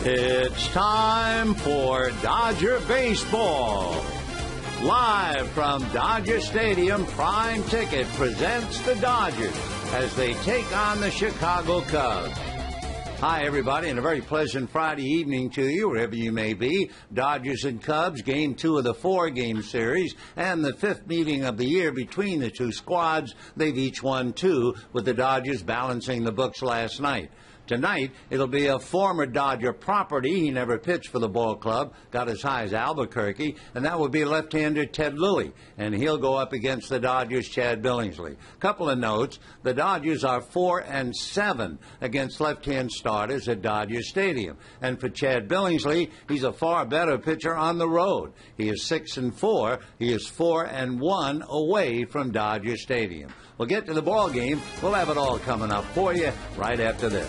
It's time for Dodger Baseball. Live from Dodger Stadium, Prime Ticket presents the Dodgers as they take on the Chicago Cubs. Hi, everybody, and a very pleasant Friday evening to you, wherever you may be. Dodgers and Cubs, Game 2 of the 4-game series, and the 5th meeting of the year between the two squads. They've each won 2, with the Dodgers balancing the books last night. Tonight, it'll be a former Dodger property. He never pitched for the ball club, got as high as Albuquerque, and that would be left-hander Ted Lilly, and he'll go up against the Dodgers' Chad Billingsley. Couple of notes, the Dodgers are 4-7 against left-hand starters at Dodger Stadium, and for Chad Billingsley, he's a far better pitcher on the road. He is 6-4. He is 4-1 away from Dodger Stadium. We'll get to the ball game. We'll have it all coming up for you right after this.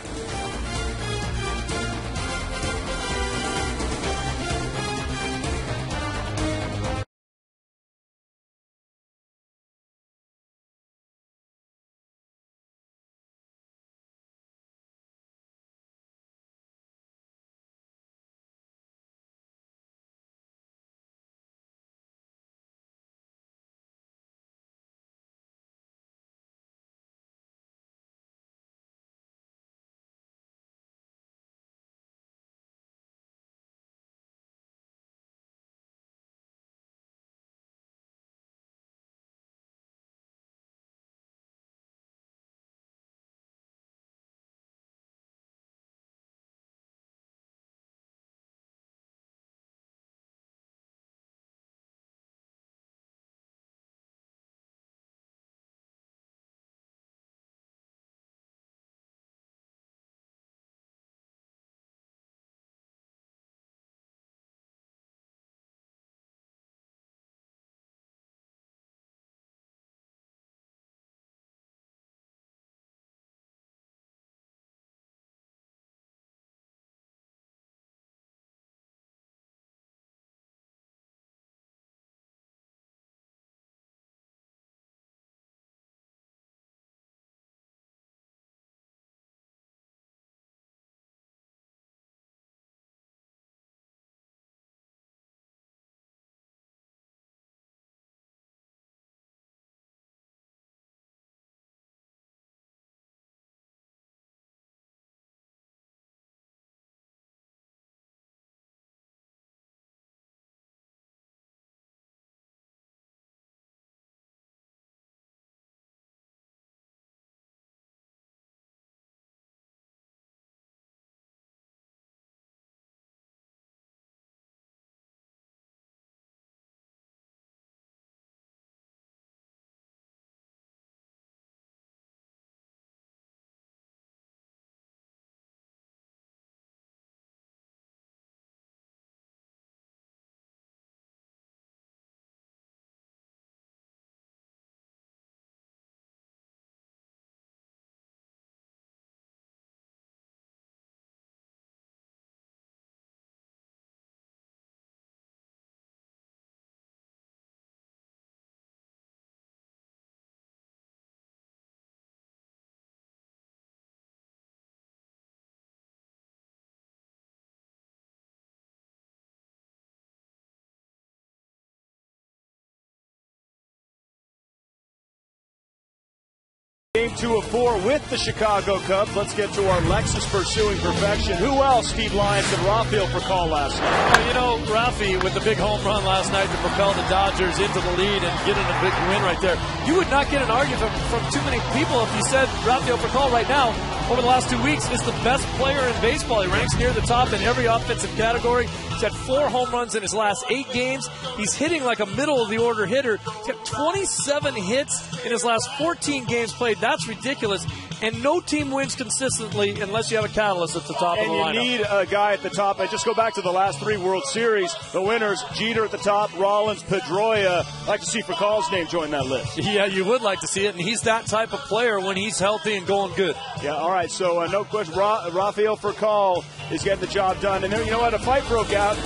Game 2 of 4 with the Chicago Cubs. Let's get to our Lexus pursuing perfection. Who else, Steve Lyons and Rafael for call last night? Well, you know, Rafi with the big home run last night to propel the Dodgers into the lead and getting a big win right there. You would not get an argument from too many people if you said Rafael for call right now, over the last 2 weeks, is the best player in baseball. He ranks near the top in every offensive category. He's had 4 home runs in his last 8 games. He's hitting like a middle-of-the-order hitter. He's got 27 hits in his last 14 games played. That's ridiculous. And no team wins consistently unless you have a catalyst at the top of the lineup. And you need a guy at the top. I just go back to the last 3 World Series. The winners, Jeter at the top, Rollins, Pedroia. I'd like to see Frickal's name join that list. Yeah, you would like to see it, and he's that type of player when he's healthy and going good. Yeah, all right, so no question, Rafael Frickal is getting the job done. And there, you know what, a fight broke out.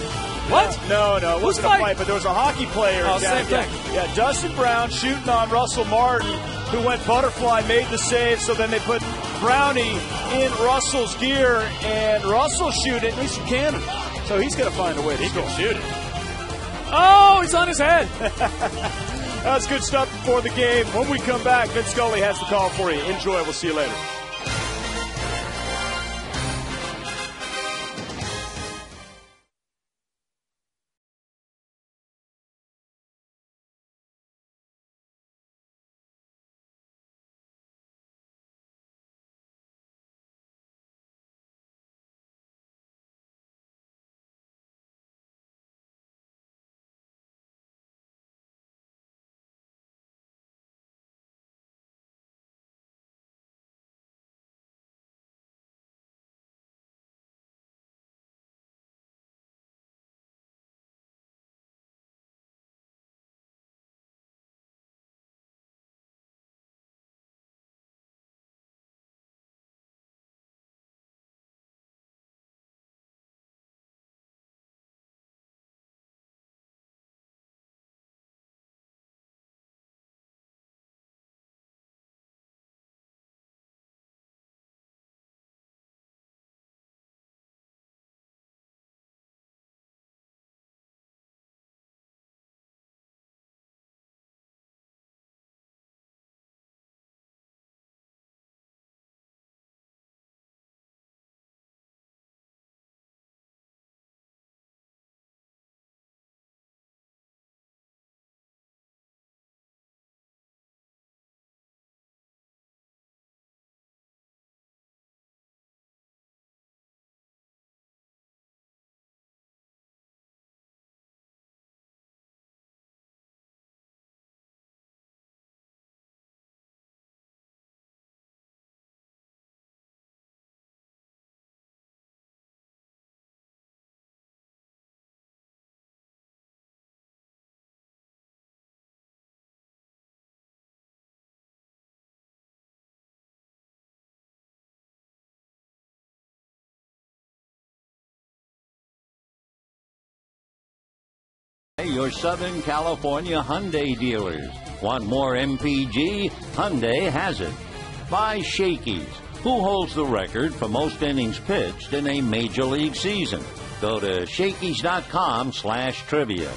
What? No, it wasn't a fight, but there was a hockey player. Oh, same thing. Yeah, Dustin Brown shooting on Russell Martin, who went butterfly, made the save, so then they put Brownie in Russell's gear, and Russell shooting. At least he can. So he's going to find a way to score. He can shoot it. Oh, he's on his head. That's good stuff before the game. When we come back, Vince Scully has the call for you. Enjoy. We'll see you later. Your Southern California Hyundai dealers. Want more MPG? Hyundai has it. By Shakey's, who holds the record for most innings pitched in a major league season. Go to Shakey's.com/trivia.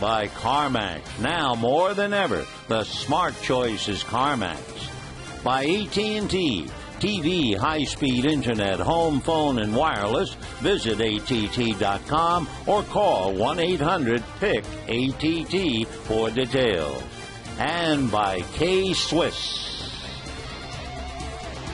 By CarMax, now more than ever, the smart choice is CarMax. By AT&T, TV, high-speed internet, home phone, and wireless. Visit att.com or call 1-800-PIC-ATT for details. And by K-Swiss.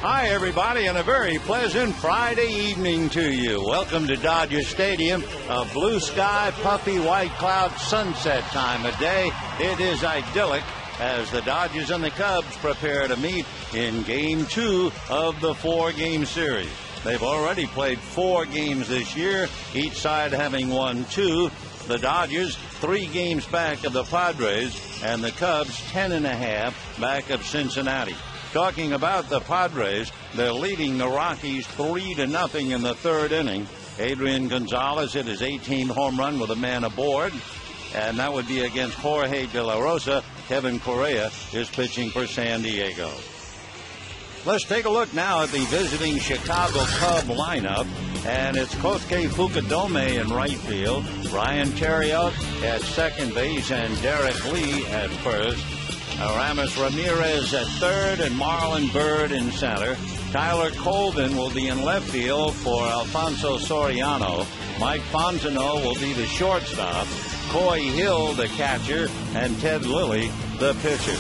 Hi, everybody, and a very pleasant Friday evening to you. Welcome to Dodger Stadium, a blue sky, puffy white cloud sunset time of day. It is idyllic as the Dodgers and the Cubs prepare to meet in Game 2 of the 4-game series. They've already played 4 games this year, each side having won 2. The Dodgers 3 games back of the Padres, and the Cubs 10.5 back of Cincinnati. Talking about the Padres, they're leading the Rockies 3-0 in the 3rd inning. Adrian Gonzalez hit his 18th home run with a man aboard, and that would be against Jorge De La Rosa. Kevin Correa is pitching for San Diego. Let's take a look now at the visiting Chicago Cub lineup, and it's Kosuke Fukudome in right field, Ryan Theriot at second base, and Derek Lee at first. Aramis Ramirez at third, and Marlon Byrd in center. Tyler Colvin will be in left field for Alfonso Soriano. Mike Fontenot will be the shortstop. Coy Hill, the catcher, and Ted Lilly, the pitcher.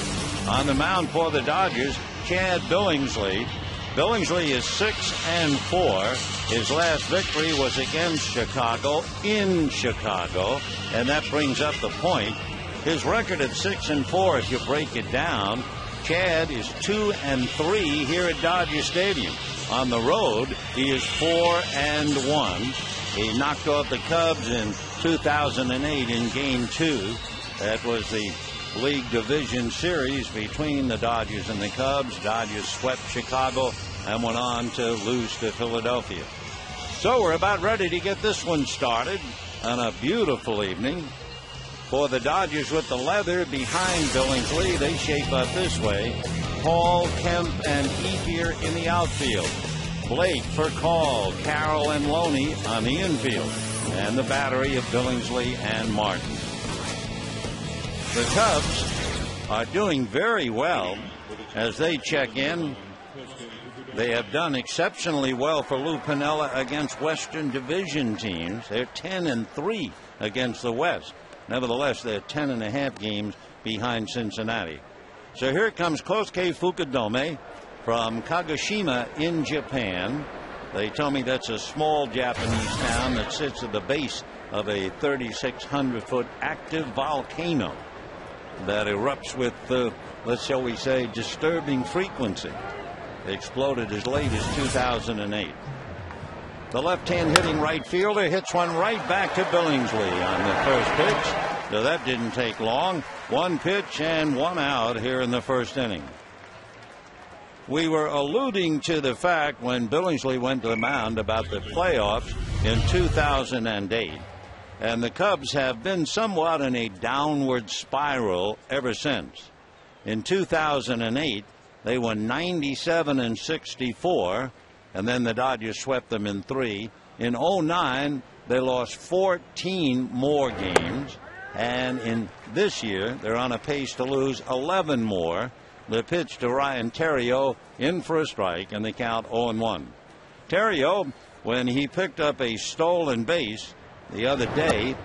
On the mound for the Dodgers, Chad Billingsley. Billingsley is 6-4. His last victory was against Chicago in Chicago, and that brings up the point. His record at 6-4, if you break it down, Chad is 2-3 here at Dodger Stadium. On the road, he is 4-1. He knocked off the Cubs in 2008 in Game 2. That was the League Division Series between the Dodgers and the Cubs. Dodgers swept Chicago and went on to lose to Philadelphia. So we're about ready to get this one started on a beautiful evening. For the Dodgers with the leather behind Billingsley, they shape up this way. Hall, Kemp, and Egier in the outfield. Blake for Call, Carroll, and Loney on the infield. And the battery of Billingsley and Martin. The Cubs are doing very well as they check in. They have done exceptionally well for Lou Piniella against Western Division teams. They're 10-3 against the West. Nevertheless, they're 10.5 games behind Cincinnati. So here comes Kosuke Fukudome from Kagoshima in Japan. They tell me that's a small Japanese town that sits at the base of a 3,600-foot active volcano that erupts with, shall we say, disturbing frequency. It exploded as late as 2008. The left-hand hitting right fielder hits one right back to Billingsley on the first pitch. So that didn't take long. One pitch and one out here in the first inning. We were alluding to the fact when Billingsley went to the mound about the playoffs in 2008. And the Cubs have been somewhat in a downward spiral ever since. In 2008, they won 97-64, and then the Dodgers swept them in 3. In 2009, they lost 14 more games, and in this year, they're on a pace to lose 11 more. The pitch to Ryan Theriot in for a strike, and they count 0-1. Theriot, when he picked up a stolen base the other day,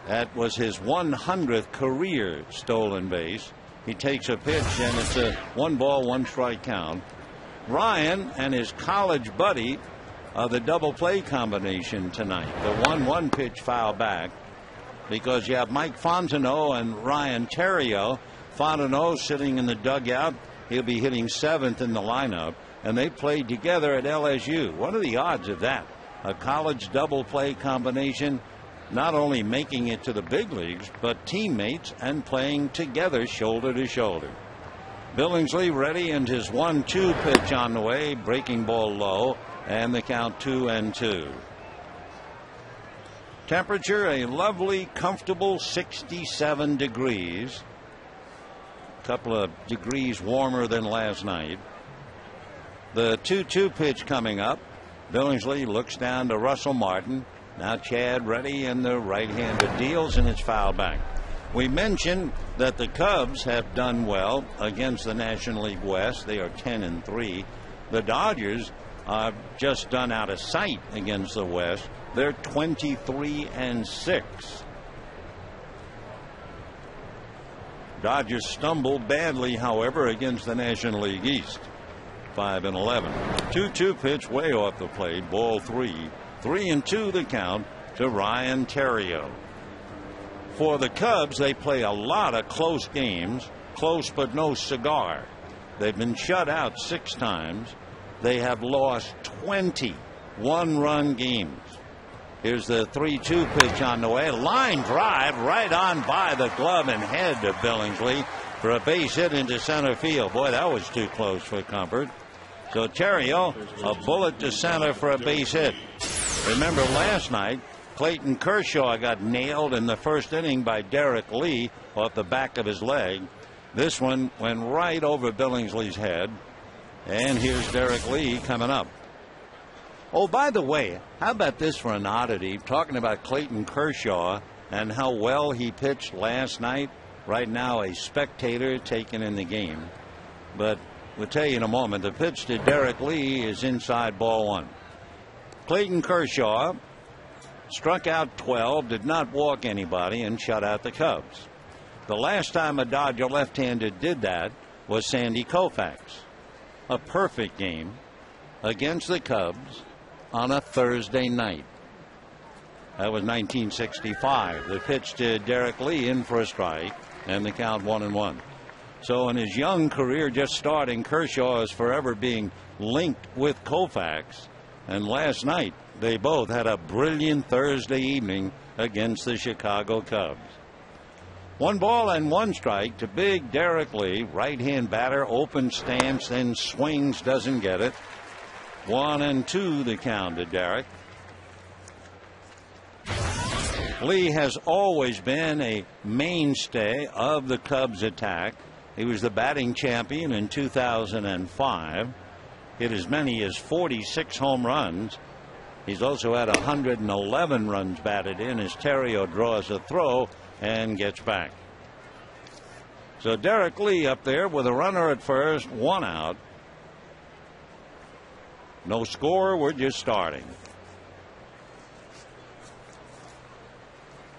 that was his 100th career stolen base. He takes a pitch, and it's a 1-ball, 1-strike count. Ryan and his college buddy are the double play combination tonight. The 1-1 pitch foul back because you have Mike Fontenot and Ryan Theriot. Fontenot sitting in the dugout. He'll be hitting 7th in the lineup, and they played together at LSU. What are the odds of that? A college double play combination, not only making it to the big leagues, but teammates and playing together shoulder to shoulder. Billingsley ready, and his 1-2 pitch on the way, breaking ball low, and the count 2-2. Temperature a lovely, comfortable 67 degrees. A couple of degrees warmer than last night. The 2-2 pitch coming up. Billingsley looks down to Russell Martin. Now Chad ready, and the right-hander deals, and it's foul back. We mentioned that the Cubs have done well against the National League West. They are 10-3. The Dodgers are just done out of sight against the West. They're 23-6. Dodgers stumbled badly, however, against the National League East. 5-11. 2-2 pitch way off the plate. Ball 3. 3-2 the count to Ryan Theriot. For the Cubs, they play a lot of close games. Close but no cigar. They've been shut out 6 times. They have lost 20 one-run games. Here's the 3-2 pitch on the way. Line drive right on by the glove and head of Billingsley for a base hit into center field. Boy, that was too close for comfort. So Theriot, a bullet to center for a base hit. Remember last night, Clayton Kershaw got nailed in the first inning by Derek Lee off the back of his leg. This one went right over Billingsley's head. And here's Derek Lee coming up. Oh, by the way, how about this for an oddity? Talking about Clayton Kershaw and how well he pitched last night. Right now, a spectator taken in the game. But we'll tell you in a moment. The pitch to Derek Lee is inside ball 1. Clayton Kershaw struck out 12, did not walk anybody, and shut out the Cubs. The last time a Dodger left-hander did that was Sandy Koufax. A perfect game against the Cubs on a Thursday night. That was 1965. The pitch to Derek Lee in for a strike, and the count 1-1. So in his young career just starting, Kershaw is forever being linked with Koufax. And last night, they both had a brilliant Thursday evening against the Chicago Cubs. 1 ball and 1 strike to big Derek Lee. Right-hand batter, open stance, then swings, doesn't get it. 1-2 the count to Derek. Lee has always been a mainstay of the Cubs attack. He was the batting champion in 2005. Hit as many as 46 home runs. He's also had 111 runs batted in as Terrio draws a throw and gets back. So Derek Lee up there with a runner at first, 1 out. No score, we're just starting.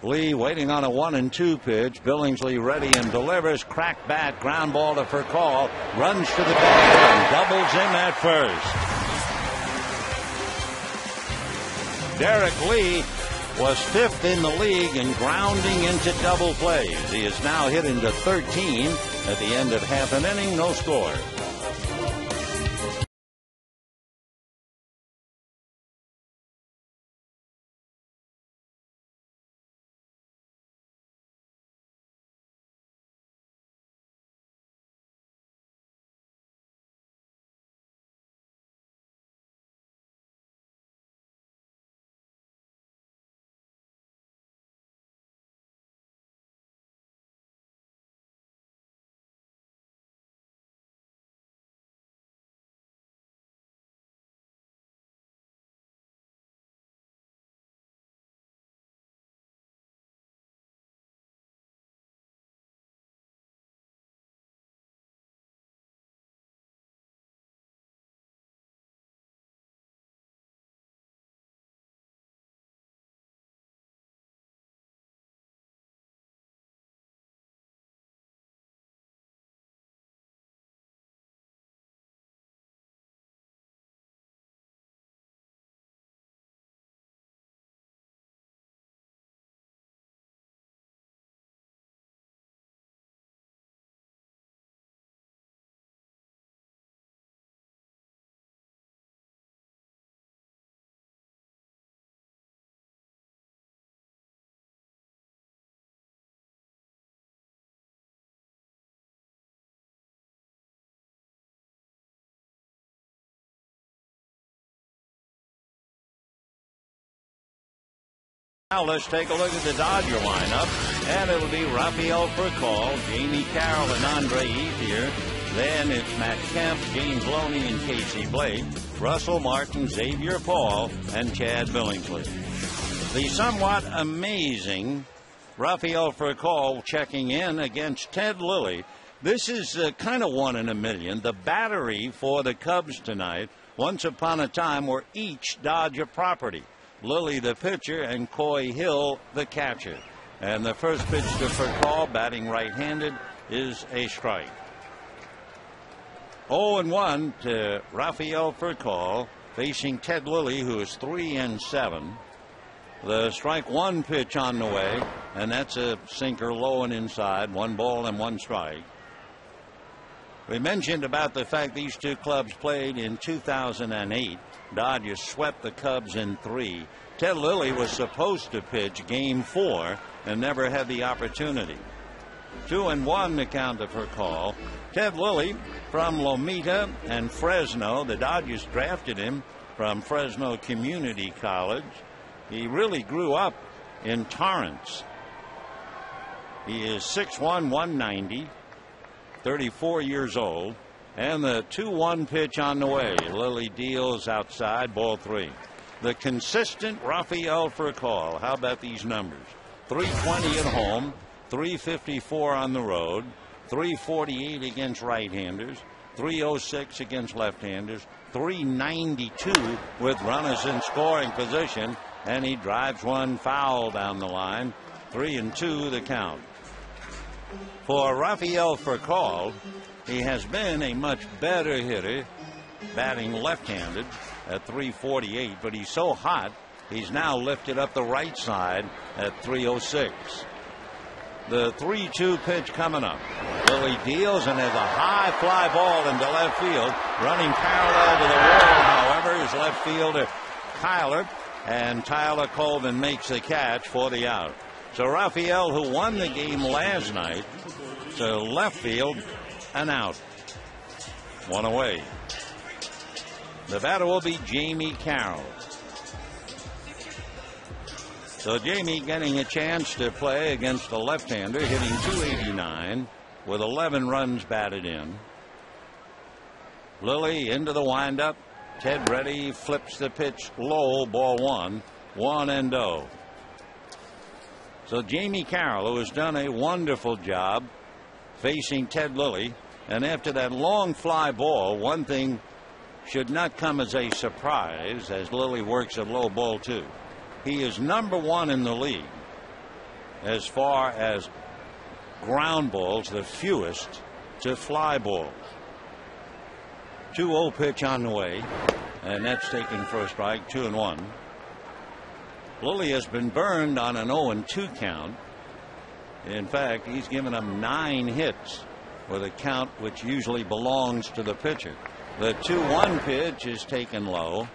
Lee waiting on a 1-2 pitch. Billingsley ready and delivers. Crack bat, ground ball to Furcall. Runs to the bag and doubles in at first. Derek Lee was 5th in the league in grounding into double plays. He is now hit into 13 at the end of half an inning. No score. Now let's take a look at the Dodger lineup, and it'll be Rafael Furcall, Jamie Carroll, and Andre Ethier. Then it's Matt Kemp, James Loney, and Casey Blake, Russell Martin, Xavier Paul, and Chad Billingsley. The somewhat amazing Rafael Furcall checking in against Ted Lilly. This is kind of 1 in a million. The battery for the Cubs tonight, once upon a time, were each Dodger property. Lilly the pitcher and Coy Hill the catcher. And the first pitch to Furcall, batting right-handed, is a strike. 0-1 to Rafael Furcall, facing Ted Lilly, who is 3-7. The strike 1 pitch on the way, and that's a sinker low and inside. 1 ball and 1 strike. We mentioned about the fact these two clubs played in 2008. Dodgers swept the Cubs in 3. Ted Lilly was supposed to pitch Game 4 and never had the opportunity. 2-1 the count to Furcall. Ted Lilly from Lomita and Fresno. The Dodgers drafted him from Fresno Community College. He really grew up in Torrance. He is 6'1", 190, 34 years old. And the 2-1 pitch on the way. Lilly deals outside, ball 3. The consistent Rafael Furcall. How about these numbers? 320 at home, 354 on the road, 348 against right-handers, 306 against left-handers, 392 with runners in scoring position, and he drives 1 foul down the line. 3-2 the count. For Rafael Furcall, he has been a much better hitter, batting left-handed at 348, but he's so hot, he's now lifted up the right side at 306. The 3-2 pitch coming up. Lilly deals and has a high fly ball into left field. Running parallel to the wall, however, is left fielder Kyler, and Tyler Colvin makes the catch for the out. So Rafael, who won the game last night, to left field, an out. 1 away. The batter will be Jamie Carroll. So Jamie getting a chance to play against the left-hander, hitting .289, with 11 runs batted in. Lilly into the windup. Ted ready, flips the pitch low, ball one, 1-0. So Jamie Carroll, who has done a wonderful job facing Ted Lilly, and after that long fly ball, one thing should not come as a surprise as Lilly works at low ball two. He is number one in the league as far as ground balls, the fewest to fly balls. 2-0 pitch on the way, and that's taken for a strike, 2-1. Lilly has been burned on an 0-2 count. In fact, he's given up 9 hits with a count which usually belongs to the pitcher. The 2-1 pitch is taken low,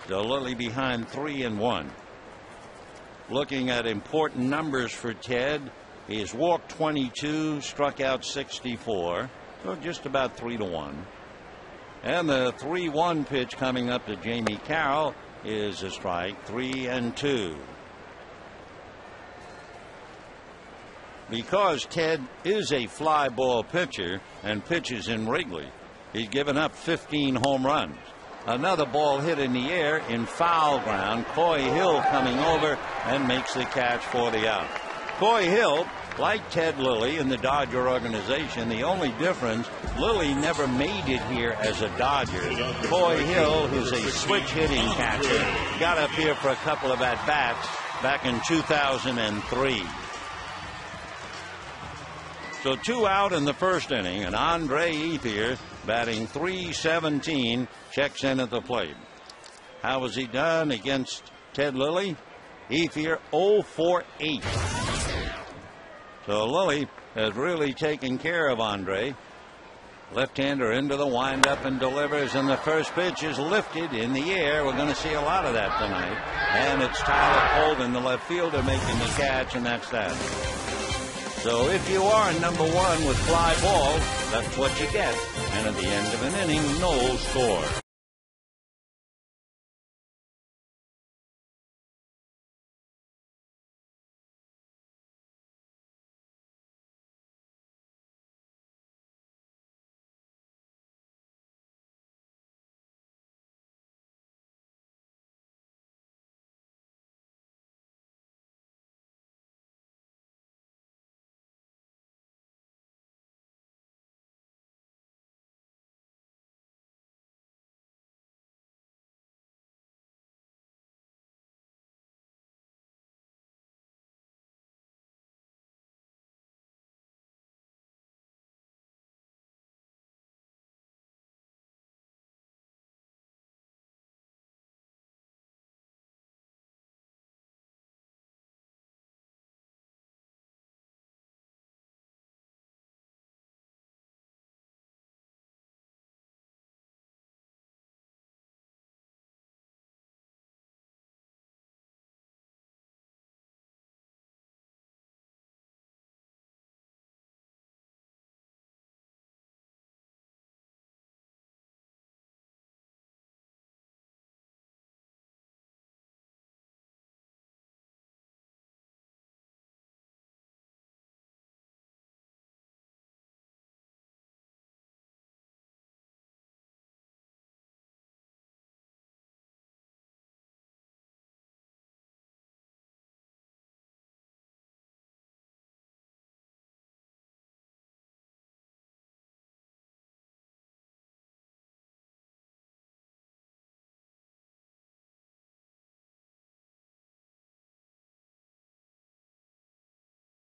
so Lilly behind 3-1. Looking at important numbers for Ted, he has walked 22, struck out 64, so just about 3-1. And the 3-1 pitch coming up to Jamie Carroll is a strike, 3-2. Because Ted is a fly ball pitcher and pitches in Wrigley, he's given up 15 home runs. Another ball hit in the air in foul ground. Coy Hill coming over and makes the catch for the out. Coy Hill, like Ted Lilly in the Dodger organization, the only difference, Lilly never made it here as a Dodger. Coy Hill, who's a switch hitting catcher, got up here for a couple of at-bats back in 2003. So 2 out in the first inning, and Andre Ethier, batting .317, checks in at the plate. How was he done against Ted Lilly? Ethier 0-for-8. So Lilly has really taken care of Andre. Left-hander into the windup and delivers, and the first pitch is lifted in the air. We're going to see a lot of that tonight. And it's Tyler Colvin, the left fielder, making the catch, and that's that. So if you are number one with fly ball, that's what you get. And at the end of an inning, no score.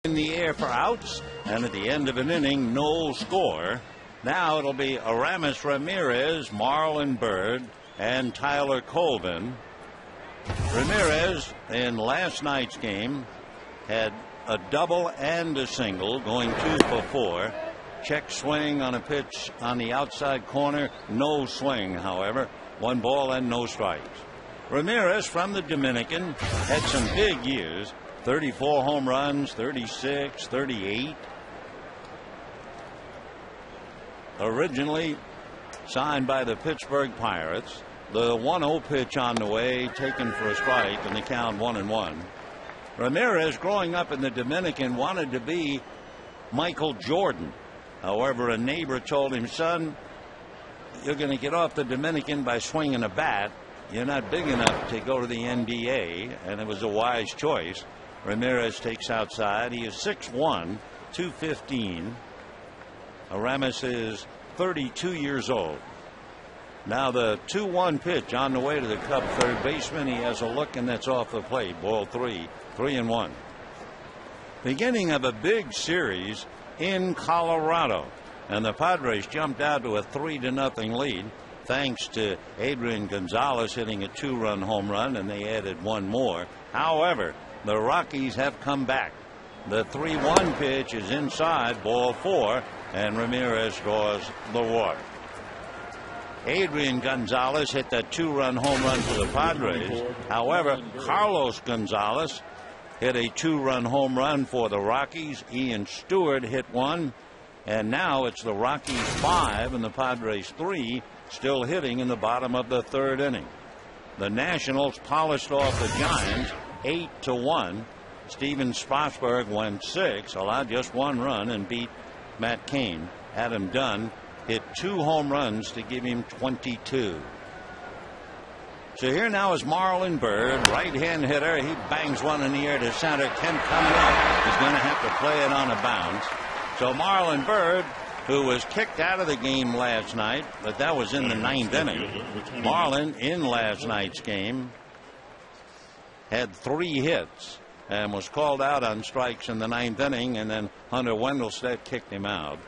In the air for outs, and at the end of an inning, no score. Now it'll be Aramis Ramirez, Marlon Byrd, and Tyler Colvin. Ramirez, in last night's game, had a double and a single, going 2 for 4. Check swing on a pitch on the outside corner, no swing, however. 1 ball and no strikes. Ramirez from the Dominican had some big years. 34 home runs, 36, 38. Originally signed by the Pittsburgh Pirates. The 1-0 pitch on the way, taken for a strike, and the count 1-1. Ramirez, growing up in the Dominican, wanted to be Michael Jordan. However, a neighbor told him, son, you're going to get off the Dominican by swinging a bat. You're not big enough to go to the NBA, and it was a wise choice. Ramirez takes outside. He is 6'1", 215. Aramis is 32 years old. Now the 2-1 pitch on the way to the Cub third baseman. He has a look, and that's off the plate. Ball 3-1. Beginning of a big series in Colorado, and the Padres jumped out to a 3-0 lead thanks to Adrian Gonzalez hitting a 2-run home run, and they added one more. However, the Rockies have come back. The 3-1 pitch is inside, ball 4, and Ramirez draws the walk. Adrian Gonzalez hit that 2-run home run for the Padres. However, Carlos Gonzalez hit a 2-run home run for the Rockies. Ian Stewart hit one, and now it's the Rockies 5 and the Padres 3, still hitting in the bottom of the third inning. The Nationals polished off the Giants 8-1. Steven Strasburg went 6, allowed just 1 run, and beat Matt Cain. Adam Dunn hit 2 home runs to give him 22. So here now is Marlon Byrd, right-hand hitter. He bangs one in the air to center. Kent coming up. He's going to have to play it on a bounce. So Marlon Byrd, who was kicked out of the game last night, but that was in the 9th inning. Marlon, in last night's game, had 3 hits and was called out on strikes in the 9th inning, and then Hunter Wendelstedt kicked him out.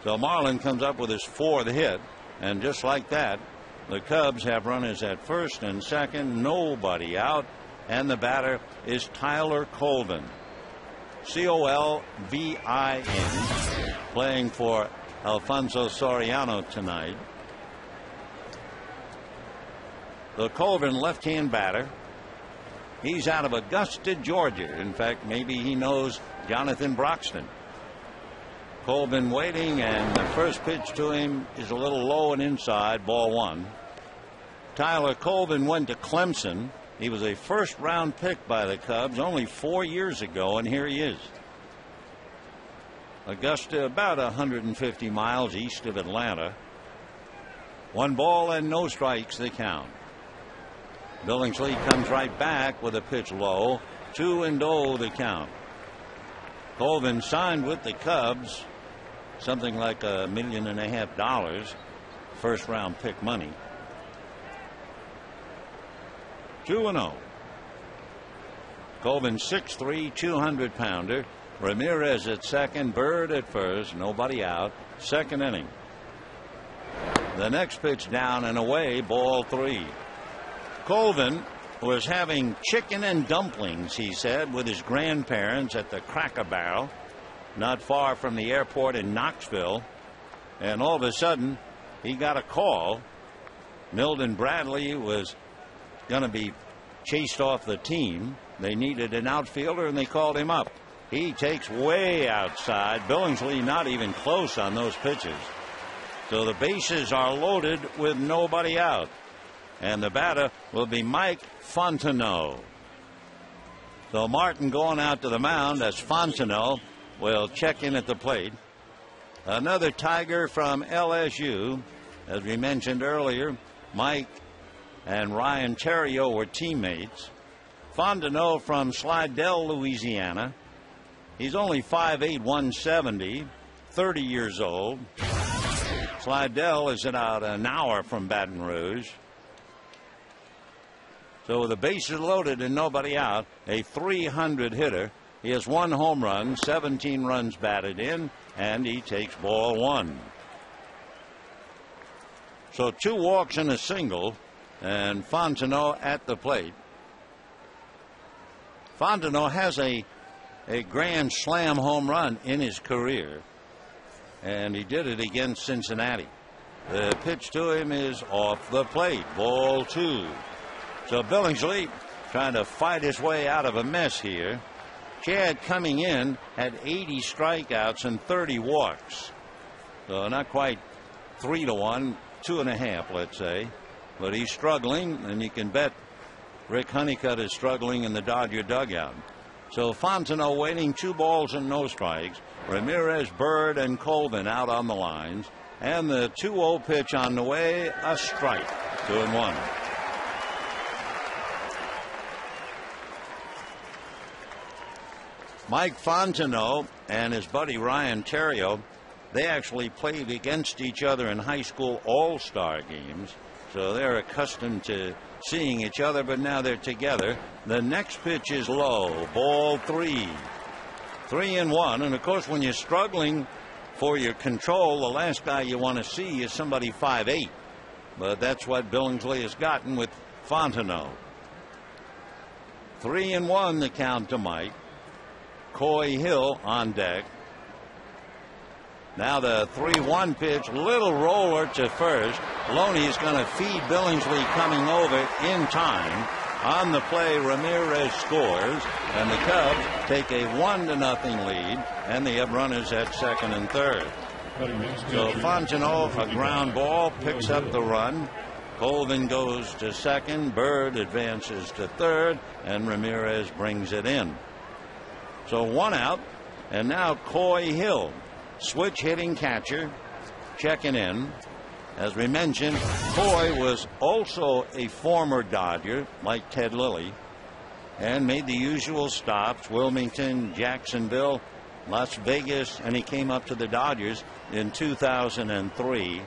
So Marlon comes up with his 4th hit, and just like that, the Cubs have runners at first and second, nobody out, and the batter is Tyler Colvin. Colvin, playing for Alfonso Soriano tonight. The Colvin left-hand batter. He's out of Augusta, Georgia. In fact, maybe he knows Jonathan Broxton. Colvin waiting, and the first pitch to him is a little low and inside, ball 1. Tyler Colvin went to Clemson. He was a first-round pick by the Cubs only 4 years ago, and here he is. Augusta, about 150 miles east of Atlanta. 1 ball and no strikes, the count. Billingsley comes right back with a pitch low. 2-0 the count. Colvin signed with the Cubs, something like $1.5 million, first-round pick money. 2-0. Colvin 6'3", 200-pounder. Ramirez at second, Byrd at first, nobody out. 2nd inning. The next pitch down and away, ball 3. Colvin was having chicken and dumplings, he said, with his grandparents at the Cracker Barrel, not far from the airport in Knoxville. And all of a sudden, he got a call. Milton Bradley was going to be chased off the team. They needed an outfielder, and they called him up. He takes way outside. Billingsley not even close on those pitches. So the bases are loaded with nobody out. And the batter will be Mike Fontenot. So Martin going out to the mound as Fontenot will check in at the plate. Another Tiger from LSU. As we mentioned earlier, Mike and Ryan Theriot were teammates. Fontenot from Slidell, Louisiana. He's only 5'8", 170, 30 years old. Slidell is about an hour from Baton Rouge. So with the bases loaded and nobody out, a 300 hitter. He has 1 home run, 17 runs batted in, and he takes ball 1. So 2 walks and a single, and Fontenot at the plate. Fontenot has a grand slam home run in his career, and he did it against Cincinnati. The pitch to him is off the plate, ball 2. So Billingsley trying to fight his way out of a mess here. Chad coming in had 80 strikeouts and 30 walks. So not quite 3-1, 2.5, let's say. But he's struggling, and you can bet Rick Honeycutt is struggling in the Dodger dugout. So Fontenot waiting, 2 balls and no strikes. Ramirez, Byrd, and Colvin out on the lines. And the 2-0 pitch on the way, a strike. 2-1. Mike Fontenot and his buddy Ryan Theriot, they actually played against each other in high school all-star games. So they're accustomed to seeing each other, but now they're together. The next pitch is low. Ball 3. 3-1. And of course, when you're struggling for your control, the last guy you want to see is somebody 5'8". But that's what Billingsley has gotten with Fontenot. 3-1 the count to Mike. Coy Hill on deck. Now the 3-1 pitch, little roller to first. Loney is going to feed Billingsley coming over in time. On the play, Ramirez scores, and the Cubs take a 1-0 lead, and they have runners at second and third. So Fontenot, a ground ball, picks up the run. Colvin goes to second, Byrd advances to third, and Ramirez brings it in. So 1 out, and now Coy Hill, switch hitting catcher, checking in. As we mentioned, Coy was also a former Dodger, like Ted Lilly, and made the usual stops: Wilmington, Jacksonville, Las Vegas, and he came up to the Dodgers in 2003.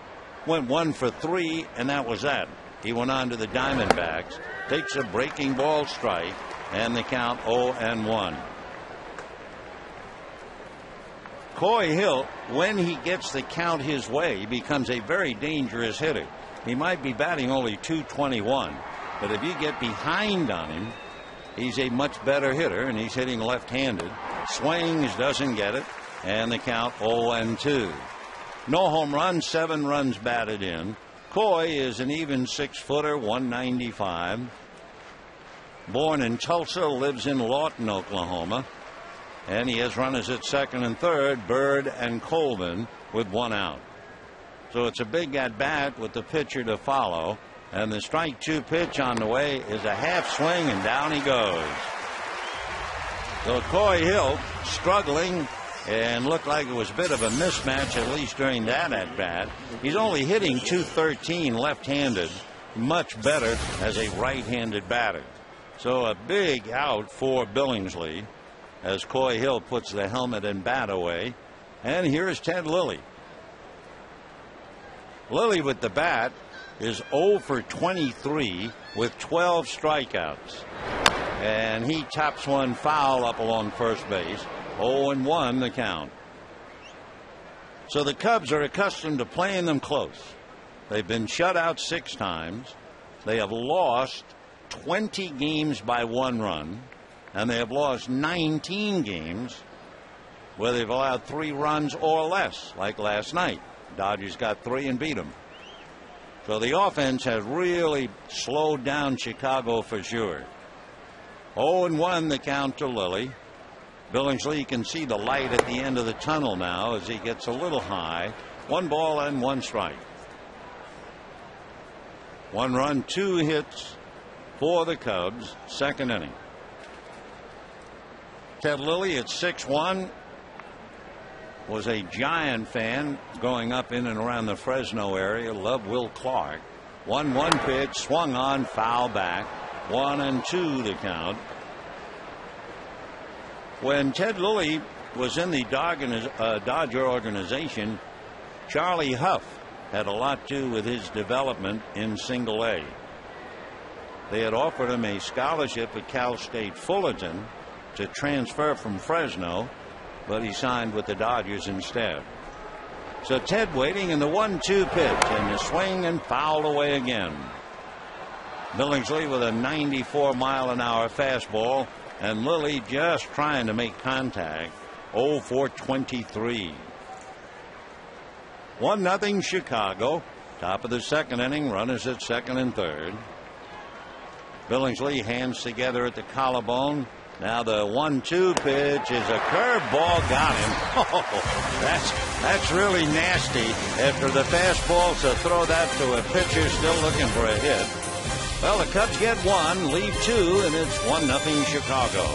Went 1 for 3, and that was that. He went on to the Diamondbacks, takes a breaking ball strike, and the count 0-1. Coy Hill, when he gets the count his way, becomes a very dangerous hitter. He might be batting only .221, but if you get behind on him, he's a much better hitter, and he's hitting left-handed. Swings, doesn't get it, and the count 0-2. No home runs, 7 runs batted in. Coy is an even 6-footer, 195. Born in Tulsa, lives in Lawton, Oklahoma. And he has runners at second and third, Byrd and Colvin, with 1 out. So it's a big at-bat with the pitcher to follow. And the strike 2 pitch on the way is a half swing, and down he goes. So Coy Hill struggling, and looked like it was a bit of a mismatch, at least during that at-bat. He's only hitting .213 left-handed, much better as a right-handed batter. So a big out for Billingsley as Coy Hill puts the helmet and bat away. And here's Ted Lilly. Lilly with the bat is 0 for 23 with 12 strikeouts. And he tops one foul up along first base. 0-1 the count. So the Cubs are accustomed to playing them close. They've been shut out 6 times. They have lost 20 games by 1 run. And they have lost 19 games where they've allowed 3 runs or less, like last night. Dodgers got 3 and beat them. So the offense has really slowed down Chicago for sure. 0-1 the count to Lilly. Billingsley, you can see the light at the end of the tunnel now as he gets a little high. 1 ball and 1 strike. 1 run, 2 hits for the Cubs, second inning. Ted Lilly at 6'1", was a Giant fan growing up in and around the Fresno area. Loved Will Clark. 1-1 pitch, swung on, foul back. 1-2 the count. When Ted Lilly was in the Dodger organization, Charlie Huff had a lot to do with his development in Single A. They had offered him a scholarship at Cal State Fullerton to transfer from Fresno, but he signed with the Dodgers instead. So Ted waiting in the 1-2 pitch, and the swing and fouled away again. Billingsley with a 94-mile-an-hour fastball, and Lilly just trying to make contact. 0 for 23. 1-0 Chicago. Top of the second inning, runners at second and third. Billingsley hands together at the collarbone. Now the 1-2 pitch is a curveball, got him. Oh, that's really nasty after the fastball, so throw that to a pitcher still looking for a hit. Well, the Cubs get 1, lead 2, and it's 1-0 Chicago.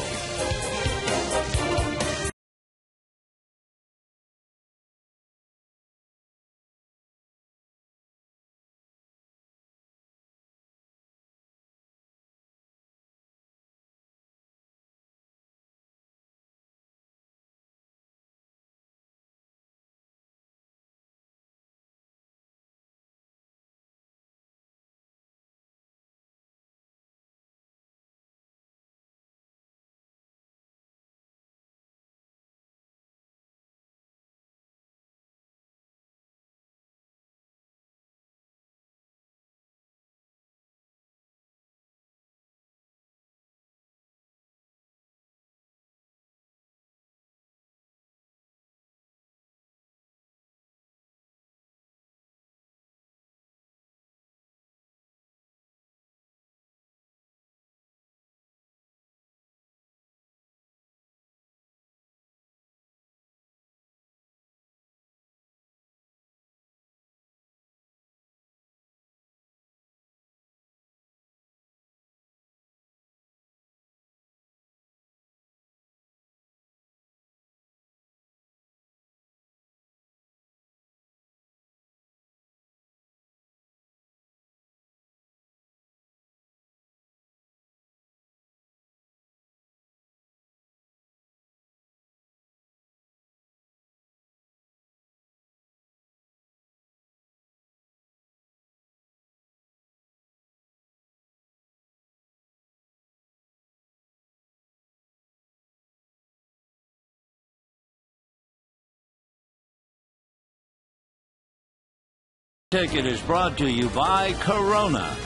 Ticket is brought to you by Corona,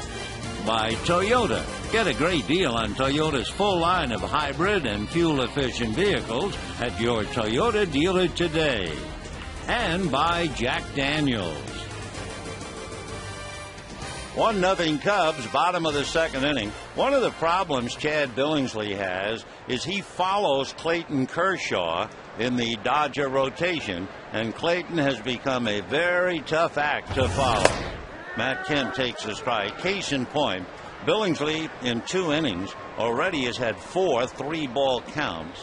by Toyota. Get a great deal on Toyota's full line of hybrid and fuel-efficient vehicles at your Toyota dealer today. And by Jack Daniels. 1-0 Cubs, bottom of the second inning. One of the problems Chad Billingsley has is he follows Clayton Kershaw in the Dodger rotation, and Clayton has become a very tough act to follow. Matt Kent takes a strike. Case in point, Billingsley in 2 innings already has had 4 3-ball counts.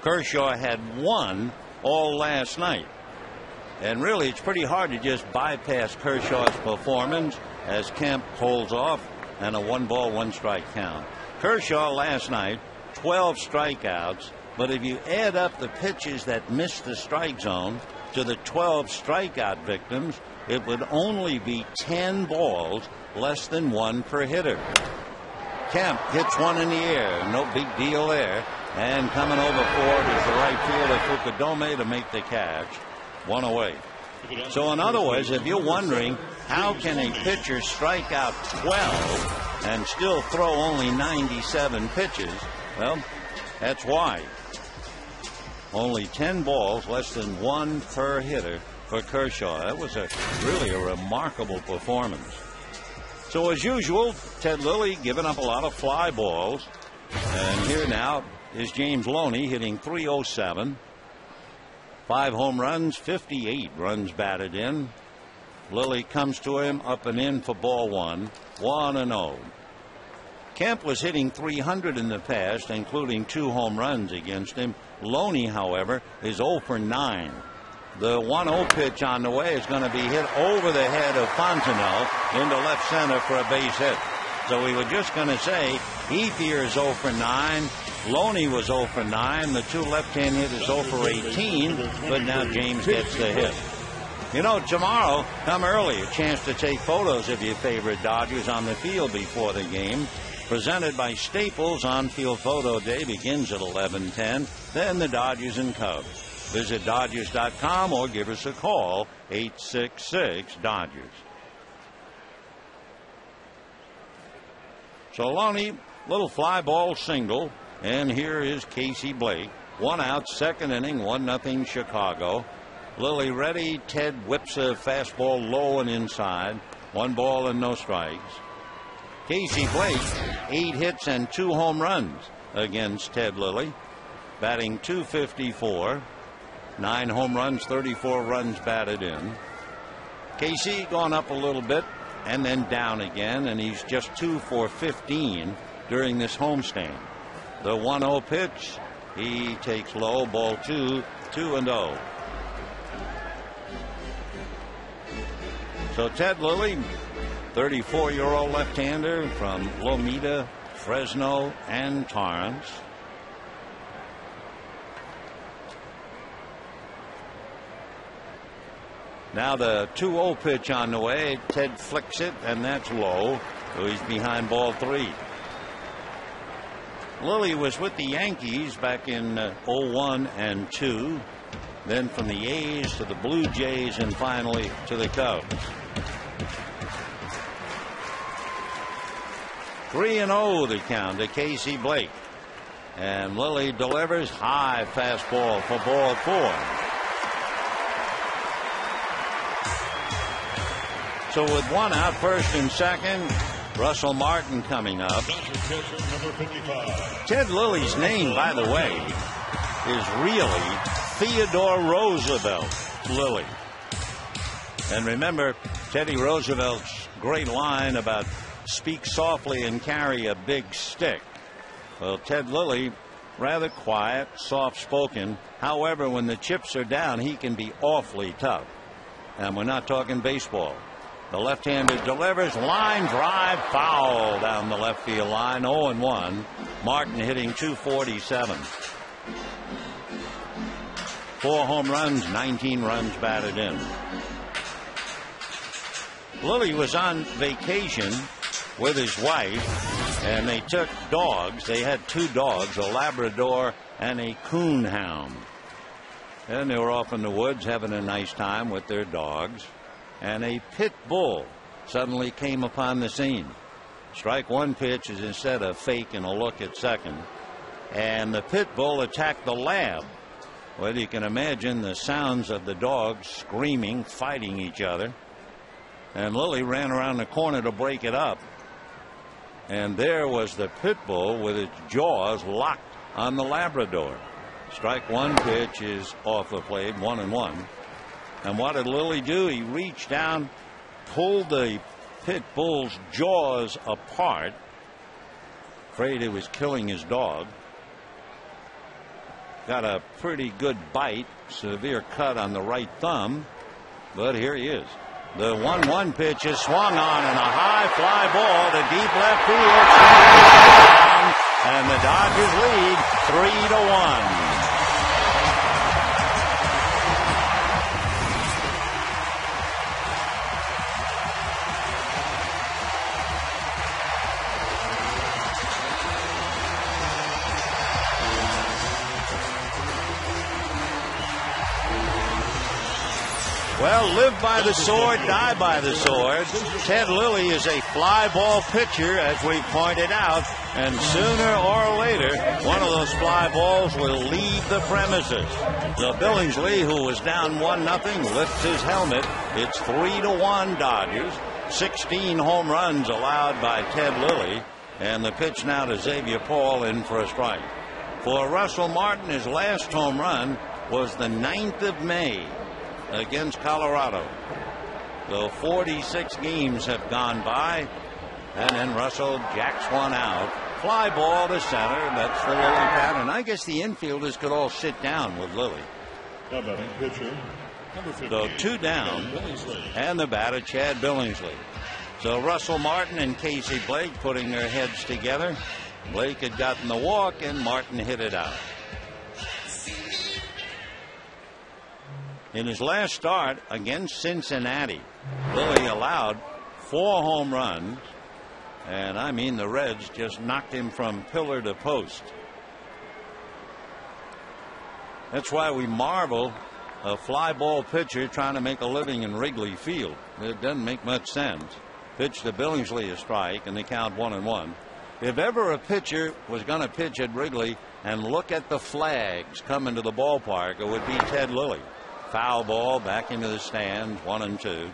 Kershaw had 1 all last night. And really, it's pretty hard to just bypass Kershaw's performance as Kemp holds off and a 1-ball 1-strike count. Kershaw last night, 12 strikeouts, but if you add up the pitches that missed the strike zone to the 12 strikeout victims, it would only be 10 balls, less than 1 per hitter. Kemp hits one in the air, no big deal there, and coming over forward is the right fielder Fukudome to make the catch. 1 away. So in other words, if you're wondering how can a pitcher strike out 12 and still throw only 97 pitches, well, that's why. Only 10 balls, less than 1 per hitter for Kershaw. That was really a remarkable performance. So as usual, Ted Lilly giving up a lot of fly balls. And here now is James Loney hitting .307. 5 home runs, 58 runs batted in. Lilly comes to him up and in for ball 1, 1-0. Kemp was hitting .300 in the past, including 2 home runs against him. Loney, however, is 0 for 9. The 1-0 pitch on the way is going to be hit over the head of Fontenot into left center for a base hit. So we were just going to say Ethier is 0 for 9. Loney was 0 for 9. The 2 left-hand hitters 0 for 18. But now James gets the hit. You know, tomorrow, come early. A chance to take photos of your favorite Dodgers on the field before the game. Presented by Staples. On-field photo day begins at 11:10. Then the Dodgers and Cubs. Visit Dodgers.com or give us a call, 866-DODGERS. So Loney, little fly ball single. And here is Casey Blake. 1 out, second inning, 1-0 Chicago. Lilly ready. Ted whips a fastball low and inside. 1 ball and no strikes. Casey Blake, 8 hits and 2 home runs against Ted Lilly. Batting .254. 9 home runs, 34 runs batted in. Casey gone up a little bit and then down again, and he's just 2 for 15 during this homestand. The 1-0 pitch, he takes low, ball 2, 2-0. So Ted Lilly, 34-year-old left-hander from Lomita, Fresno, and Torrance. Now the 2-0 pitch on the way. Ted flicks it, and that's low. So he's behind ball 3. Lilly was with the Yankees back in 01 and 2. Then from the A's to the Blue Jays and finally to the Cubs. 3-0 the count to Casey Blake. And Lilly delivers high fastball for ball 4. So with 1 out, first and second, Russell Martin coming up. Ted Lilly's name, by the way, is really Theodore Roosevelt Lilly. And remember Teddy Roosevelt's great line about speak softly and carry a big stick. Well, Ted Lilly, rather quiet, soft-spoken. However, when the chips are down, he can be awfully tough. And we're not talking baseball. The left-hander delivers, line drive, foul down the left field line, 0-1. Martin hitting .247. 4 home runs, 19 runs batted in. Lilly was on vacation with his wife, and they took dogs. They had 2 dogs, a Labrador and a coonhound. And they were off in the woods having a nice time with their dogs. and a pit bull suddenly came upon the scene. Strike one pitch is instead of faking a look at second, and the pit bull attacked the lab. Well, you can imagine the sounds of the dogs screaming, fighting each other. And Lilly ran around the corner to break it up. And there was the pit bull with its jaws locked on the Labrador. Strike one pitch is off the plate, 1-1. And what did Lilly do? He reached down, pulled the pit bull's jaws apart, afraid it was killing his dog. Got a pretty good bite, severe cut on the right thumb, but here he is. The 1-1 pitch is swung on, and a high fly ball to deep left field. And the Dodgers lead 3-1. Well, live by the sword, die by the sword. Ted Lilly is a fly ball pitcher, as we pointed out, and sooner or later, one of those fly balls will leave the premises. So Billingsley, who was down 1-0, lifts his helmet. It's 3-1 Dodgers. 16 home runs allowed by Ted Lilly, and the pitch now to Xavier Paul in for a strike. For Russell Martin, his last home run was the 9th of May. Against Colorado. So 46 games have gone by, and then Russell jacks one out. Fly ball to center. That's the Lilly pattern. I guess the infielders could all sit down with Lilly. So 2 down, and the batter Chad Billingsley. So Russell Martin and Casey Blake putting their heads together. Blake had gotten the walk, and Martin hit it out. In his last start against Cincinnati, Lilly allowed 4 home runs, and I mean the Reds just knocked him from pillar to post. That's why we marvel a fly ball pitcher trying to make a living in Wrigley Field. It doesn't make much sense. Pitch to Billingsley, a strike, and they count 1-1. If ever a pitcher was going to pitch at Wrigley and look at the flags coming to the ballpark, it would be Ted Lilly. Foul ball back into the stands, 1-2.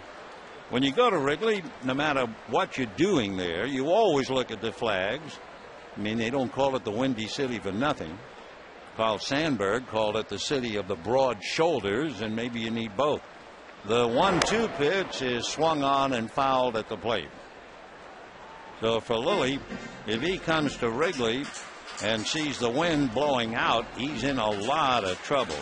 When you go to Wrigley, no matter what you're doing there, you always look at the flags. I mean, they don't call it the Windy City for nothing. Carl Sandburg called it the city of the broad shoulders, and maybe you need both. The 1-2 pitch is swung on and fouled at the plate. So for Lilly, if he comes to Wrigley and sees the wind blowing out, he's in a lot of trouble.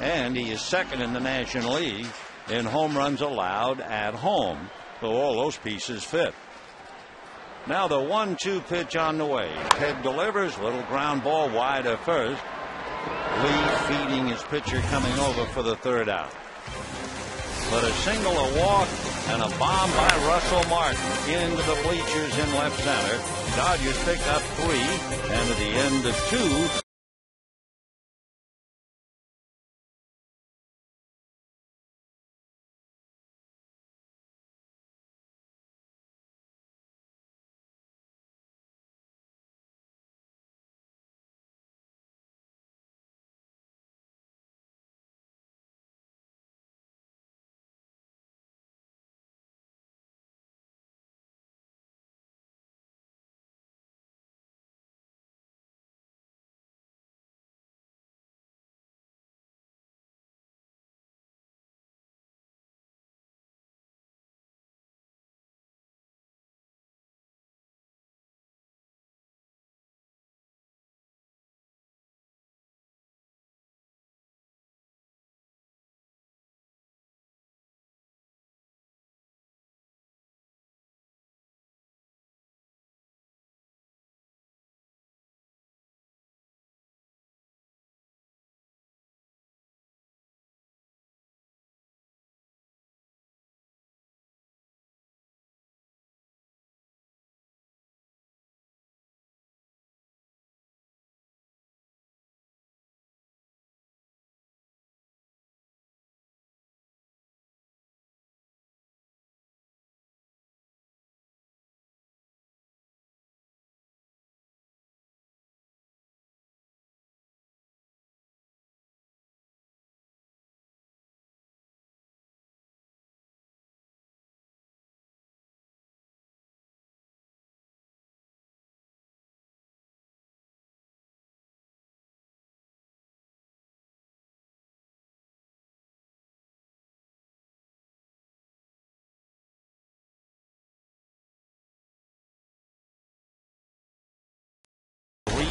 And he is second in the National League in home runs allowed at home. So all those pieces fit. Now the 1-2 pitch on the way. Ted delivers, little ground ball wide at first. Lee feeding his pitcher coming over for the 3rd out. But a single, a walk, and a bomb by Russell Martin into the bleachers in left center. Dodgers pick up 3, and at the end of 2.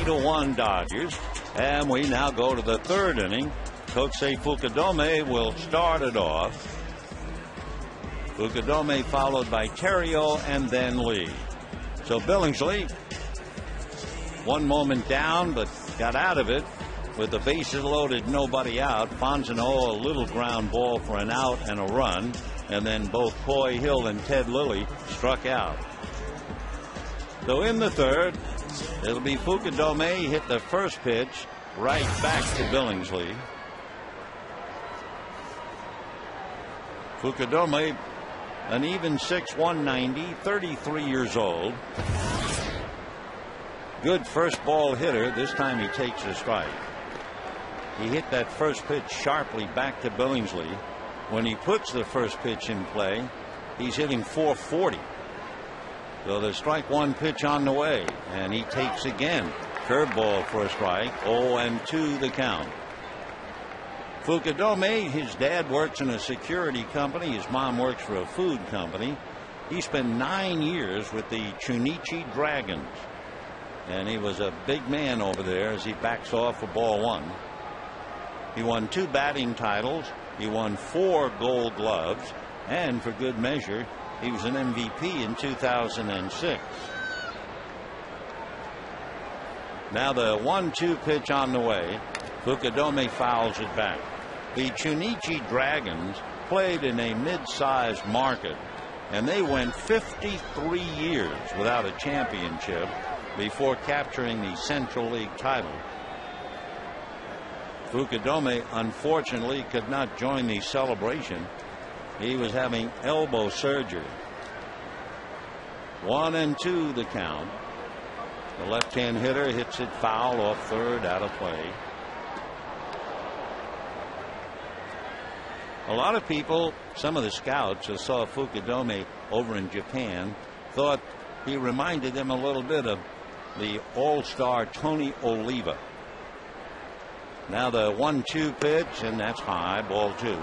3-1 Dodgers. And we now go to the third inning. Kotse Fukudome will start it off. Fukudome followed by Terrio and then Lee. So Billingsley, one moment down, but got out of it with the bases loaded, nobody out. Fonzano, a little ground ball for an out and a run. And then both Coy Hill and Ted Lilly struck out. So in the third, it'll be Fukudome hit the first pitch right back to Billingsley. Fukudome, an even 6'1", 33 years old. Good first ball hitter. This time he takes a strike. He hit that first pitch sharply back to Billingsley. When he puts the first pitch in play, he's hitting .440. So the strike one pitch on the way, and he takes again. Curveball for a strike. 0-2 the count. Fukudome, his dad works in a security company. His mom works for a food company. He spent 9 years with the Chunichi Dragons. And he was a big man over there as he backs off for ball one. He won 2 batting titles. He won 4 Gold Gloves. And for good measure, he was an MVP in 2006. Now the 1-2 pitch on the way. Fukudome fouls it back. The Chunichi Dragons played in a mid-sized market, and they went 53 years without a championship before capturing the Central League title. Fukudome unfortunately could not join the celebration. He was having elbow surgery. 1-2 the count. The left-hand hitter hits it foul off third, out of play. A lot of people, some of the scouts who saw Fukudome over in Japan, thought he reminded them a little bit of the all-star Tony Oliva. Now the 1-2 pitch, and that's high, ball 2.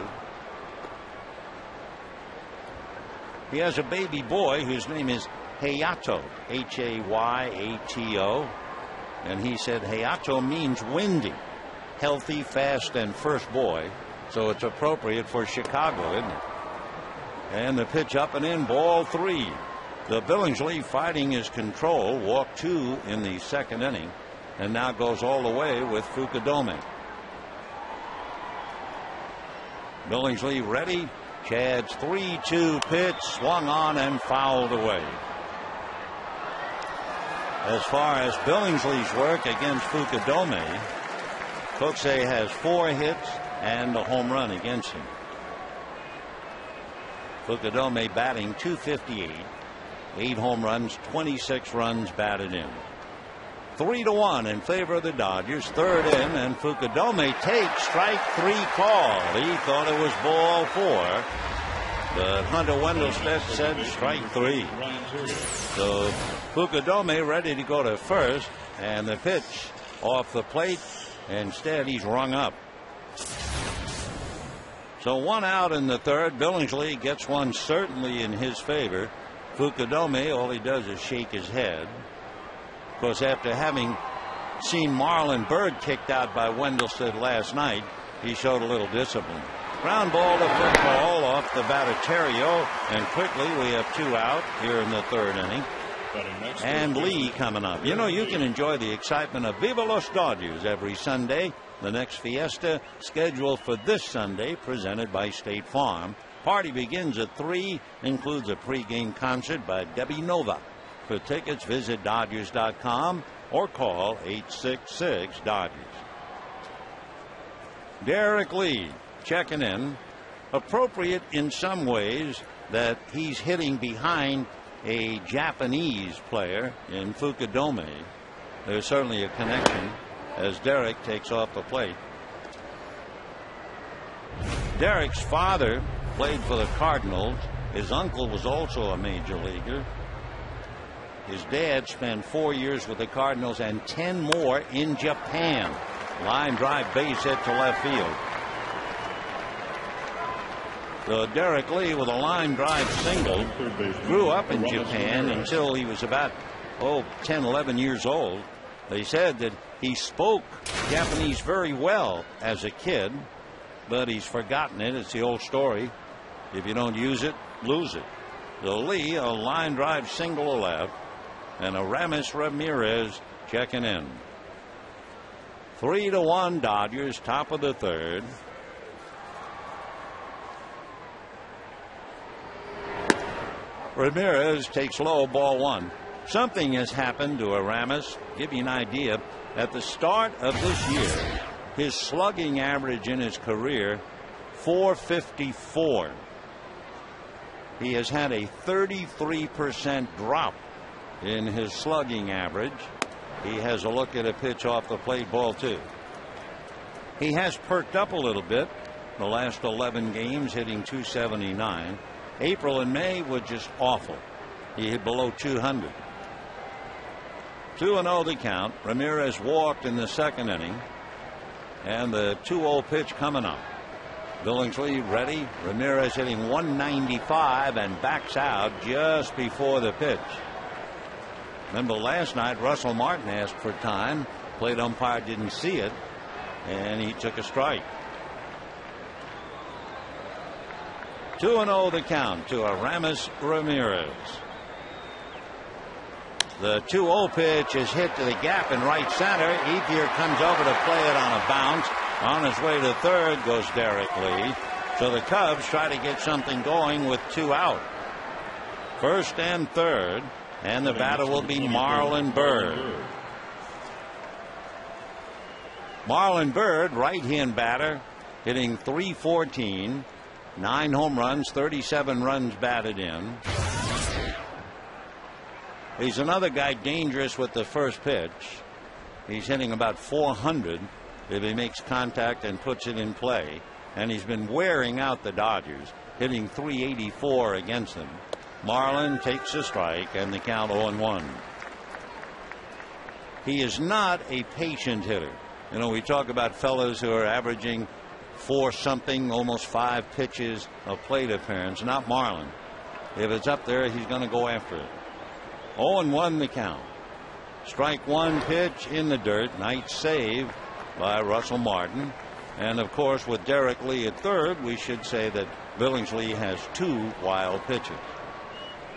He has a baby boy whose name is Hayato, H-A-Y-A-T-O. And he said Hayato means windy, healthy, fast, and first boy. So it's appropriate for Chicago, isn't it? And the pitch up and in, ball 3. The Billingsley fighting his control, walk 2 in the second inning, and now goes all the way with Fukudome. Billingsley ready. Chad's 3-2 pitch swung on and fouled away. As far as Billingsley's work against Fukudome, Kotse has 4 hits and a home run against him. Fukudome batting .258, 8 home runs, 26 runs batted in. 3-1 in favor of the Dodgers. Third in, and Fukudome takes strike 3 call. He thought it was ball 4. But Hunter Wendelstedt said strike 3. So Fukudome ready to go to first, and the pitch off the plate. Instead, he's rung up. So 1 out in the third. Billingsley gets one certainly in his favor. Fukudome, all he does is shake his head. Of course, after having seen Marlon Byrd kicked out by Wendelstedt last night, he showed a little discipline. Ground ball to football off the bat of Terrio, and quickly we have 2 out here in the third inning. And Lee coming up. You know, you can enjoy the excitement of Viva Los Dodgers every Sunday. The next fiesta scheduled for this Sunday, presented by State Farm. Party begins at 3, includes a pregame concert by Debbie Nova. For tickets, visit Dodgers.com or call 866-DODGERS. Derek Lee checking in. Appropriate in some ways that he's hitting behind a Japanese player in Fukudome. There's certainly a connection as Derek takes off the plate. Derek's father played for the Cardinals. His uncle was also a major leaguer. His dad spent 4 years with the Cardinals and 10 more in Japan. Line drive base hit to left field. So Derek Lee with a line drive single grew up in Japan until he was about 10, 11 years old. They said that he spoke Japanese very well as a kid, but he's forgotten it. It's the old story. If you don't use it, lose it. So Lee, a line drive single left, and Aramis Ramirez checking in. 3-1 Dodgers, top of the third. Ramirez takes low, ball one. Something has happened to Aramis. Give you an idea. At the start of this year, his slugging average in his career, .454. He has had a 33% drop in his slugging average. He has a look at a pitch off the plate, ball two. He has perked up a little bit the last 11 games, hitting .279. April and May were just awful. He hit below 200. 2-0 the count. Ramirez walked in the second inning, and the 2-0 pitch coming up. Billingsley ready. Ramirez hitting 195 and backs out just before the pitch. Remember last night Russell Martin asked for time. Plate umpire didn't see it, and he took a strike. 2-0 the count to Aramis Ramirez. The 2-0 pitch is hit to the gap in right center. Ethier comes over to play it on a bounce. On his way to third goes Derek Lee. So the Cubs try to get something going with 2 out. First and third, and the batter will be Marlon Byrd. Marlon Byrd, right-hand batter, hitting .314, 9 home runs, 37 runs batted in. He's another guy dangerous with the first pitch. He's hitting about 400 if he makes contact and puts it in play. And he's been wearing out the Dodgers, hitting .384 against them. Marlon takes a strike, and the count 0-1. He is not a patient hitter. You know, we talk about fellas who are averaging 4-something, almost 5 pitches of plate appearance. Not Marlon. If it's up there, he's going to go after it. 0-1 the count. Strike one pitch in the dirt. Nice save by Russell Martin. And of course, with Derek Lee at third, we should say that Billingsley has 2 wild pitches.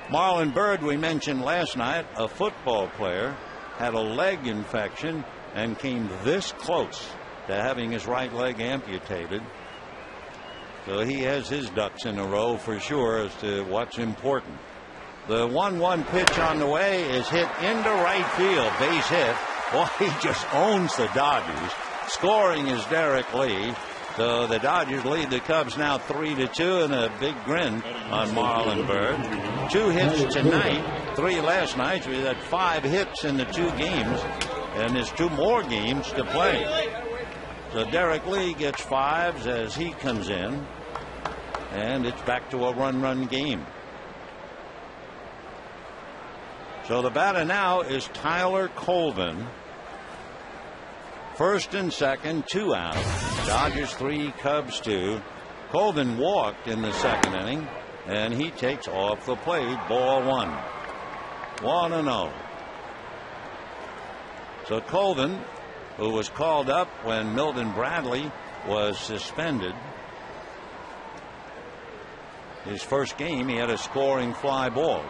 Marlon Byrd, we mentioned last night, a football player, had a leg infection and came this close to having his right leg amputated. So he has his ducks in a row for sure as to what's important. The 1-1 pitch on the way is hit into right field. Base hit. Boy, he just owns the Dodgers. Scoring is Derek Lee. So the Dodgers lead the Cubs now 3-2, and a big grin on Marlon Byrd. 2 hits tonight, 3 last night. So we had 5 hits in the 2 games, and there's 2 more games to play. So Derek Lee gets 5s as he comes in, and it's back to a run game. So the batter now is Tyler Colvin. First and second, 2 out. Dodgers 3, Cubs 2. Colvin walked in the second inning, and he takes off the plate. Ball 1. 1-0. So Colvin, who was called up when Milton Bradley was suspended, his first game he had a scoring fly ball.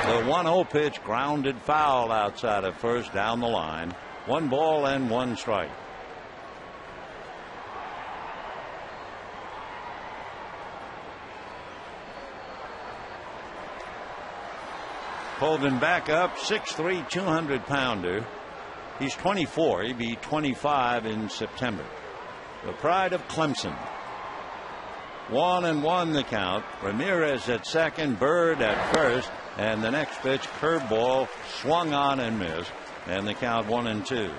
The 1-0 pitch grounded foul outside of first down the line. 1 ball and 1 strike. Colvin back up, 6'3", 200-pounder. He's 24. He'll be 25 in September. The pride of Clemson. 1-1 the count. Ramirez at second, Byrd at first, and the next pitch, curveball, swung on and missed, and the count 1-2.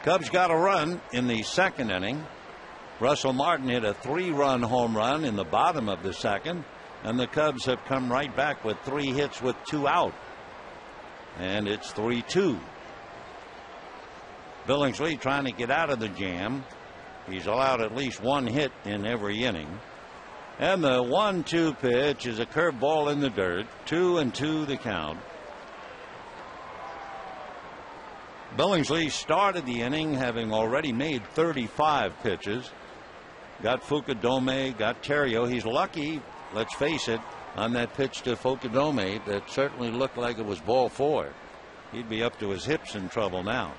Cubs got a run in the second inning. Russell Martin hit a 3-run home run in the bottom of the second, and the Cubs have come right back with 3 hits with 2 out, and it's 3-2. Billingsley trying to get out of the jam. He's allowed at least 1 hit in every inning. And the 1-2 pitch is a curveball in the dirt. 2-2 the count. Billingsley started the inning having already made 35 pitches. Got Fukudome, got Terrio. He's lucky, let's face it, on that pitch to Fukudome that certainly looked like it was ball 4. He'd be up to his hips in trouble now.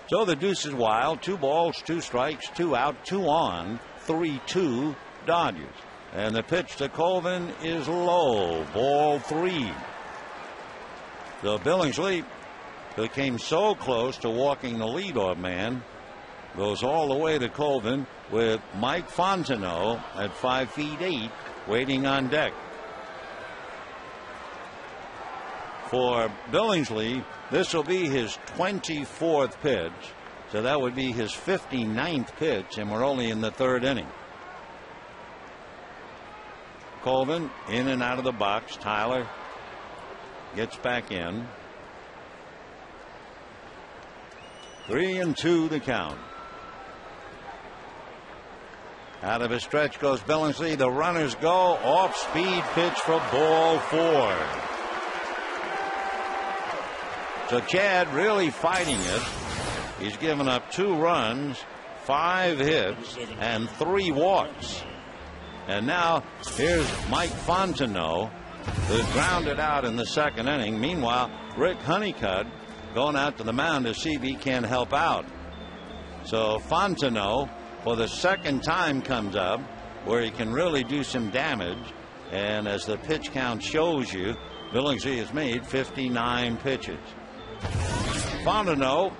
So the deuce is wild. 2 balls, 2 strikes, 2 out, 2 on, 3-2 Dodgers. And the pitch to Colvin is low. Ball 3. So Billingsley, who came so close to walking the leadoff man, goes all the way to Colvin with Mike Fontenot at 5'8" waiting on deck. For Billingsley, this will be his 24th pitch, so that would be his 59th pitch, and we're only in the 3rd inning. Colvin in and out of the box. Tyler gets back in. 3-2 the count. Out of his stretch goes Billingsley. The runners go. Off speed pitch for ball 4. So Chad really fighting it. He's given up 2 runs, 5 hits, and 3 walks. And now here's Mike Fontenot, who grounded out in the 2nd inning. Meanwhile, Rick Honeycutt going out to the mound to see if he can help out. So Fontenot, for the 2nd time, comes up where he can really do some damage. And as the pitch count shows you, Billingsley has made 59 pitches. Fontenot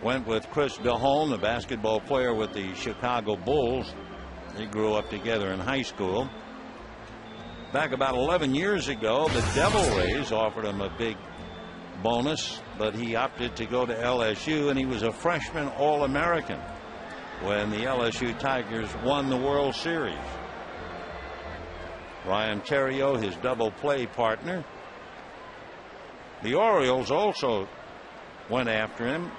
went with Chris DeHolm, the basketball player with the Chicago Bulls. They grew up together in high school. Back about 11 years ago, the Devil Rays offered him a big bonus, but he opted to go to LSU, and he was a freshman All-American when the LSU Tigers won the World Series. Ryan Terrio, his double play partner. The Orioles also went after him.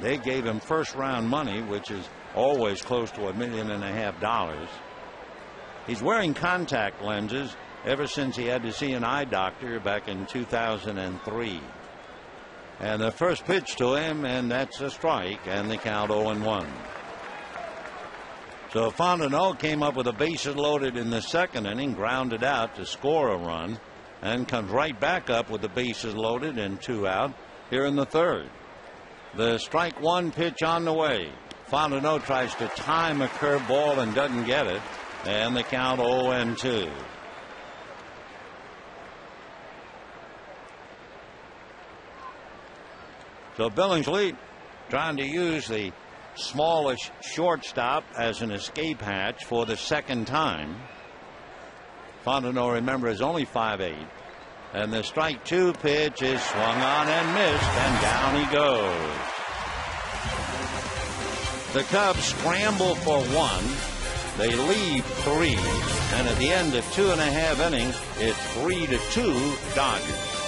They gave him 1st-round money, which is always close to $1.5 million. He's wearing contact lenses ever since he had to see an eye doctor back in 2003. And the first pitch to him, and that's a strike, and the count 0-1. So Fontenot came up with the bases loaded in the 2nd inning, grounded out to score a run, and comes right back up with the bases loaded and 2 out here in the 3rd. The strike 1 pitch on the way. Fontenot tries to time a curveball and doesn't get it, and the count 0-2. So Billingsley trying to use the smallish shortstop as an escape hatch for the 2nd time. Fontenot, remember, is only 5'8", and the strike 2 pitch is swung on and missed, and down he goes. The Cubs scramble for 1. They lead 3, and at the end of 2.5 innings, it's 3-2 Dodgers.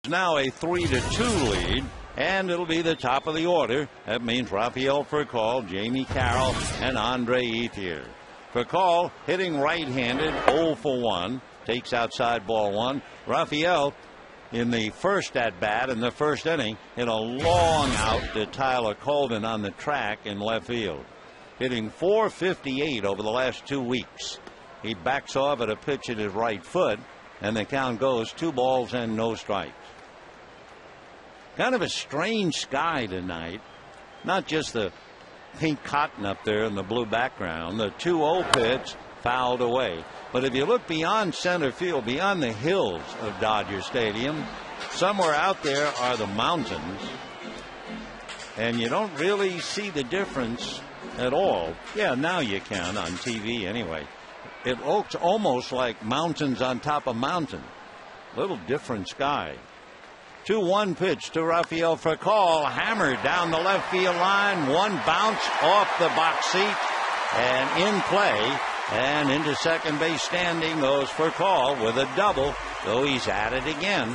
Now a 3-2 lead, and it'll be the top of the order. That means Rafael Furcal, Jamie Carroll, and Andre Ethier. Furcal hitting right-handed, 0 for 1, takes outside ball 1. Rafael in the first at bat in the first inning hit a long out to Tyler Colvin on the track in left field, hitting .458 over the last 2 weeks. He backs off at a pitch at his right foot, and the count goes 2 balls and no strikes. Kind of a strange sky tonight. Not just the pink cotton up there in the blue background. The 2-0 pitch fouled away. But if you look beyond center field, beyond the hills of Dodger Stadium, somewhere out there are the mountains. And you don't really see the difference at all. Yeah, now you can on TV anyway. It looks almost like mountains on top of mountains. Little different sky. 2-1 pitch to Rafael Furcal, hammered down the left field line. One bounce off the box seat and in play, and into second base standing goes Furcal with a double, though he's at it again.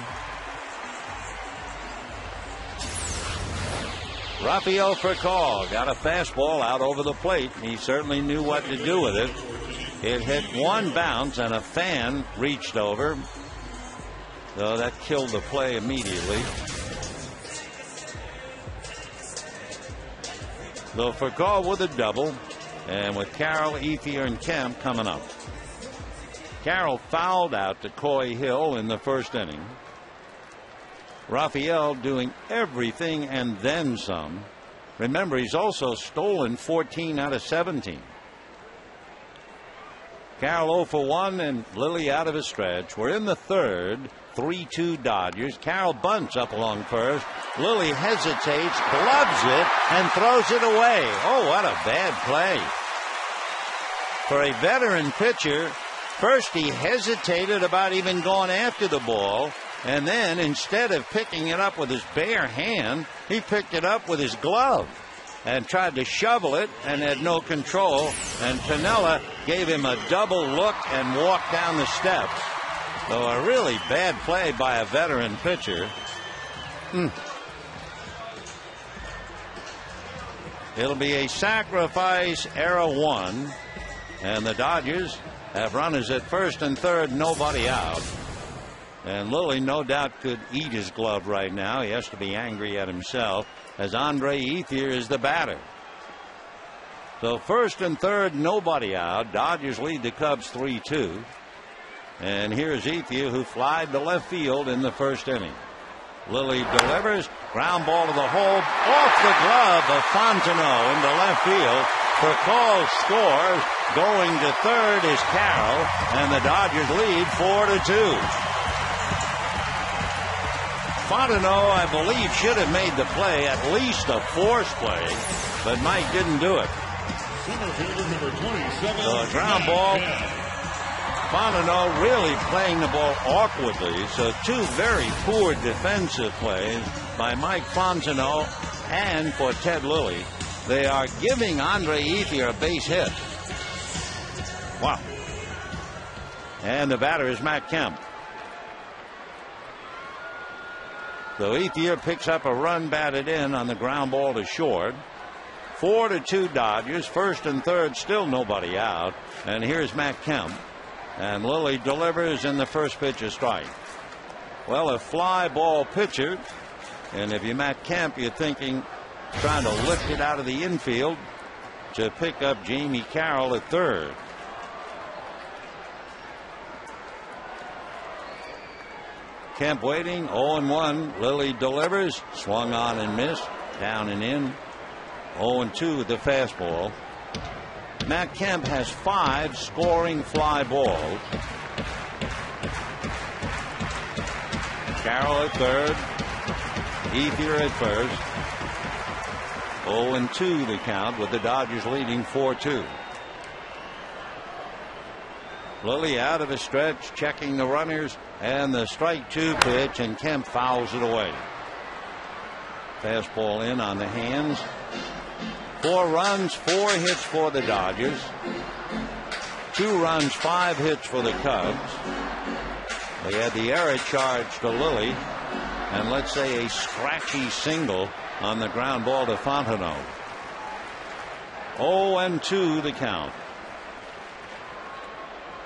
Rafael Furcal got a fastball out over the plate. He certainly knew what to do with it. It hit one bounce and a fan reached over. So that killed the play immediately. So Furcal with a double, and with Carroll, Ethier, and Kemp coming up. Carroll fouled out to Coy Hill in the first inning. Rafael doing everything and then some. Remember, he's also stolen 14 out of 17. Carroll 0 for 1 and Lilly out of his stretch. We're in the third. 3-2 Dodgers. Carroll bunts up along first. Lilly hesitates, gloves it, and throws it away. Oh, what a bad play. For a veteran pitcher, first he hesitated about even going after the ball, and then instead of picking it up with his bare hand, he picked it up with his glove and tried to shovel it and had no control, and Piniella gave him a double look and walked down the steps. So a really bad play by a veteran pitcher. It'll be a sacrifice, error 1, and the Dodgers have runners at first and third, nobody out. And Lilly no doubt could eat his glove right now. He has to be angry at himself, as Andre Ethier is the batter. So first and third, nobody out. Dodgers lead the Cubs 3-2. And here's Ethier, who flied to left field in the first inning. Lilly delivers, ground ball to the hole, off the glove of Fontenot into left field. Furcal scores. Going to third is Carroll, and the Dodgers lead 4-2. Fontenot, I believe, should have made the play, at least a force play, but Mike didn't do it. So a ground ball. Fontenot really playing the ball awkwardly, so 2 very poor defensive plays by Mike Fontenot and for Ted Lilly. They are giving Andre Ethier a base hit. Wow. And the batter is Matt Kemp. So Ethier picks up a run batted in on the ground ball to short. 4-2 Dodgers. First and third, still nobody out. And here's Matt Kemp. And Lilly delivers in the first pitch a strike. Well, a fly ball pitcher. And if you're Matt Kemp, you're thinking trying to lift it out of the infield to pick up Jamie Carroll at third. Kemp waiting, 0-1. Lilly delivers, swung on and missed, down and in. 0-2 with the fastball. Matt Kemp has 5 scoring fly balls. Carroll at third. Ethier at first. 0-2 the count, with the Dodgers leading 4-2. Lilly out of his stretch, checking the runners, and the strike 2 pitch, and Kemp fouls it away. Fastball in on the hands. 4 runs, 4 hits for the Dodgers. 2 runs, 5 hits for the Cubs. They had the error charge to Lilly. and let's say a scratchy single on the ground ball to Fontenot. 0-2 the count.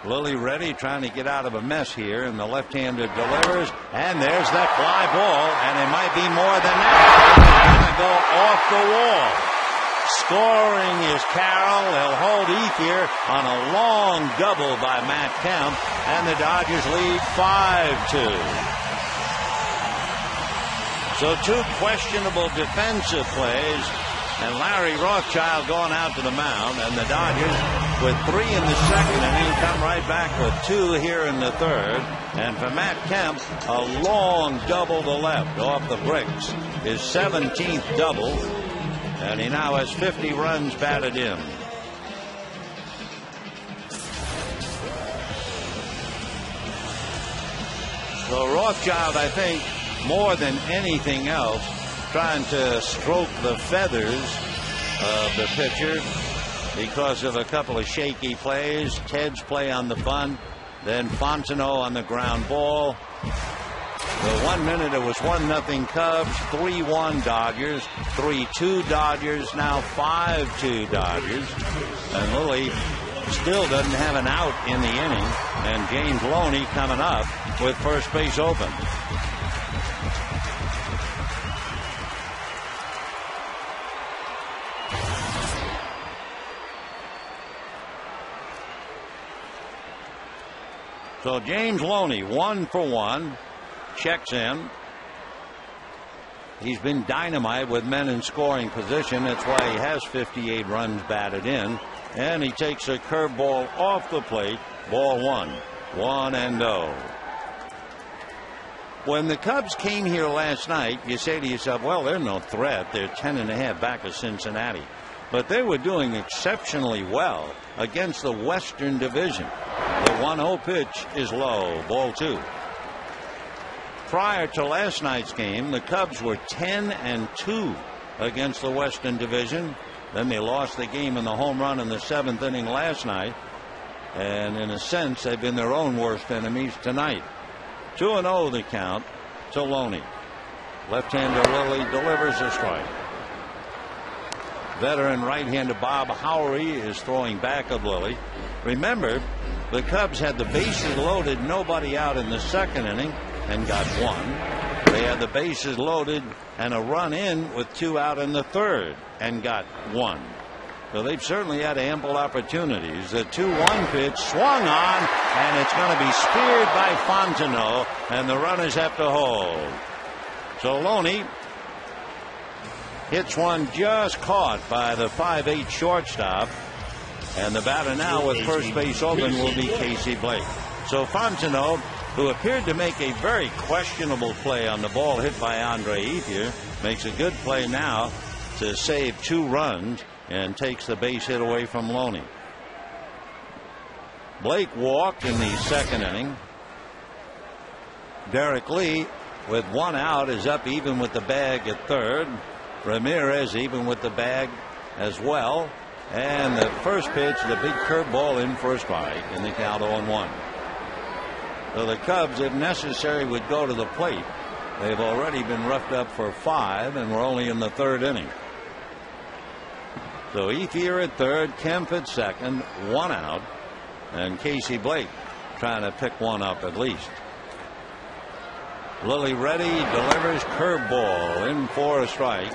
Lilly ready, trying to get out of a mess here, and the left-hander delivers, and there's that fly ball, and it might be more than that. It's going to go off the wall. Scoring is Carroll. He'll hold Ethier on a long double by Matt Kemp, and the Dodgers lead 5-2. So two questionable defensive plays, and Larry Rothschild going out to the mound, and the Dodgers with 3 in the second inning come right back with 2 here in the third. And for Matt Kemp, a long double to left off the bricks, his 17th double, and he now has 50 runs batted in. So Rothschild, I think, more than anything else, trying to stroke the feathers of the pitcher because of a couple of shaky plays. Ted's play on the bunt, then Fontenot on the ground ball. The 1 minute it was 1-0 Cubs, 3-1 Dodgers, 3-2 Dodgers, now 5-2 Dodgers. And Lilly still doesn't have an out in the inning, and James Loney coming up with first base open. So James Loney, 1 for 1, checks in. He's been dynamite with men in scoring position. That's why he has 58 runs batted in. And he takes a curveball off the plate. Ball 1, 1-0. When the Cubs came here last night, you say to yourself, well, they're no threat. They're 10.5 back of Cincinnati. But they were doing exceptionally well against the Western Division. The 1-0 pitch is low, ball 2. Prior to last night's game, the Cubs were 10-2 against the Western Division. Then they lost the game in the home run in the 7th inning last night. And in a sense, they've been their own worst enemies tonight. 2-0 the count to Loney. Left-hander Lilly delivers a strike. Veteran right-hander Bob Howery is throwing back of Lilly. Remember, the Cubs had the bases loaded, nobody out in the second inning, and got 1. They had the bases loaded and a run in with 2 out in the third, and got 1. So they've certainly had ample opportunities. The 2-1 pitch swung on, and it's going to be speared by Fontenot, and the runners have to hold. So Loney hits one just caught by the 5'8" shortstop, and the batter now with first base open will be Casey Blake. So Fontenot, who appeared to make a very questionable play on the ball hit by Andre Ethier, makes a good play now to save 2 runs and takes the base hit away from Loney. Blake walked in the second inning. Derek Lee, with 1 out, is up even with the bag at third. Ramirez even with the bag as well. And the first pitch, the big curveball in for a strike, in the count 0-1. So the Cubs, if necessary, would go to the plate. They've already been roughed up for 5, and we're only in the third inning. So Ethier at third, Kemp at second, 1 out, and Casey Blake trying to pick one up at least. Lilly ready, delivers, curveball in for a strike,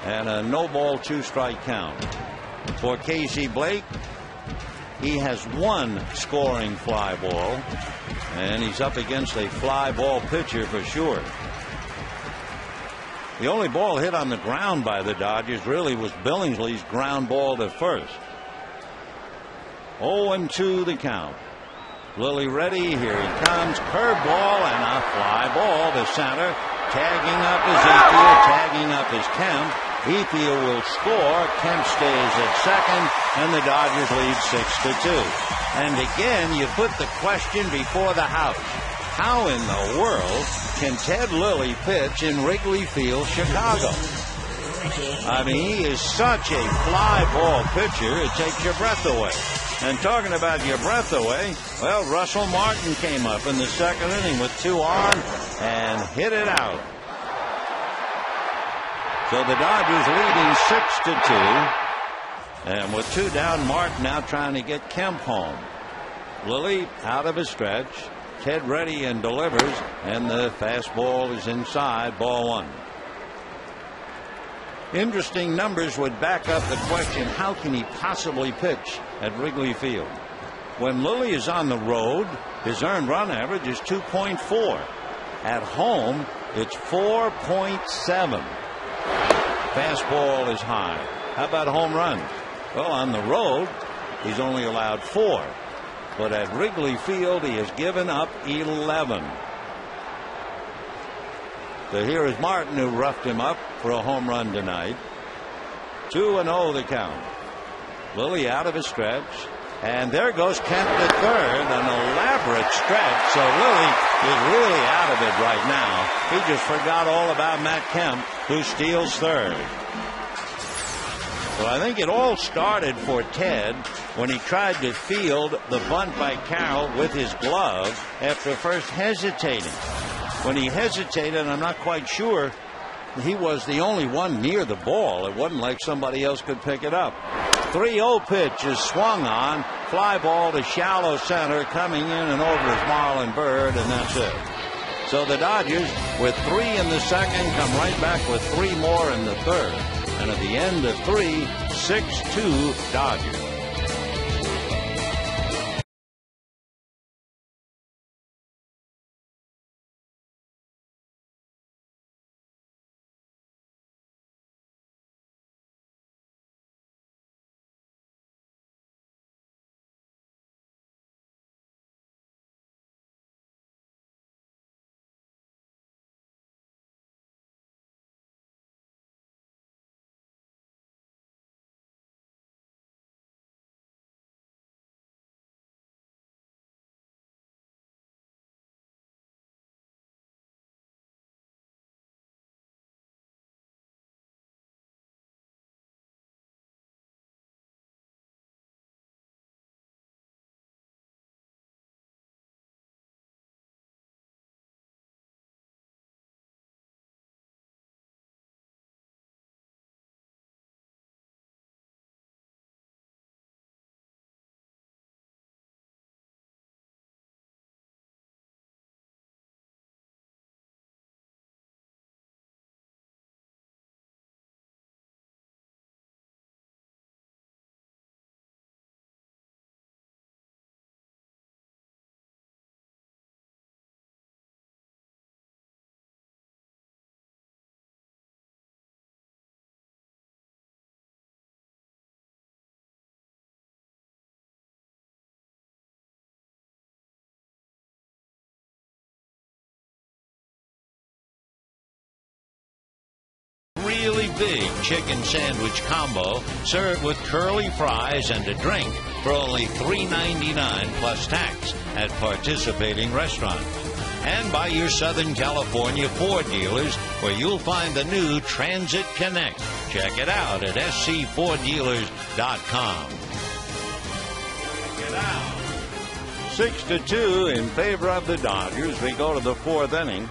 and a no ball 2-strike count. For Casey Blake, he has 1 scoring fly ball, and he's up against a fly ball pitcher for sure. The only ball hit on the ground by the Dodgers really was Billingsley's ground ball to first. 0-2 the count. Lilly ready, here he comes, curveball and a fly ball to center. Tagging up is Ethier, tagging up is Kemp. Ethier will score. Kemp stays at second, and the Dodgers lead 6-2. And again, you put the question before the house. How in the world can Ted Lilly pitch in Wrigley Field, Chicago? I mean, he is such a fly ball pitcher, it takes your breath away. And talking about your breath away, well, Russell Martin came up in the second inning with 2 on and hit it out. So the Dodgers leading 6-2. And with 2 down, Martin now trying to get Kemp home. Lilly out of a stretch. Ted ready and delivers, and the fastball is inside, ball 1. Interesting numbers would back up the question, how can he possibly pitch at Wrigley Field? When Lilly is on the road, his earned run average is 2.4. At home, it's 4.7. Fastball is high. How about home runs? Well, on the road, he's only allowed 4. But at Wrigley Field, he has given up 11. So here is Martin, who roughed him up for a home run tonight. 2-0 the count. Lilly out of his stretch. And there goes Kemp to third. An elaborate stretch. So Lilly is really out of it right now. He just forgot all about Matt Kemp, who steals third. Well, I think it all started for Ted when he tried to field the bunt by Carroll with his glove after first hesitating. When he hesitated, I'm not quite sure he was the only one near the ball. It wasn't like somebody else could pick it up. 3-0 pitch is swung on. Fly ball to shallow center. Coming in and over is Marlon Byrd, and that's it. So the Dodgers, with 3 in the second, come right back with 3 more in the third. And at the end of 3, 6-2 Dodgers. Really big chicken sandwich combo served with curly fries and a drink for only $3.99 plus tax at participating restaurants. And by your Southern California Ford dealers, where you'll find the new Transit Connect. Check it out at scforddealers.com. Check it out. 6-2 in favor of the Dodgers. We go to the 4th inning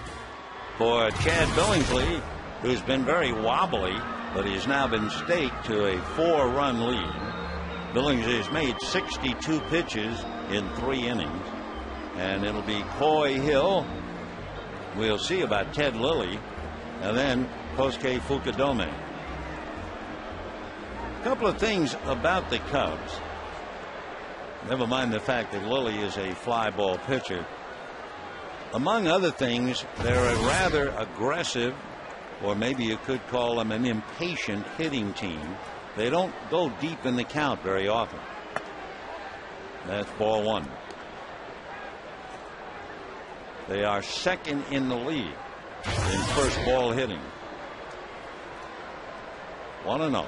for Chad Billingsley, who's been very wobbly, but he's now been staked to a 4-run lead. Billingsley has made 62 pitches in 3 innings. And it'll be Coy Hill. We'll see about Ted Lilly. And then Kosuke Fukudome. A couple of things about the Cubs. Never mind the fact that Lilly is a fly ball pitcher. Among other things, they're a rather aggressive, or maybe you could call them an impatient hitting team. They don't go deep in the count very often. That's ball 1. They are second in the league in first ball hitting. 1-0.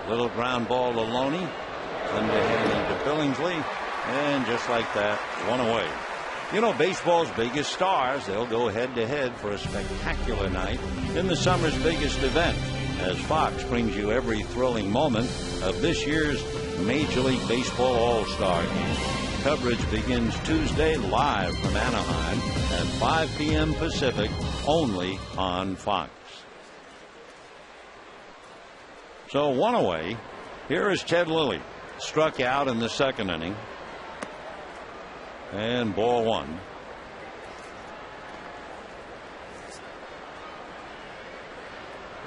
Little ground ball to Loney. Underhand into Billingsley. And just like that, 1 away. You know, baseball's biggest stars, they'll go head to head for a spectacular night in the summer's biggest event, as Fox brings you every thrilling moment of this year's Major League Baseball All-Star Game. Coverage begins Tuesday live from Anaheim. at 5 p.m. Pacific, only on Fox. So 1 away. Here is Ted Lilly. Struck out in the second inning. And ball 1.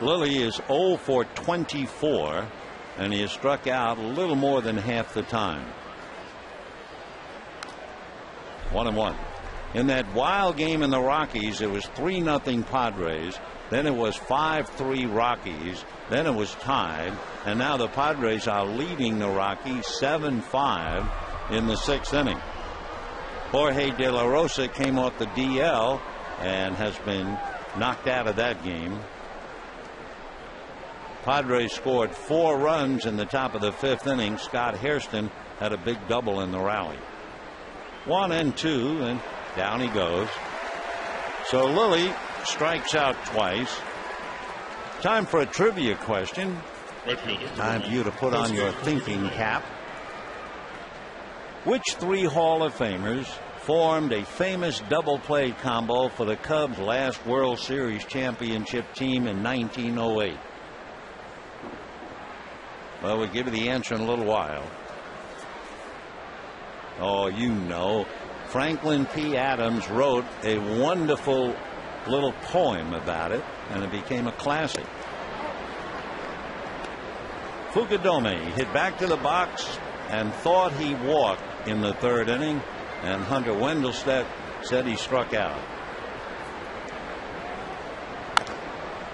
Lilly is 0 for 24, and he has struck out a little more than half the time. 1-1. In that wild game in the Rockies, it was 3-0 Padres. Then it was 5-3 Rockies. Then it was tied. And now the Padres are leading the Rockies 7-5 in the 6th inning. Jorge De La Rosa came off the DL and has been knocked out of that game. Padres scored 4 runs in the top of the 5th inning. Scott Hairston had a big double in the rally. 1-2, and down he goes. So Lilly strikes out twice. Time for a trivia question. Time for you to put on your thinking cap. Which 3 Hall of Famers formed a famous double play combo for the Cubs' last World Series championship team in 1908? Well, we'll give you the answer in a little while. Oh, you know. Franklin P. Adams wrote a wonderful little poem about it, and it became a classic. Fukudome hit back to the box and thought he walked in the 3rd inning, and Hunter Wendelstedt said he struck out.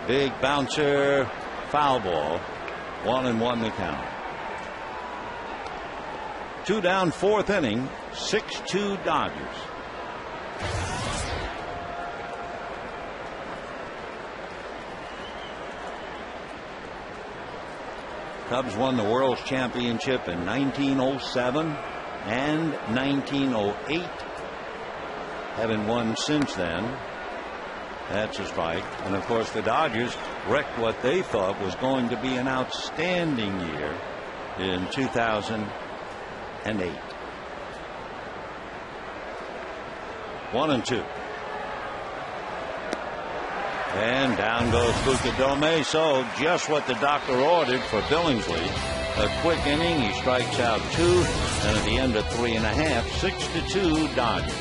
Big bouncer, foul ball. 1-1 the count. 2 down, 4th inning, 6-2 Dodgers. Cubs won the World Championship in 1907 and 1908. Haven't won since then. That's a strike. And of course the Dodgers wrecked what they thought was going to be an outstanding year in 2008. 1-2. And down goes Fukudome. So just what the doctor ordered for Billingsley. A quick inning. He strikes out 2. And at the end of 3.5, 6-2 Dodgers.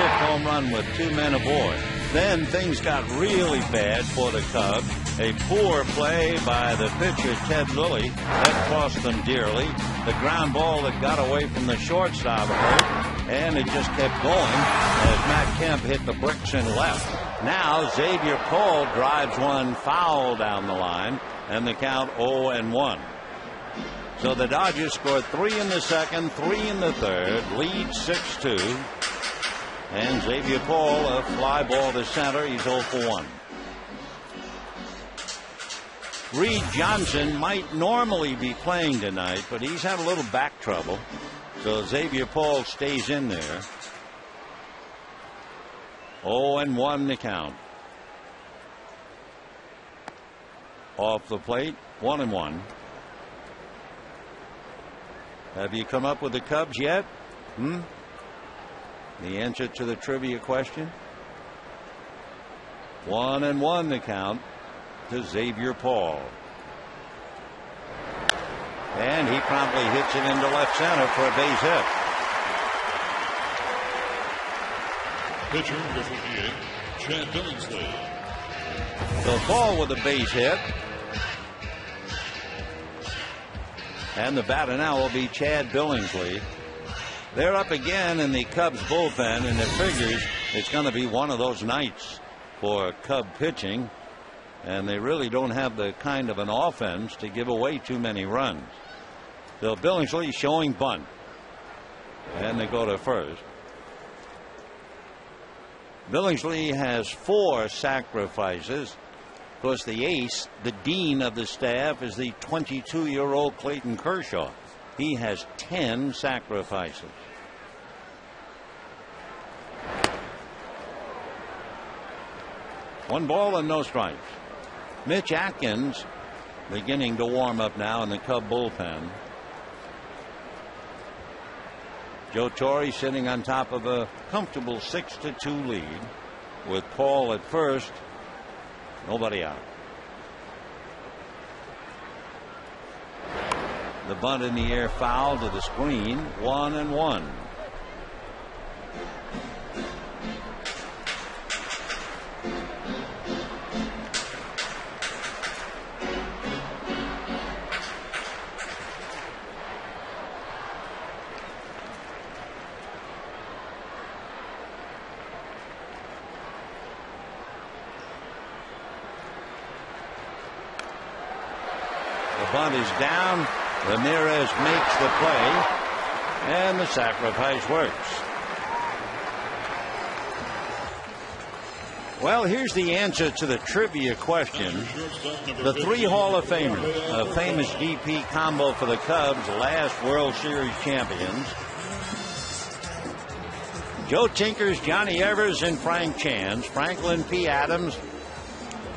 Home run with 2 men aboard. Then things got really bad for the Cubs. A poor play by the pitcher Ted Lilly that cost them dearly. The ground ball that got away from the shortstop hurt, and it just kept going as Matt Kemp hit the bricks in left. Now Xavier Cole drives one foul down the line, and the count 0-1. So the Dodgers scored 3 in the second, 3 in the third, lead 6-2. And Xavier Paul, a fly ball to center. He's 0 for 1. Reed Johnson might normally be playing tonight, but he's had a little back trouble. So Xavier Paul stays in there. 0-1 the count. Off the plate, 1-1. Have you come up with the Cubs yet? The answer to the trivia question? 1-1 the count to Xavier Paul. And he promptly hits it into left center for a base hit. Pitcher number 48, Chad Billingsley. So Paul with a base hit. And the batter now will be Chad Billingsley. They're up again in the Cubs bullpen, and it figures it's going to be one of those nights for Cub pitching. And they really don't have the kind of an offense to give away too many runs. So Billingsley showing bunt. And they go to first. Billingsley has 4 sacrifices. Of course, the ace, the dean of the staff, is the 22-year-old Clayton Kershaw. He has 10 sacrifices. One ball and no strikes. Mitch Atkins beginning to warm up now in the Cub bullpen. Joe Torre sitting on top of a comfortable 6-2 lead with Paul at first. Nobody out. The bunt in the air, foul to the screen. 1-1. Bunt is down. Ramirez makes the play, and the sacrifice works. Well, here's the answer to the trivia question. The 3 Hall of Famers, a famous DP combo for the Cubs, last World Series champions. Joe Tinkers, Johnny Evers, and Frank Chance. Franklin P. Adams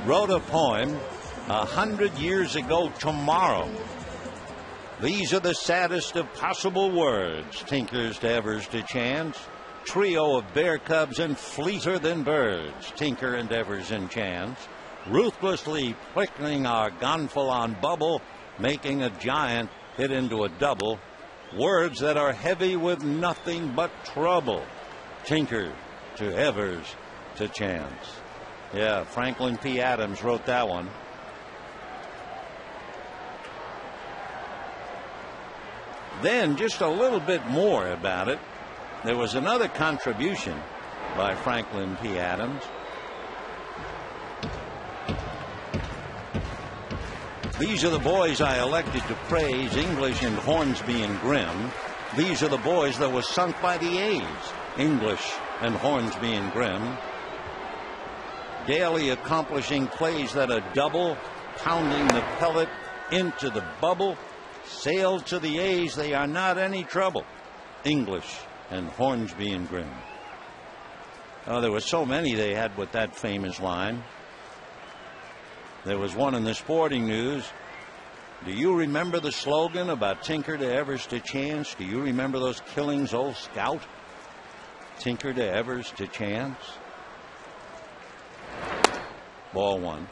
wrote a poem 100 years ago tomorrow. These are the saddest of possible words. Tinkers to Evers to Chance. Trio of Bear Cubs and fleeter than birds. Tinker and Evers and Chance. Ruthlessly prickling our gonfalon bubble, making a giant hit into a double. Words that are heavy with nothing but trouble. Tinker to Evers to Chance. Yeah, Franklin P. Adams wrote that one. Then, just a little bit more about it, there was another contribution by Franklin P. Adams. These are the boys I elected to praise, English and Hornsby and Grimm. These are the boys that were sunk by the A's, English and Hornsby and Grimm. Daily accomplishing plays that are double, pounding the pellet into the bubble. Sail to the A's, they are not any trouble. English and Hornsby and Grimm. Oh, there were so many they had with that famous line. There was one in the Sporting News. Do you remember the slogan about Tinker to Evers to Chance? Do you remember those killings, old scout? Tinker to Evers to Chance. Ball 1.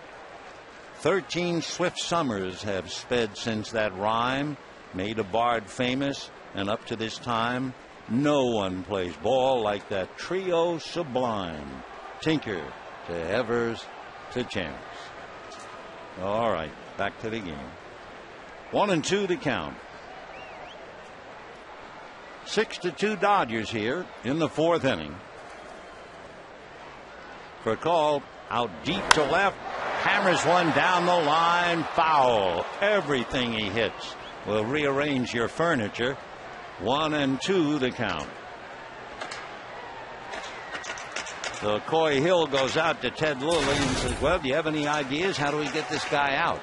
13 swift summers have sped since that rhyme made a bard famous, and up to this time, no one plays ball like that trio sublime. Tinker to Evers to Chance. All right, back to the game. 1-2 to count. 6-2 Dodgers here in the 4th inning. For a call out deep to left. Hammers one down the line. Foul. Everything he hits will rearrange your furniture. 1-2 the count. So Coy Hill goes out to Ted Lilly and says, well, do you have any ideas? How do we get this guy out?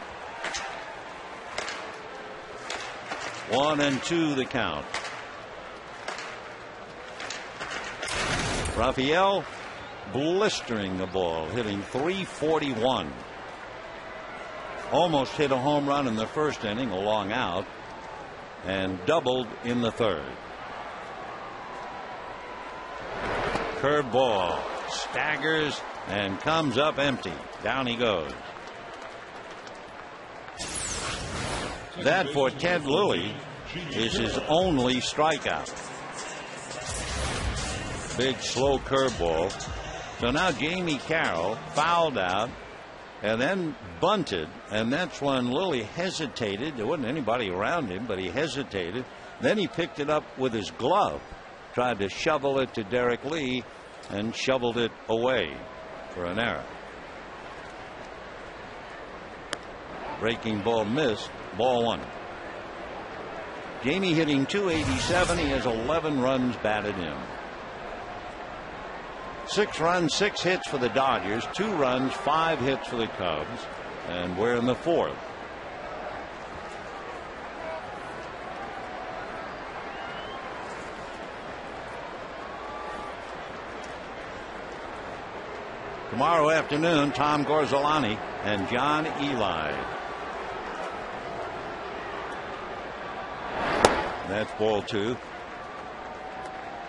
1-2 the count. Raphael blistering the ball, hitting .341. Almost hit a home run in the first inning, a long out, and doubled in the third. Curveball staggers and comes up empty. Down he goes. That for Ted Lilly is his only strikeout. Big slow curveball. So now Jamie Carroll fouled out and then bunted, and that's when Lilly hesitated. There wasn't anybody around him, but he hesitated. Then he picked it up with his glove, tried to shovel it to Derek Lee, and shoveled it away for an error. Breaking ball missed. Ball one. Jamie hitting .287. He has 11 runs batted in. 6 runs, 6 hits for the Dodgers, 2 runs, 5 hits for the Cubs, and we're in the fourth. Tomorrow afternoon, Tom Gorzolani and John Eli. That's ball 2.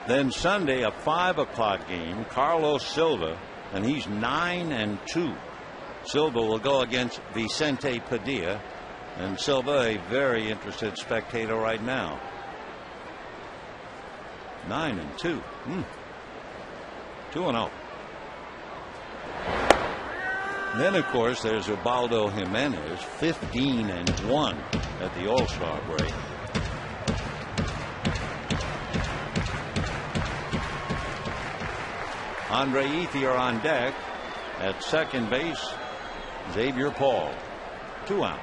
Then Sunday, a 5 o'clock game, Carlos Silva, and he's 9-2. Silva will go against Vicente Padilla, and Silva a very interested spectator right now. 9-2. 2-0. Then, of course, there's Ubaldo Jimenez, 15-1 at the All-Star break. Andre Ethier on deck. At second base, Xavier Paul. 2 out.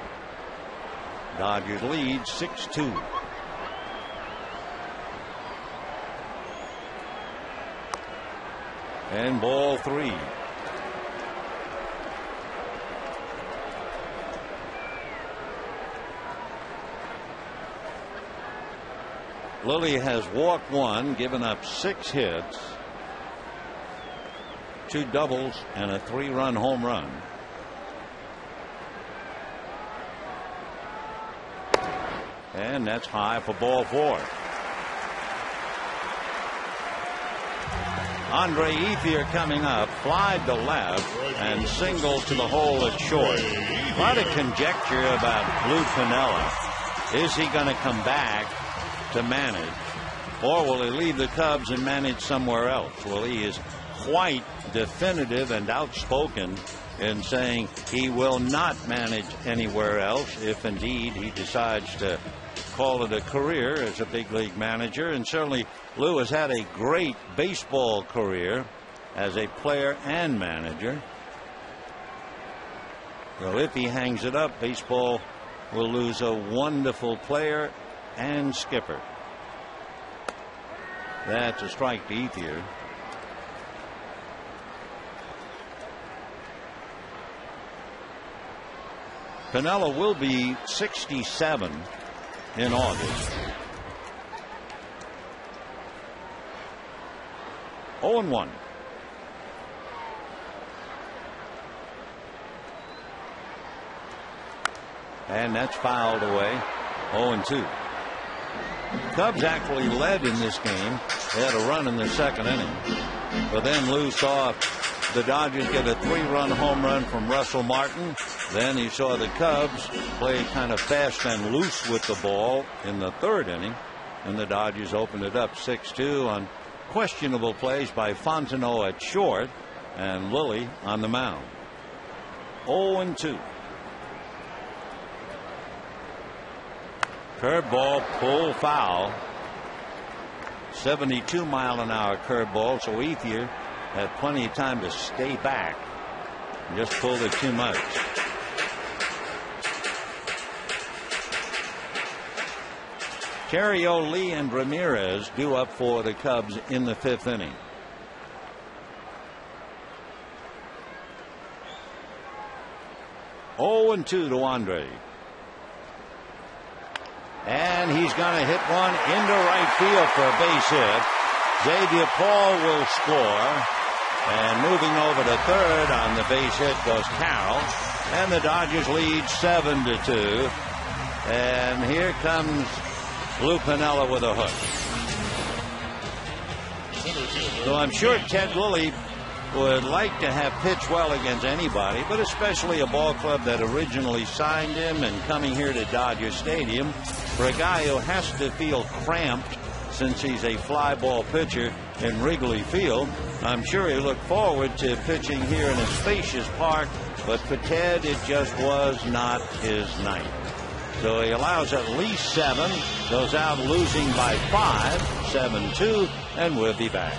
Dodgers lead 6-2. And ball 3. Lilly has walked 1, given up 6 hits, 2 doubles, and a 3-run home run. And that's high for ball 4. Andre Ethier coming up, fly to left, and single to the hole at short. A lot of conjecture about Lou Piniella. Is he going to come back to manage, or will he leave the Cubs and manage somewhere else? Well, he is quite definitive and outspoken in saying he will not manage anywhere else if indeed he decides to call it a career as a big league manager. And certainly Lou has had a great baseball career as a player and manager. So if he hangs it up, baseball will lose a wonderful player and skipper. That's a strike to Ethier. Piniella will be 67 in August. 0-1. And that's fouled away. 0-2. Cubs actually led in this game. They had a run in the second inning, but then Lou saw the Dodgers get a 3-run home run from Russell Martin. Then he saw the Cubs play kind of fast and loose with the ball in the third inning, and the Dodgers opened it up 6-2 on questionable plays by Fontenot at short and Lilly on the mound. 0-2. Curveball, pull foul. 72-mile-an-hour curveball, so Ethier had plenty of time to stay back. Just pulled it too much. Terrio, Lee, and Ramirez due up for the Cubs in the 5th inning. 0-2 to Andre. And he's going to hit one into right field for a base hit. Xavier Paul will score. And moving over to third on the base hit goes Carroll. And the Dodgers lead 7-2. And here comes Lou Piniella with a hook. So I'm sure Ted Lilly would like to have pitched well against anybody, but especially a ball club that originally signed him and coming here to Dodger Stadium for a guy who has to feel cramped since he's a fly ball pitcher in Wrigley Field. I'm sure he looked forward to pitching here in a spacious park, but for Ted it just was not his night. So he allows at least 7, goes out losing by 5, 7-2, and we'll be back.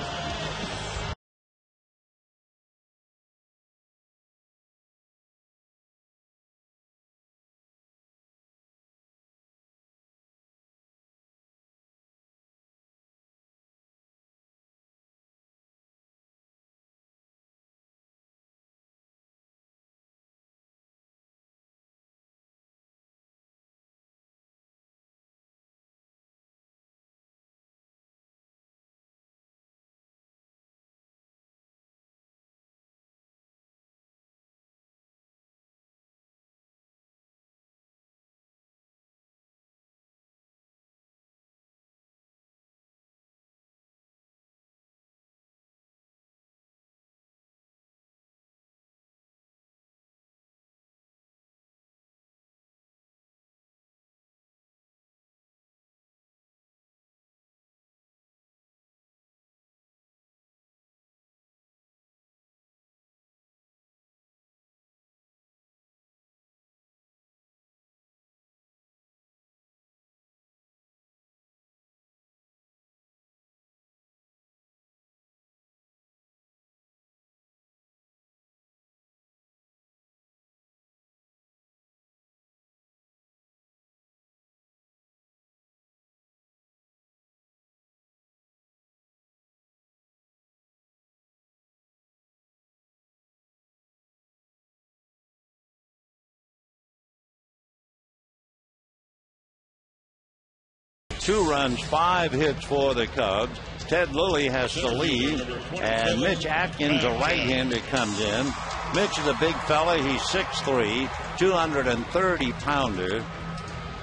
Two runs, 5 hits for the Cubs. Ted Lilly has to leave, and Mitch Atkins, a right-hander, comes in. Mitch is a big fella. He's 6'3", 230-pounder.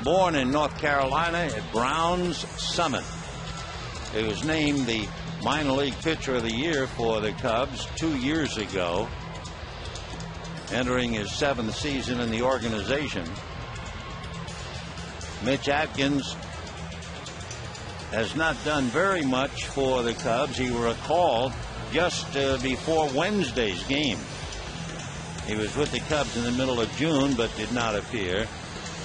Born in North Carolina at Browns Summit. He was named the minor league pitcher of the year for the Cubs 2 years ago, entering his 7th season in the organization. Mitch Atkins has not done very much for the Cubs. He recalled just before Wednesday's game. He was with the Cubs in the middle of June but did not appear.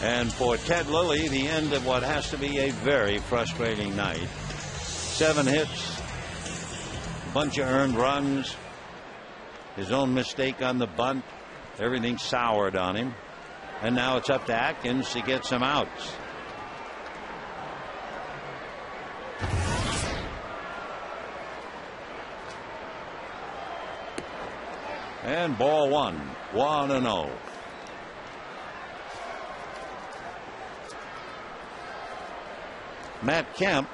And for Ted Lilly, the end of what has to be a very frustrating night. 7 hits, a bunch of earned runs, his own mistake on the bunt. Everything soured on him. And now it's up to Atkins to get some outs. And ball 1, 1-0. Matt Kemp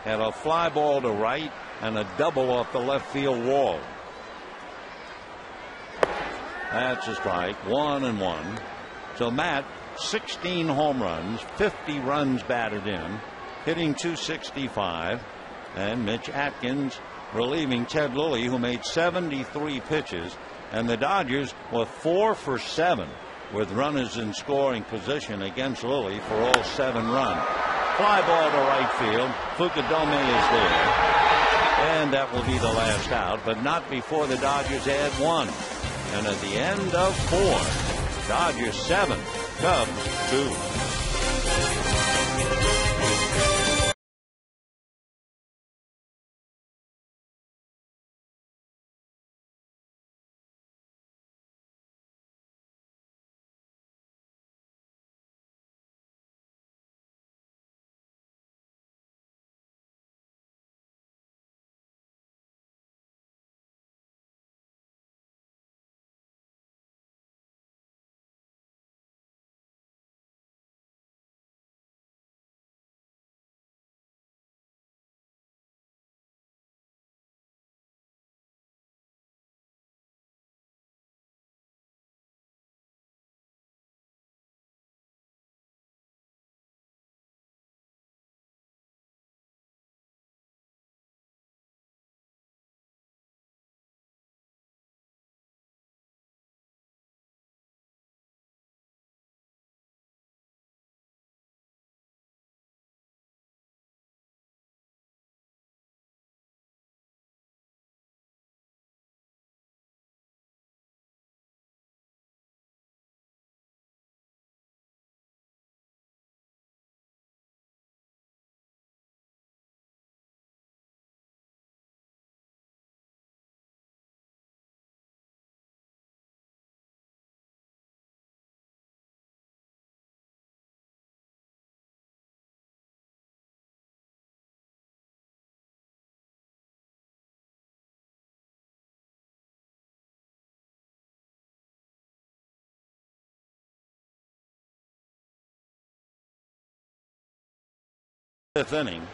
had a fly ball to right and a double off the left field wall. That's a strike. 1-1. So Matt, 16 home runs, 50 runs batted in, hitting .265, and Mitch Atkins relieving Ted Lilly, who made 73 pitches, and the Dodgers were 4 for 7 with runners in scoring position against Lilly for all 7 runs. Fly ball to right field. Fukudome is there, and that will be the last out, but not before the Dodgers add 1. And at the end of 4, Dodgers 7, Cubs 2. fifth inning.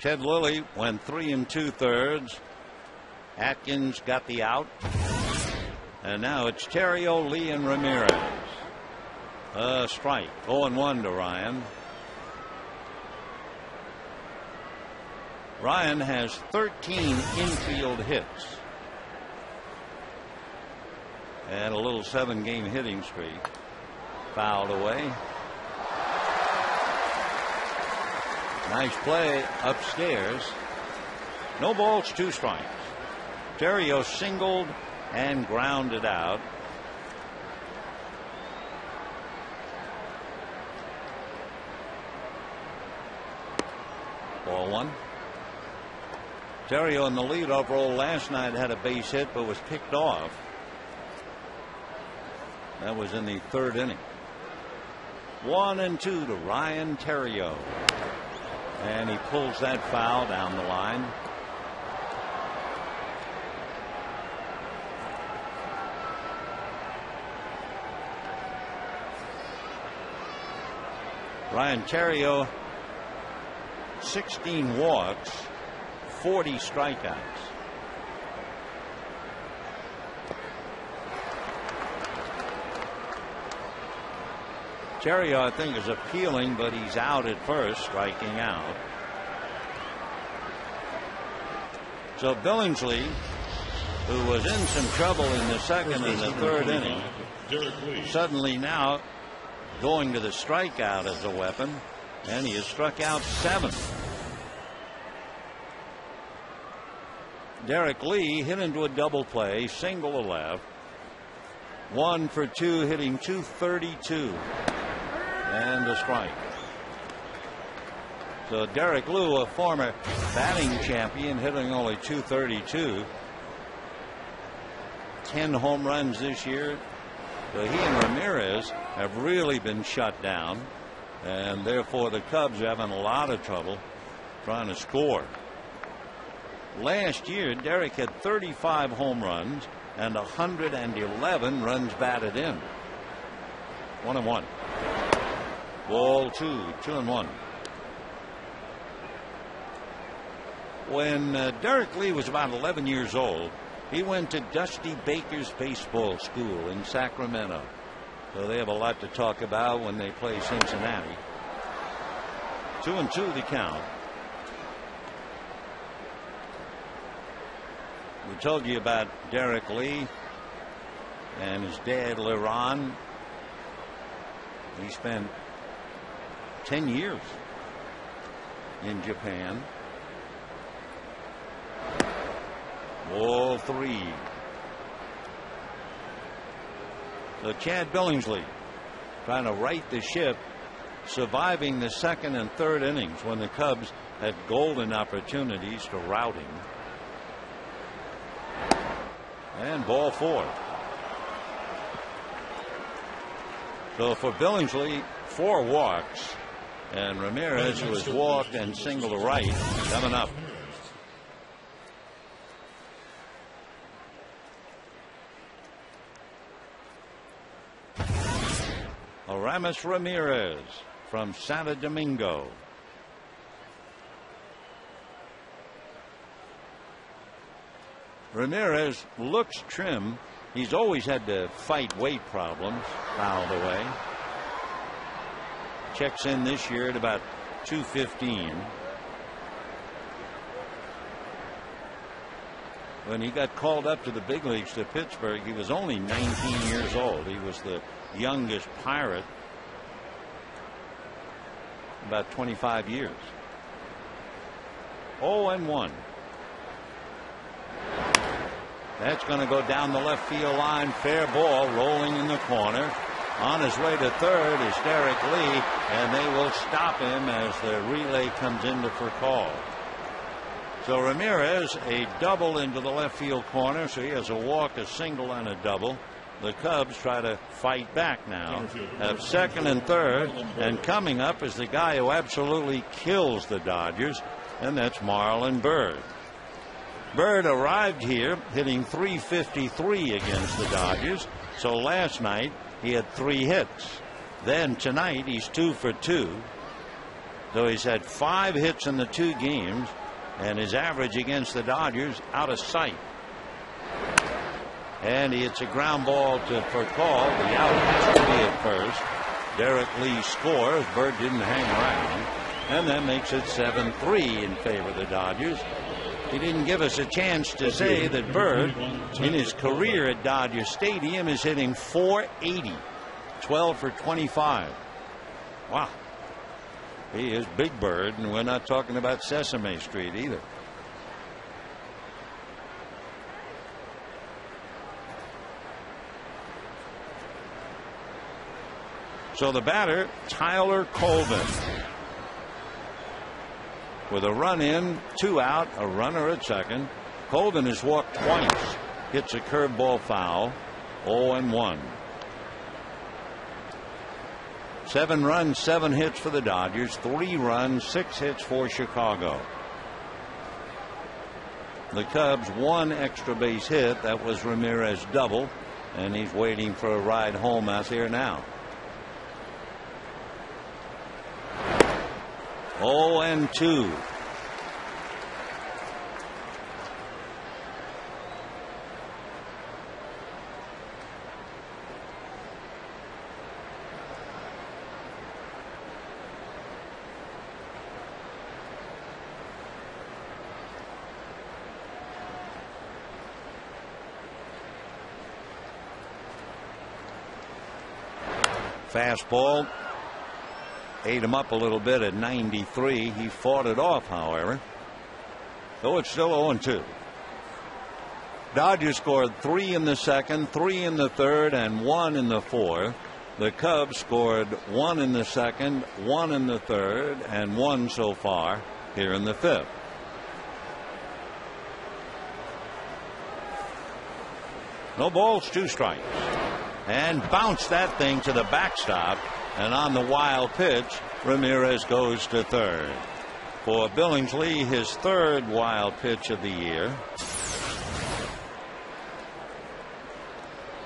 Ted Lilly went 3 2/3. Atkins got the out. And now it's Terrio, Lee, and Ramirez. A strike. 0-1 to Ryan. Ryan has 13 infield hits. And a little 7-game hitting streak. Fouled away. Nice play upstairs. No balls, 2 strikes. Terrio singled and grounded out. Ball 1. Terrio in the leadoff role last night had a base hit but was picked off. That was in the 3rd inning. 1-2 to Ryan Terrio. And he pulls that foul down the line. Ryan Terrio, 16 walks, 40 strikeouts. Terrio, I think, is appealing, but he's out at first, striking out. So Billingsley, who was in some trouble in the 2nd and the 3rd inning, suddenly now going to the strikeout as a weapon, and he has struck out 7. Derek Lee hit into a double play, single to left. 1 for 2, hitting .232. And a strike. So Derek Lee, a former batting champion, hitting only .232. 10 home runs this year. So he and Ramirez have really been shut down, and therefore the Cubs are having a lot of trouble trying to score. Last year, Derek had 35 home runs and 111 runs batted in. 1-1. Ball 2, 2-1. When Derek Lee was about 11 years old, he went to Dusty Baker's baseball school in Sacramento. So they have a lot to talk about when they play Cincinnati. 2-2 the count. We told you about Derek Lee and his dad, Liron. He spent 10 years in Japan. Ball 3. So Chad Billingsley trying to right the ship, surviving the 2nd and 3rd innings when the Cubs had golden opportunities to rout him. And ball 4. So for Billingsley, 4 walks, and Ramirez, who was walked and single to right, coming up. Aramis Ramirez from Santo Domingo. Ramirez looks trim. He's always had to fight weight problems. Fouled away. Checks in this year at about 215. When he got called up to the big leagues to Pittsburgh, he was only 19 years old. He was the youngest Pirate about 25 years. 0-1. That's going to go down the left field line. Fair ball, rolling in the corner. On his way to third is Derek Lee, and they will stop him as the relay comes into for call. So Ramirez, a double into the left field corner, so he has a walk, a single, and a double. The Cubs try to fight back now. Have 2nd and 3rd, and coming up is the guy who absolutely kills the Dodgers, and that's Marlon Byrd. Byrd arrived here hitting .353 against the Dodgers. So last night he had 3 hits. Then tonight he's 2 for 2. So he's had 5 hits in the 2 games, and his average against the Dodgers out of sight. And he hits a ground ball for Call. The out has to be at first. Derek Lee scores. Byrd didn't hang around, and that makes it 7-3 in favor of the Dodgers. He didn't give us a chance to say that Byrd, in his career at Dodger Stadium, is hitting .480, 12 for 25. Wow. He is Big Bird, and we're not talking about Sesame Street either. So the batter, Tyler Colvin. With a run in, 2 out, a runner at second. Colvin has walked twice. Hits a curveball foul. 0-1. 7 runs, 7 hits for the Dodgers. 3 runs, 6 hits for Chicago. The Cubs 1 extra base hit. That was Ramirez double, and he's waiting for a ride home out there now. 0-2. Fastball ate him up a little bit at 93. He fought it off, however. So it's still 0-2. Dodgers scored 3 in the second, 3 in the third, and 1 in the fourth. The Cubs scored 1 in the second, 1 in the third, and 1 so far here in the fifth. No balls, 2 strikes. And bounce that thing to the backstop. And on the wild pitch, Ramirez goes to third. For Billingsley, his 3rd wild pitch of the year.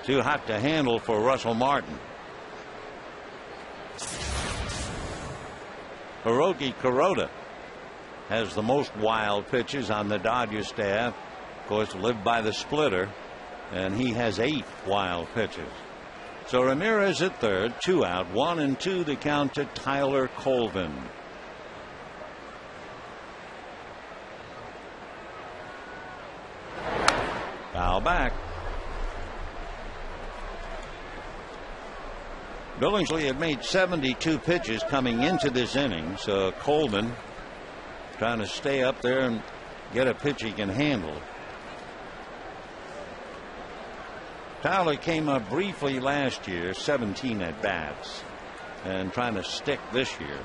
Too hot to handle for Russell Martin. Hiroki Kuroda has the most wild pitches on the Dodgers staff. Of course, lived by the splitter, and he has 8 wild pitches. So Ramirez at third, 2 out, 1-2 the count to Tyler Colvin. Foul back. Billingsley had made 72 pitches coming into this inning, so Colvin trying to stay up there and get a pitch he can handle. Tyler came up briefly last year, 17 at bats, and trying to stick this year.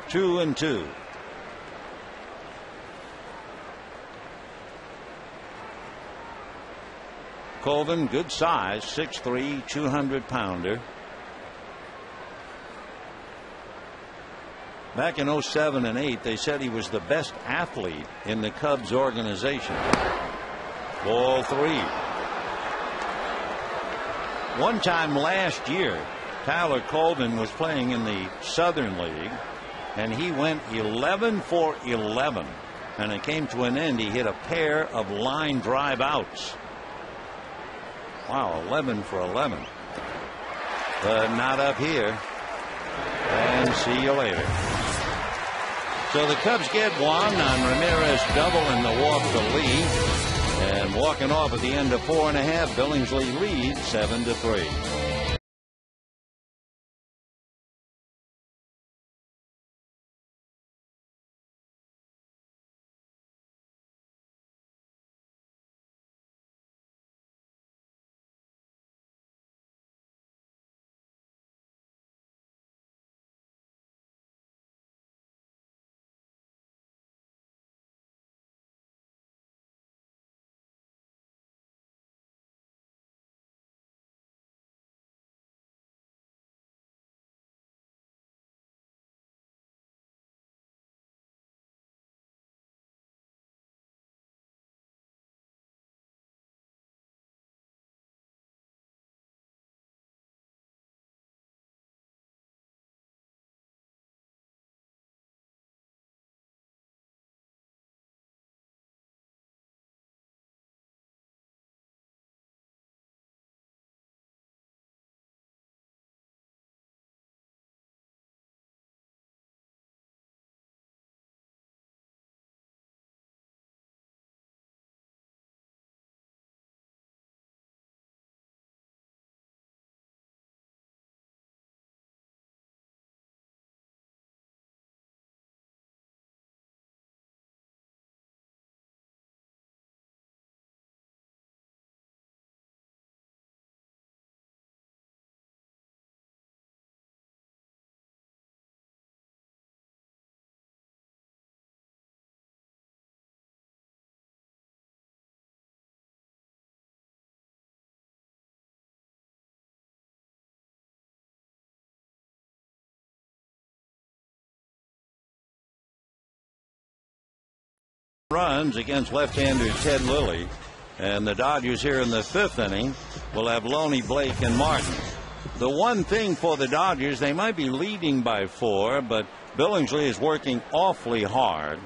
Two and 2. Colvin, good size, 6'3", 200-pounder. Back in 07 and 08, they said he was the best athlete in the Cubs organization. Ball 3. One time last year, Tyler Colvin was playing in the Southern League, and he went 11 for 11. And it came to an end. He hit a pair of line drive outs. Wow, 11 for 11. But not up here. And see you later. So the Cubs get 1 on Ramirez double and the walk to Lee. And walking off at the end of 4.5, Billingsley leads 7-3. runs against left-hander Ted Lilly. And the Dodgers here in the 5th inning will have Loney, Blake, and Martin. The one thing for the Dodgers, they might be leading by 4, but Billingsley is working awfully hard.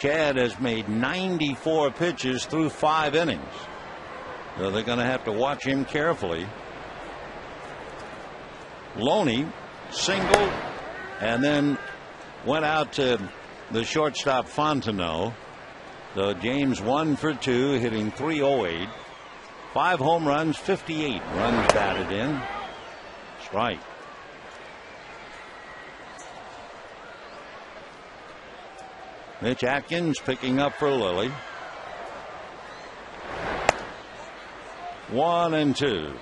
Chad has made 94 pitches through 5 innings. So they're going to have to watch him carefully. Loney singled and then went out to the shortstop Fontenot. So James 1 for 2, hitting .308. 5 home runs, 58 runs batted in. Strike. Mitch Atkins picking up for Lilly. 1-2.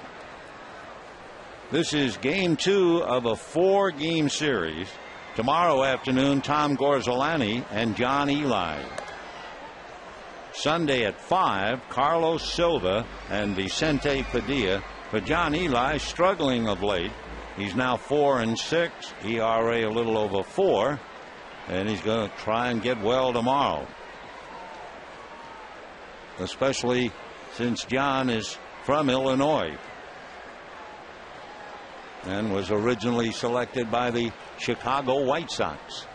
This is game 2 of a 4-game series. Tomorrow afternoon, Tom Gorzolani and John Eli. Sunday at 5, Carlos Silva and Vicente Padilla. But John Eli struggling of late. He's now 4-6, ERA a little over 4, and he's going to try and get well tomorrow. Especially since John is from Illinois and was originally selected by the Chicago White Sox.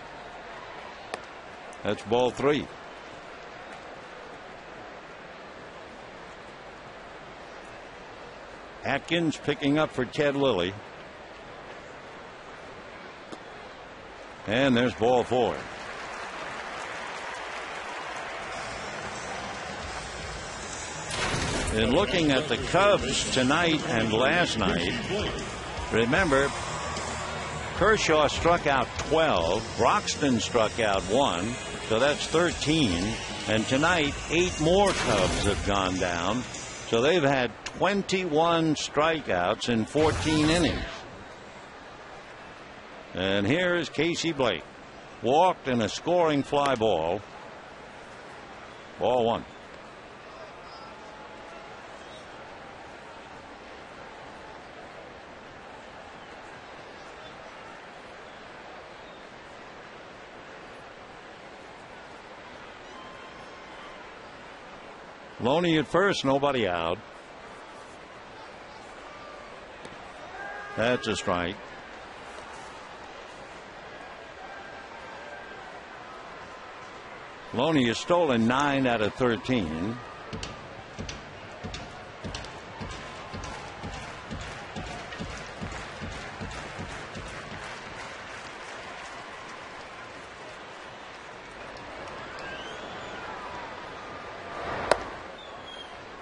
That's ball 3. Atkins picking up for Ted Lilly. And there's ball 4. In looking at the Cubs tonight and last night, remember, Kershaw struck out 12, Broxton struck out 1, so that's 13. And tonight, 8 more Cubs have gone down. So they've had 21 strikeouts in 14 innings. And here is Casey Blake. Walked in a scoring fly ball. Ball 1. Loney at first, nobody out. That's a strike. Loney has stolen 9 out of 13.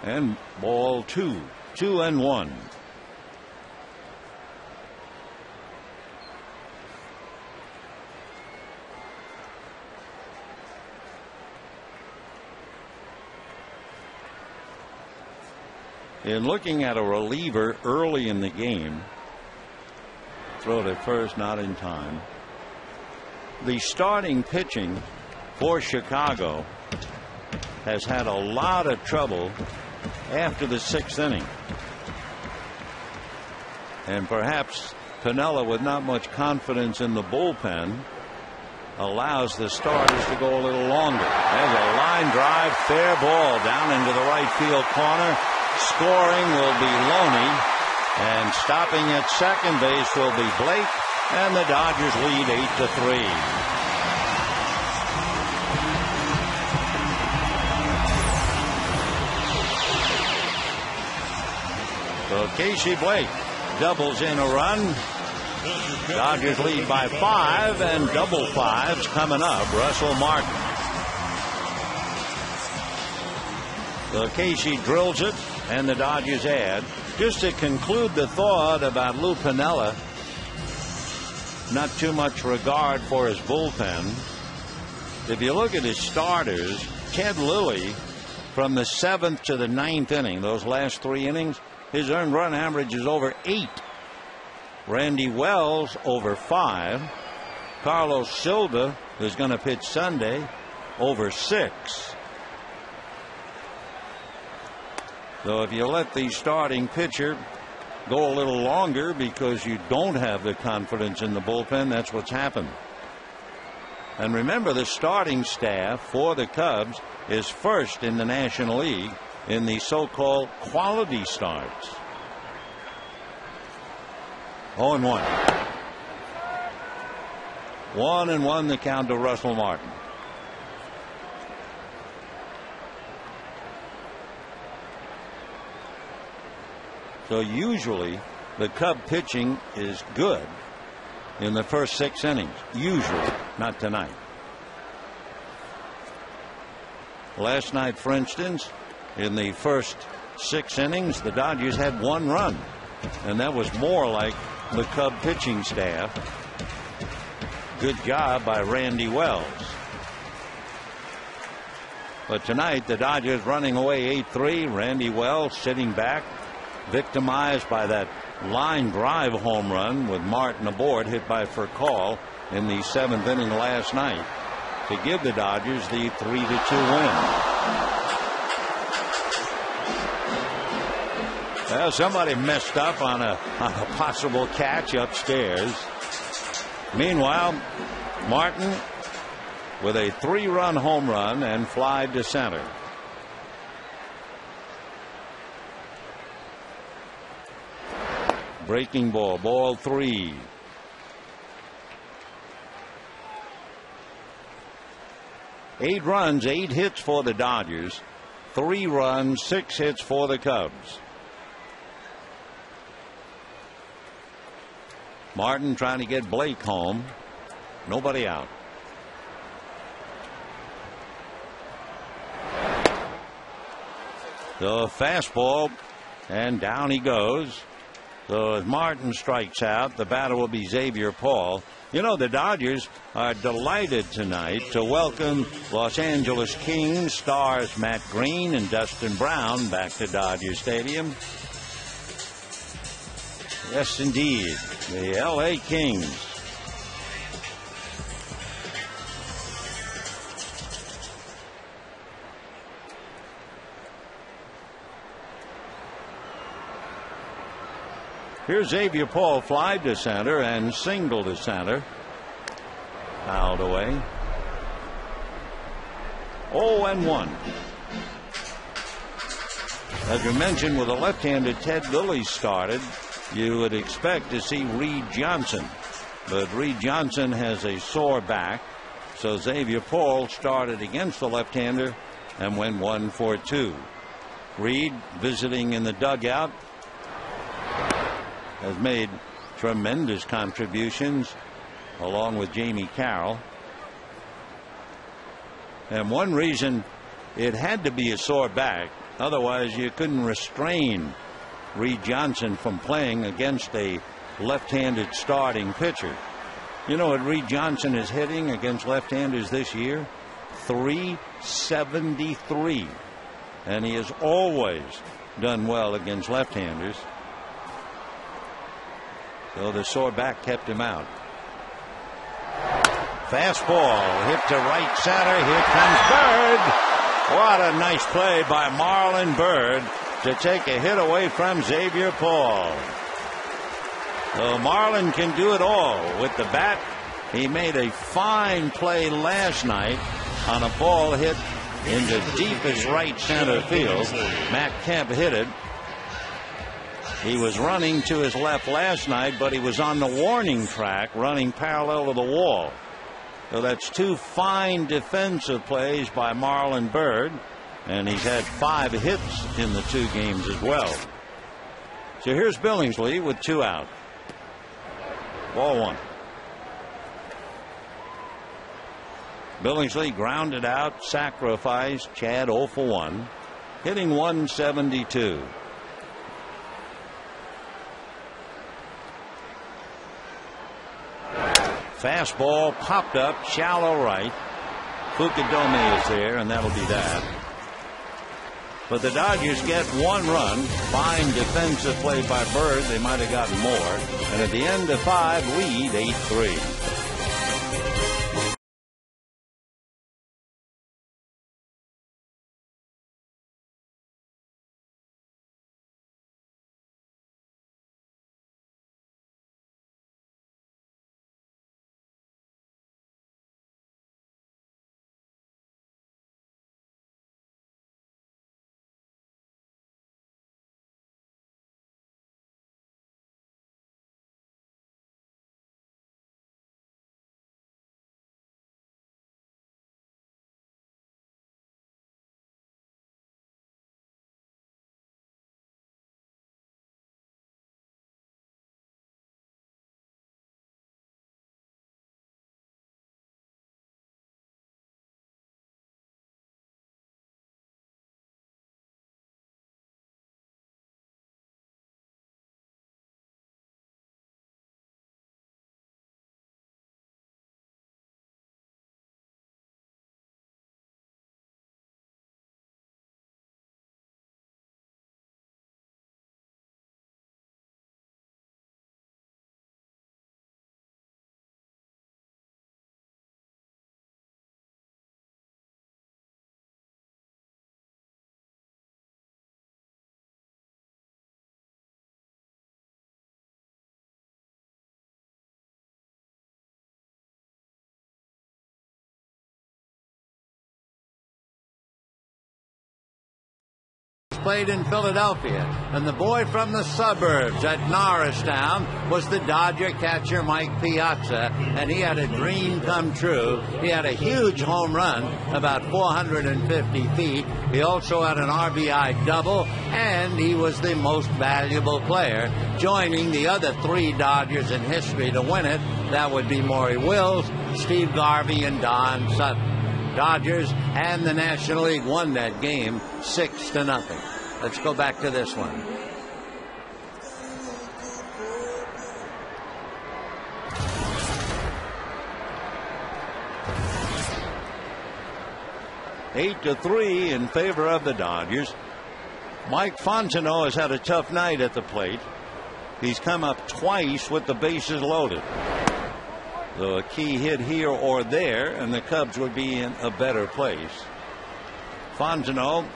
And ball 2, 2-1. In looking at a reliever early in the game, throw it at first, not in time. The starting pitching for Chicago has had a lot of trouble after the 6th inning. And perhaps Piniella, with not much confidence in the bullpen, allows the starters to go a little longer. There's a line drive, fair ball down into the right field corner. Scoring will be Loney, and stopping at second base will be Blake, and the Dodgers lead 8-3. So Casey Blake doubles in a run. Dodgers lead by 5, and double 5's coming up. Russell Martin. So Casey drills it, and the Dodgers add. Just to conclude the thought about Lou Piniella, not too much regard for his bullpen. If you look at his starters, Ted Lilly, from the 7th to the 9th inning, those last 3 innings, his earned run average is over 8. Randy Wells over 5. Carlos Silva, who's going to pitch Sunday, over 6. So if you let the starting pitcher go a little longer because you don't have the confidence in the bullpen, that's what's happened. And remember, the starting staff for the Cubs is first in the National League in the so-called quality starts. 0-1. 1-1 the count to Russell Martin. So usually the Cub pitching is good in the first 6 innings. Usually, not tonight. Last night, for instance, in the first 6 innings, the Dodgers had 1 run. And that was more like the Cub pitching staff. Good job by Randy Wells. But tonight, the Dodgers running away 8-3. Randy Wells sitting back, victimized by that line drive home run with Martin aboard, hit by Furcal in the 7th inning last night to give the Dodgers the 3-2 win. Well, somebody messed up on a possible catch upstairs. Meanwhile, Martin with a 3-run home run and fly to center. Breaking ball, ball 3. Eight runs, 8 hits for the Dodgers. 3 runs, 6 hits for the Cubs. Martin trying to get Blake home. Nobody out. The fastball, and down he goes. So as Martin strikes out, the batter will be Xavier Paul. You know, the Dodgers are delighted tonight to welcome Los Angeles Kings stars Matt Green and Dustin Brown back to Dodger Stadium. Yes, indeed, the L.A. Kings. Here's Xavier Paul, fly to center and single to center. Fouled away. 0-1. As we mentioned, with a left-handed Ted Lilly started, you would expect to see Reed Johnson. But Reed Johnson has a sore back. So Xavier Paul started against the left-hander and went 1 for 2. Reed visiting in the dugout has made tremendous contributions along with Jamie Carroll. And one reason it had to be a sore back, otherwise you couldn't restrain Reed Johnson from playing against a left-handed starting pitcher. You know what Reed Johnson is hitting against left-handers this year? .373. And he has always done well against left-handers. So the sore back kept him out. Fastball hit to right center. Here comes Byrd. What a nice play by Marlon Byrd to take a hit away from Xavier Paul. So Marlon can do it all with the bat. He made a fine play last night on a ball hit into deepest right center field. Matt Kemp hit it. He was running to his left last night, but he was on the warning track running parallel to the wall. So that's 2 fine defensive plays by Marlon Byrd, and he's had 5 hits in the 2 games as well. So here's Billingsley with 2 out. Ball 1. Billingsley grounded out, sacrificed. Chad 0 for 1, hitting .172. Fastball popped up, shallow right. Fukudome is there, and that'll be that. But the Dodgers get 1 run. Fine defensive play by Byrd. They might have gotten more. And at the end of 5, lead 8-3. played in Philadelphia. And the boy from the suburbs at Norristown was the Dodger catcher Mike Piazza, and he had a dream come true. He had a huge home run, about 450 feet. He also had an RBI double, and he was the most valuable player, joining the other 3 Dodgers in history to win it. That would be Maury Wills, Steve Garvey, and Don Sutton. Dodgers and the National League won that game 6-0. Let's go back to this one. Eight to 3 in favor of the Dodgers. Mike Fontenot has had a tough night at the plate. He's come up twice with the bases loaded. So a key hit here or there, and the Cubs would be in a better place. Fontenot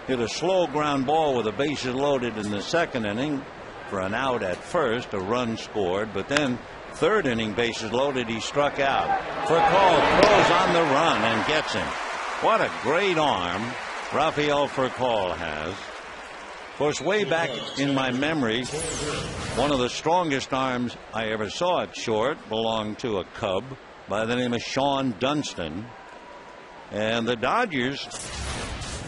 hit a slow ground ball with the bases loaded in the 2nd inning for an out at first, a run scored, but then 3rd inning, bases loaded, he struck out. Furcal throws on the run and gets him. What a great arm Rafael Furcal has. Of course, way back in my memory, one of the strongest arms I ever saw at short belonged to a Cub by the name of Sean Dunston. And the Dodgers,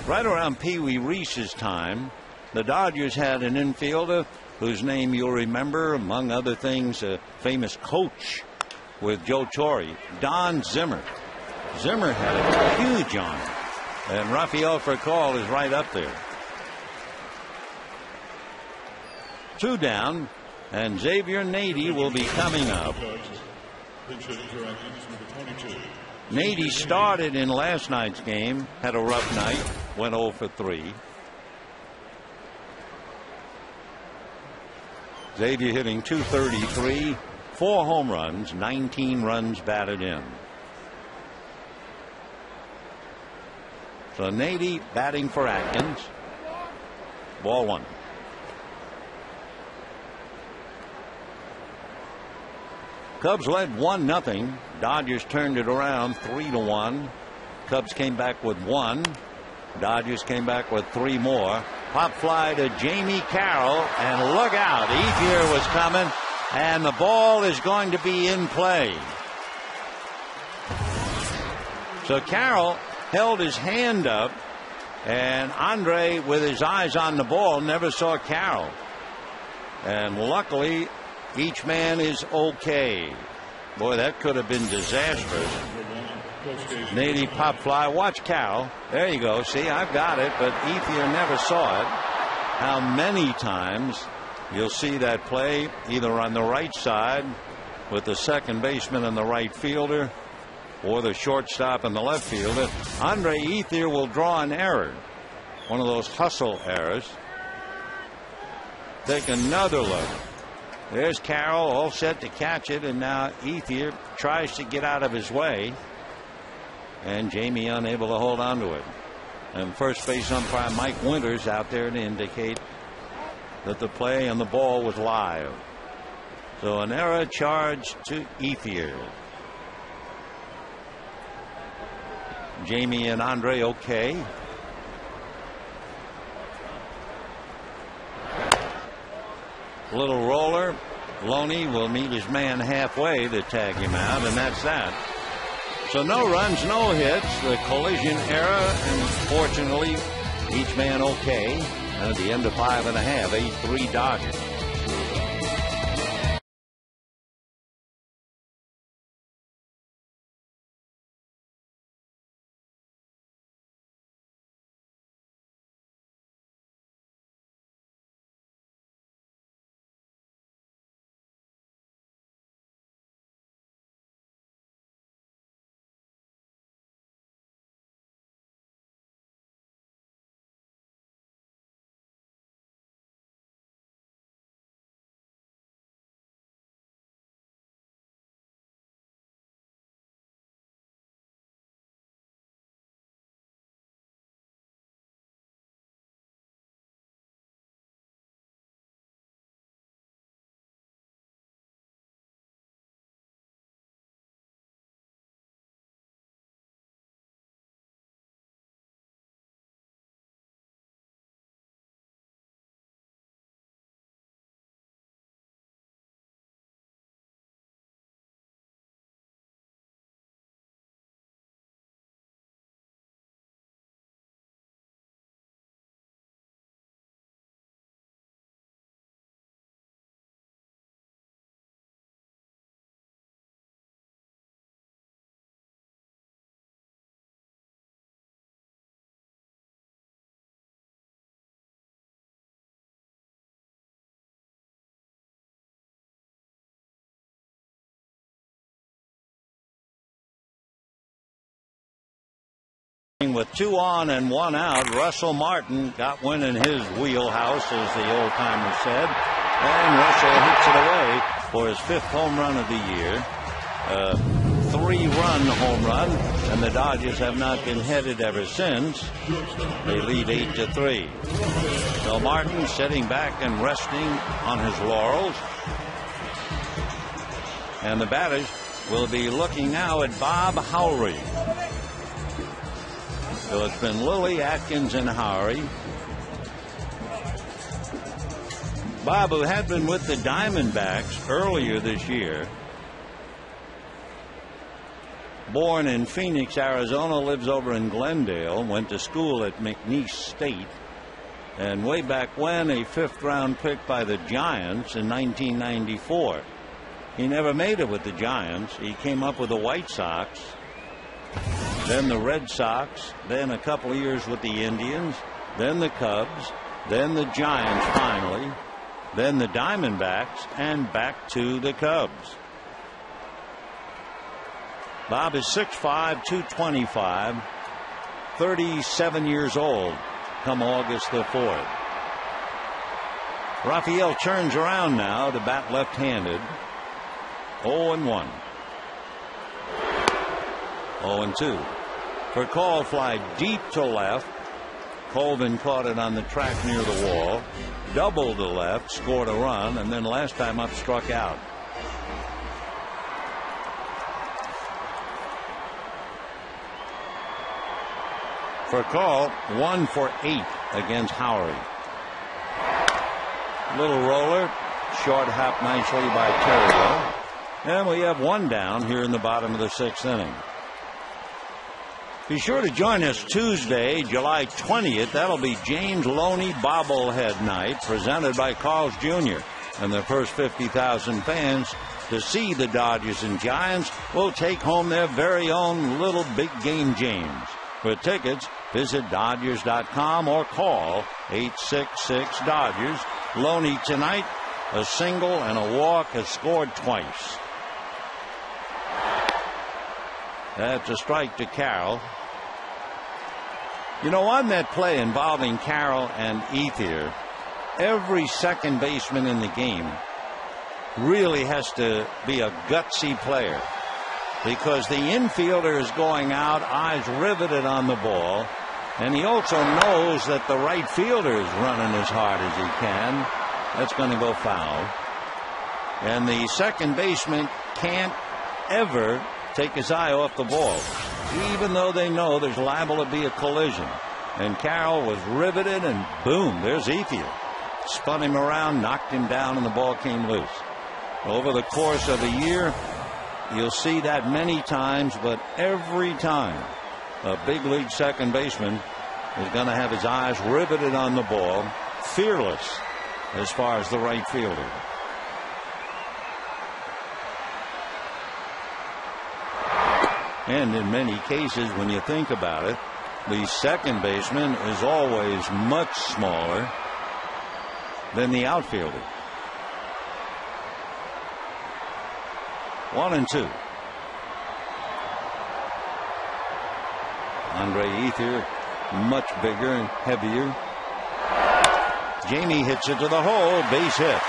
right around Pee Wee Reese's time, the Dodgers had an infielder whose name you'll remember, among other things, a famous coach with Joe Torre, Don Zimmer. Zimmer had a huge arm, and Rafael Furcal is right up there. 2 down, and Xavier Nady will be coming up. Nady started in last night's game, had a rough night, went 0 for 3. Xavier hitting .233, 4 home runs, 19 runs batted in. So Nady batting for Atkins. Ball 1. Cubs led 1-0. Dodgers turned it around 3-1. Cubs came back with 1. Dodgers came back with 3 more. Pop fly to Jamie Carroll, and look out, Ethier was coming, and the ball is going to be in play. So Carroll held his hand up, and Andre, with his eyes on the ball, never saw Carroll. And luckily, each man is okay. Boy, that could have been disastrous. Nady pop fly. Watch Carroll. There you go. See, I've got it, but Ethier never saw it. How many times you'll see that play either on the right side with the second baseman and the right fielder, or the shortstop and the left fielder. Andre Ethier will draw an error, one of those hustle errors. Take another look. There's Carroll all set to catch it, and now Ethier tries to get out of his way, and Jamie unable to hold on to it. And first base umpire Mike Winters out there to indicate that the play and the ball was live. So an error charged to Ethier. Jamie and Andre okay. Little roller. Loney will meet his man halfway to tag him out, and that's that. So no runs, no hits. The collision error, and fortunately, each man okay. And at the end of 5.5, 8-3 Dodgers. with 2 on and 1 out. Russell Martin got one in his wheelhouse, as the old timer said. And Russell hits it away for his 5th home run of the year. 3-run home run, and the Dodgers have not been headed ever since. They lead 8-3. So Martin sitting back and resting on his laurels. And the batters will be looking now at Bob Howry. So it's been Lilly, Atkins, and Howry. Bob, who had been with the Diamondbacks earlier this year, born in Phoenix, Arizona, lives over in Glendale, went to school at McNeese State, and way back when, a 5th-round pick by the Giants in 1994. He never made it with the Giants. He came up with the White Sox, then the Red Sox, then a couple of years with the Indians, then the Cubs, then the Giants finally, then the Diamondbacks, and back to the Cubs. Bob is 6'5", 225, 37 years old come August the 4th. Raphael turns around now to bat left-handed. 0-1. 0-2. For call, fly deep to left. Colvin caught it on the track near the wall. Doubled to left, scored a run, and then last time up struck out. For call, 1 for 8 against Howry. Little roller, short hop nicely by Terrio. And we have 1 down here in the bottom of the 6th inning. Be sure to join us Tuesday, July 20th. That'll be James Loney Bobblehead Night, presented by Carl's Jr. And the first 50,000 fans to see the Dodgers and Giants will take home their very own little big game James. For tickets, visit Dodgers.com or call 866-DODGERS. Loney tonight, a single and a walk, has scored twice. That's a strike to Carroll. You know, on that play involving Carroll and Ethier, every second baseman in the game really has to be a gutsy player, because the infielder is going out, eyes riveted on the ball, and he also knows that the right fielder is running as hard as he can. That's going to go foul. And the second baseman can't ever take his eye off the ball, even though they know there's liable to be a collision. And Carroll was riveted, and boom, there's Ethier. Spun him around, knocked him down, and the ball came loose. Over the course of a year, you'll see that many times, but every time a big league second baseman is going to have his eyes riveted on the ball, fearless as far as the right fielder. And in many cases, when you think about it, the second baseman is always much smaller than the outfielder. 1-2. Andre Ethier, much bigger and heavier. Jamie hits it to the hole, base hit.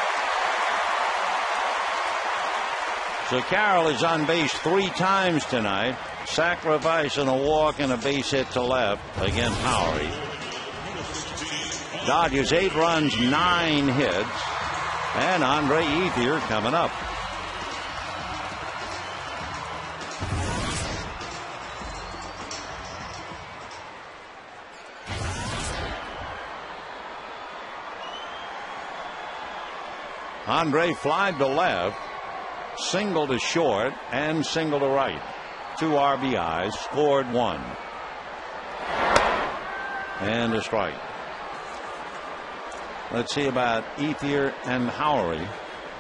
So Carroll is on base 3 times tonight, sacrificing a walk and a base hit to left against Howry. Dodgers 8 runs, 9 hits, and Andre Ethier coming up. Andre flied to left, single to short, and single to right. 2 RBIs, scored 1. And a strike. Let's see about Ethier and Howry.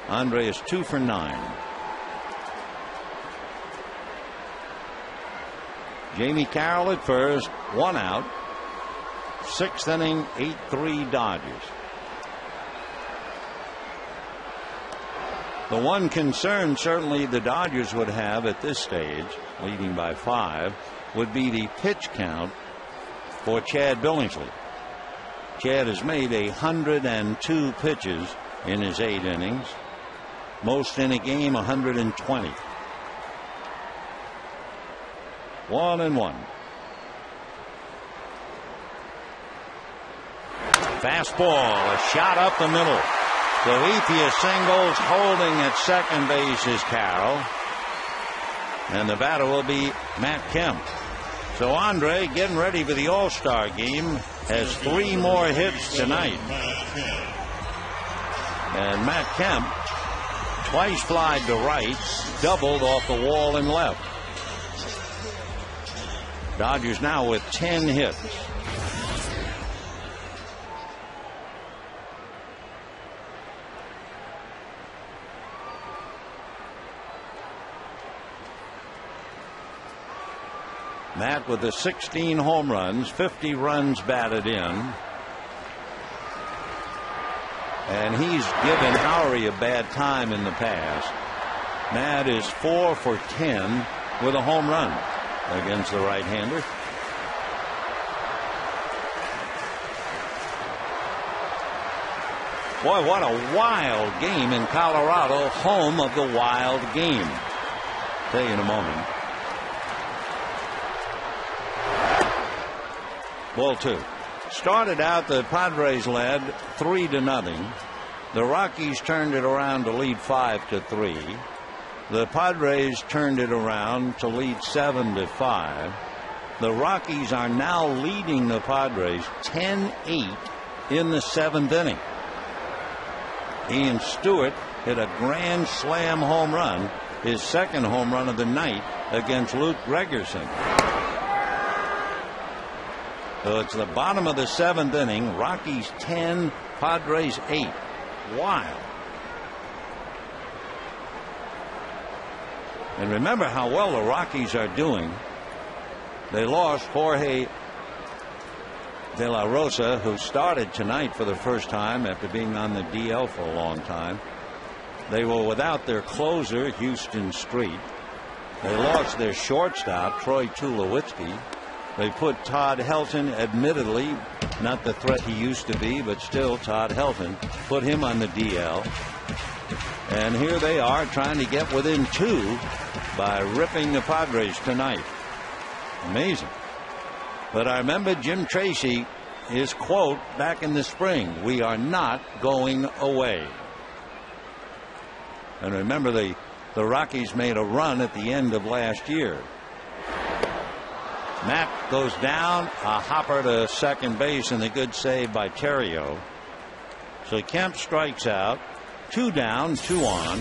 Andre is 2 for 9. Jamie Carroll at first, 1 out. 6th inning, 8-3 Dodgers. The one concern certainly the Dodgers would have at this stage, leading by 5, would be the pitch count for Chad Billingsley. Chad has made 102 pitches in his 8 innings. Most in a game, 120. 1-1. Fastball, a shot up the middle. So Ethier singles, holding at second base is Carroll. And the batter will be Matt Kemp. So Andre, getting ready for the All-Star game, has 3 more hits tonight. And Matt Kemp twice flied to right, doubled off the wall and left. Dodgers now with 10 hits. Matt with the 16 home runs, 50 runs batted in. And he's given Howery a bad time in the past. Matt is 4 for 10 with a home run against the right-hander. Boy, what a wild game in Colorado, home of the wild game. Tell you in a moment. Ball 2. Started out, the Padres led 3-0. The Rockies turned it around to lead 5-3. The Padres turned it around to lead 7-5. The Rockies are now leading the Padres 10-8 in the 7th inning. Ian Stewart hit a grand slam home run, his second home run of the night against Luke Gregerson. So it's the bottom of the 7th inning. Rockies 10, Padres 8. Wild. And remember how well the Rockies are doing. They lost Jorge De La Rosa, who started tonight for the first time after being on the DL for a long time. They were without their closer, Houston Street. They lost their shortstop, Troy Tulowitzki. They put Todd Helton, admittedly not the threat he used to be, but still Todd Helton, put him on the DL. And here they are trying to get within 2 by ripping the Padres tonight. Amazing. But I remember Jim Tracy, his quote back in the spring, "We are not going away." And remember, the Rockies made a run at the end of last year. Matt goes down, a hopper to second base, and a good save by Terrio. So Kemp strikes out, 2 down, 2 on,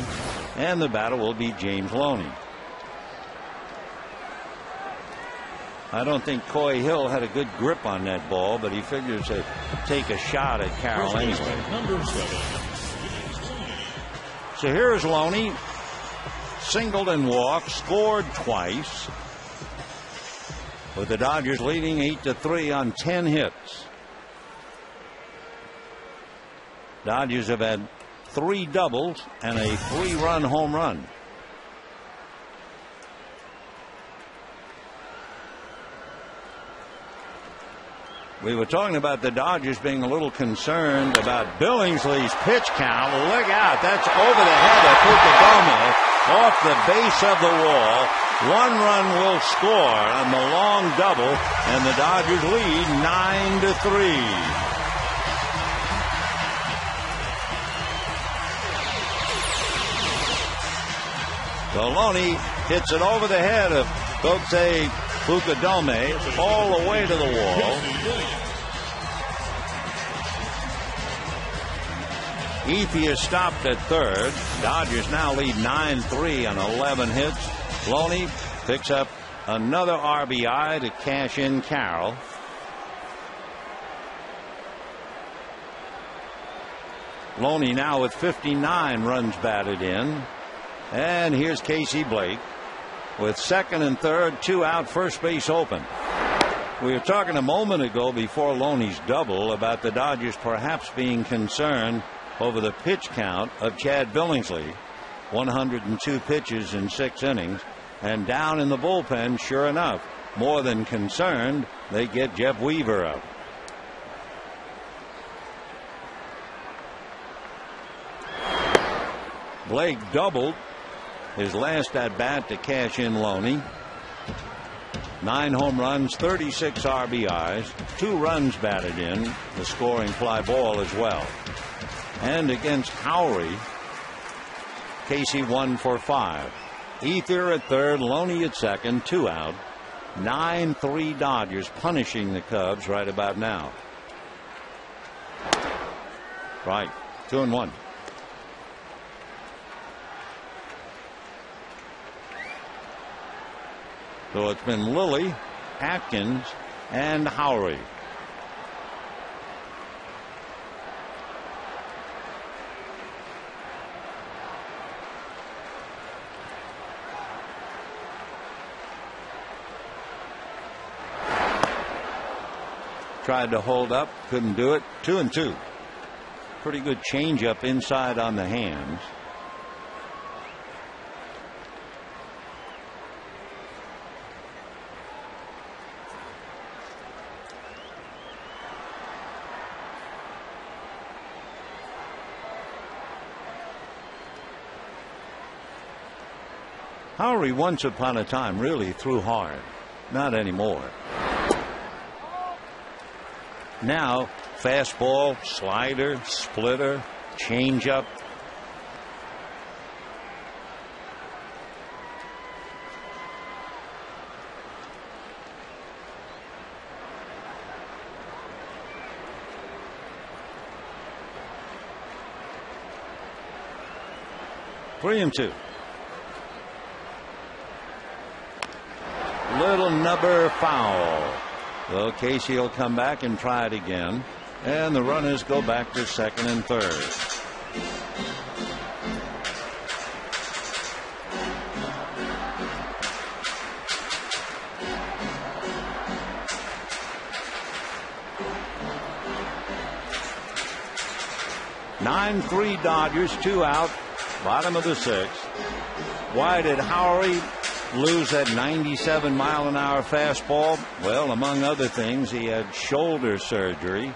and the batter will be James Loney. I don't think Coy Hill had a good grip on that ball, but he figures to take a shot at Carroll anyway. So here's Loney, singled and walked, scored twice, with the Dodgers leading 8-3 on 10 hits. Dodgers have had 3 doubles and a 3-run home run. We were talking about the Dodgers being a little concerned about Billingsley's pitch count. Look out, that's over the head of Fukudomo, off the base of the wall. 1 run will score on the long double, and the Dodgers lead 9-3. Loney hits it over the head of Kotei Fukudome all the way to the wall. Ethier stopped at third. Dodgers now lead 9-3 on 11 hits. Loney picks up another RBI to cash in Carroll. Loney now with 59 runs batted in. And here's Casey Blake with second and third, 2 out, first base open. We were talking a moment ago before Loney's double about the Dodgers perhaps being concerned over the pitch count of Chad Billingsley. 102 pitches in 6 innings. And down in the bullpen, sure enough, more than concerned. They get Jeff Weaver up. Blake doubled his last at bat to cash in Loney. 9 home runs, 36 RBIs, 2 runs batted in, the scoring fly ball as well. And against Howry, Casey 1 for 5. Ether at third, Loney at second, 2 out. 9-3 Dodgers punishing the Cubs right about now. Right, 2-1. So it's been Lilly, Atkins, and Howry. Tried to hold up, couldn't do it. 2-2. Pretty good changeup inside on the hands. Howry once upon a time really threw hard. Not anymore. Now fastball, slider, splitter, changeup. Three and two. Little nubber foul. Well, Casey will come back and try it again. And the runners go back to second and third. Nine 3 Dodgers, 2 out, bottom of the sixth. Why did Howry lose that 97-mile-an-hour fastball? Well, among other things, he had shoulder surgery.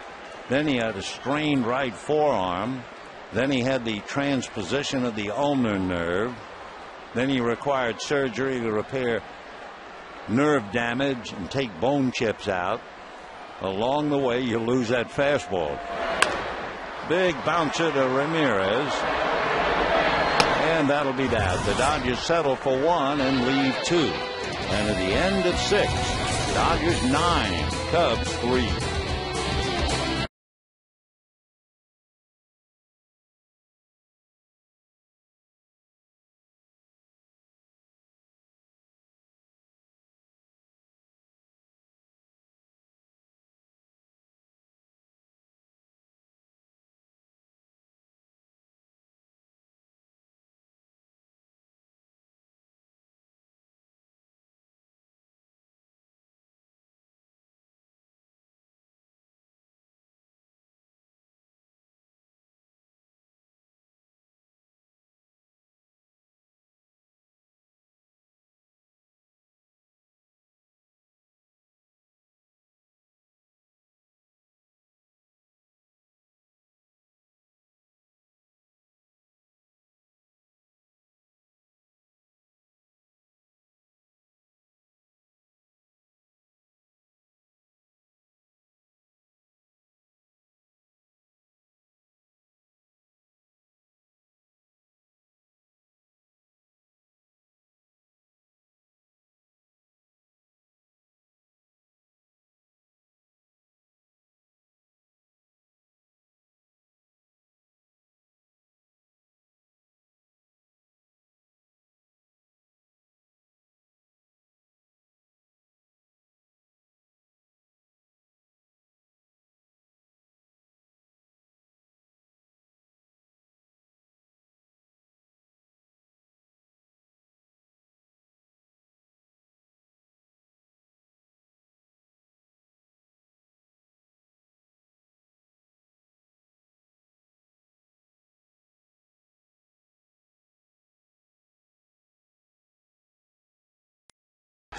Then he had a strained right forearm. Then he had the transposition of the ulnar nerve. Then he required surgery to repair nerve damage and take bone chips out. Along the way, you lose that fastball. Big bouncer to Ramirez. And that'll be that. The Dodgers settle for 1 and leave 2. And at the end of 6, Dodgers 9, Cubs 3.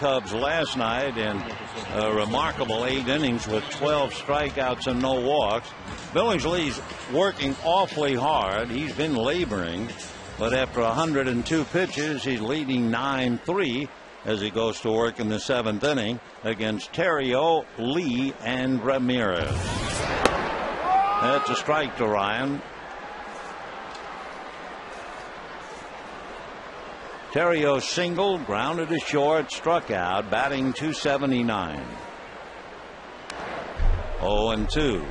Cubs last night in a remarkable 8 innings with 12 strikeouts and no walks. Billingsley's working awfully hard. He's been laboring, but after 102 pitches, he's leading 9-3 as he goes to work in the 7th inning against Terrio, Lee, and Ramirez. That's a strike to Ryan. Terrio singled, grounded to short, struck out, batting .279. 0-2.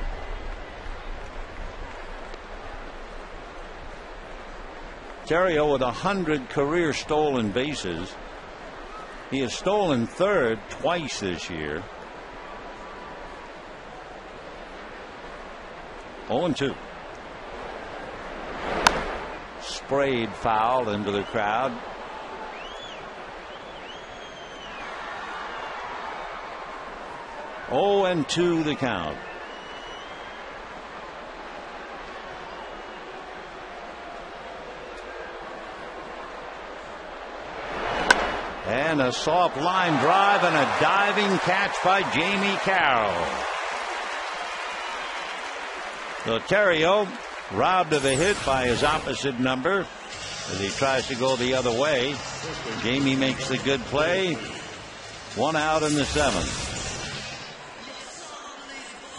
Terrio with 100 career stolen bases. He has stolen third twice this year. 0-2. Sprayed foul into the crowd. Oh, and 2 the count. And a soft line drive and a diving catch by Jamie Carroll. So Terrio robbed of a hit by his opposite number as he tries to go the other way. Jamie makes the good play. 1 out in the 7th.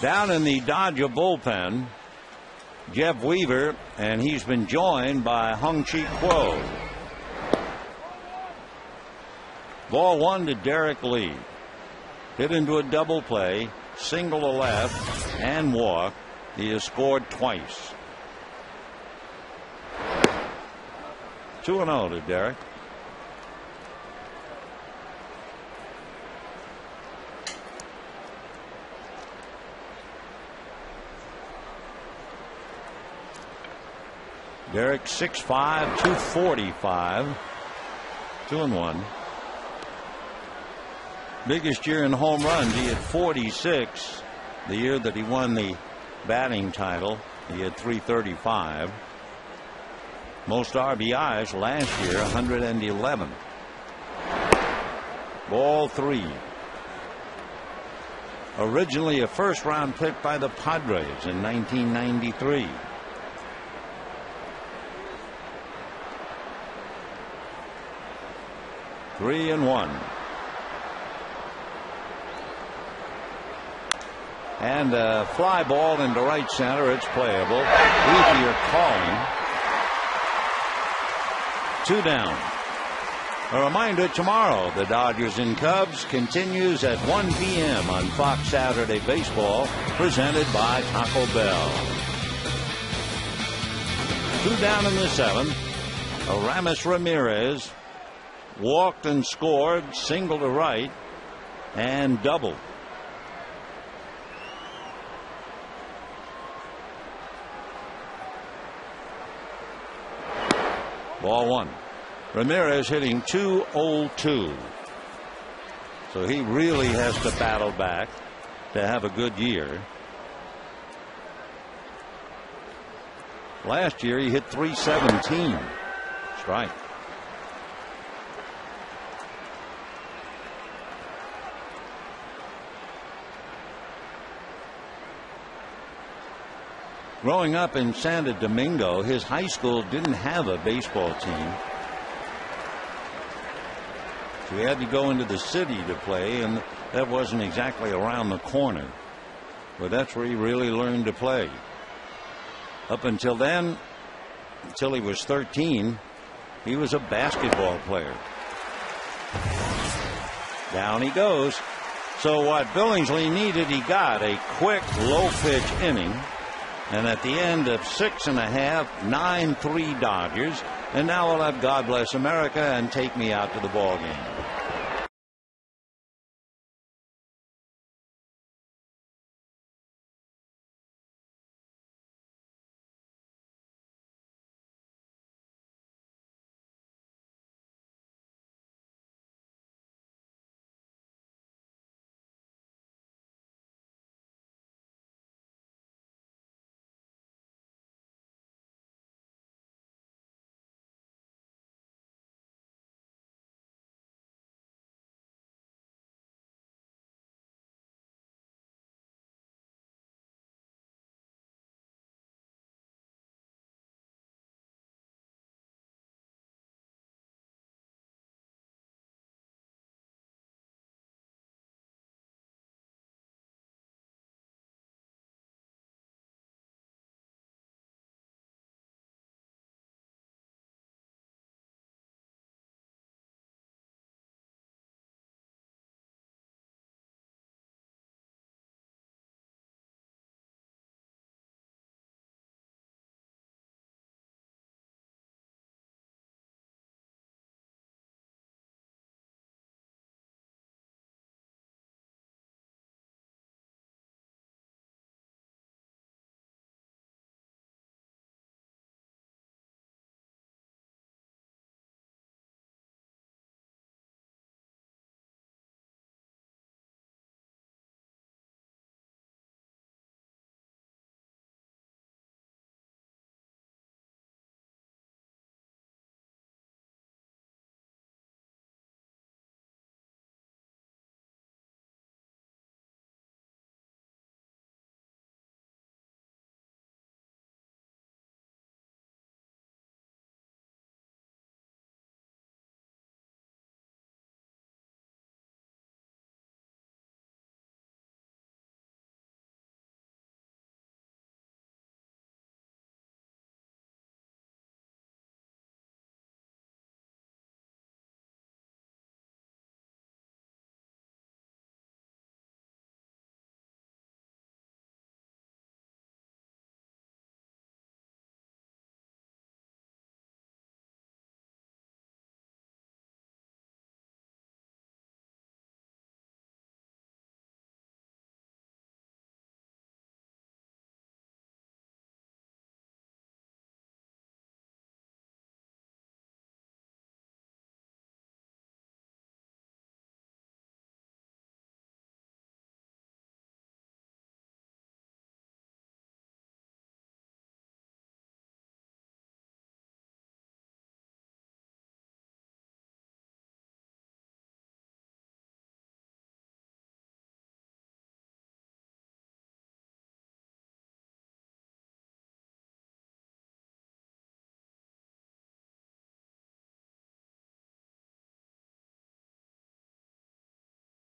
Down in the Dodger bullpen, Jeff Weaver, and he's been joined by Hung-Chi Kuo. Ball 1 to Derek Lee. Hit into a double play, single to left, and walk. He has scored twice. 2-0 to Derek. Derek 6'5", 245, 2-1. Biggest year in home runs. He had 46. The year that he won the batting title, he had 335. Most RBIs last year, 111. Ball 3. Originally a first-round pick by the Padres in 1993. Three and 1. And a fly ball into right center. It's playable. Ethier calling. 2 down. A reminder, tomorrow the Dodgers and Cubs continues at 1 p.m. on Fox Saturday Baseball, presented by Taco Bell. 2 down in the 7th. Aramis Ramirez walked and scored, single to right, and double. Ball 1. Ramirez hitting .202. So he really has to battle back to have a good year. Last year he hit .317. Strike. Growing up in Santo Domingo, his high school didn't have a baseball team. So he had to go into the city to play, and that wasn't exactly around the corner. But that's where he really learned to play. Up until then, until he was 13, he was a basketball player. Down he goes. So what Billingsley needed, he got a quick, low-pitch inning. And at the end of 6.5, 9-3 Dodgers. And now we'll have God Bless America and Take Me Out to the Ball Game.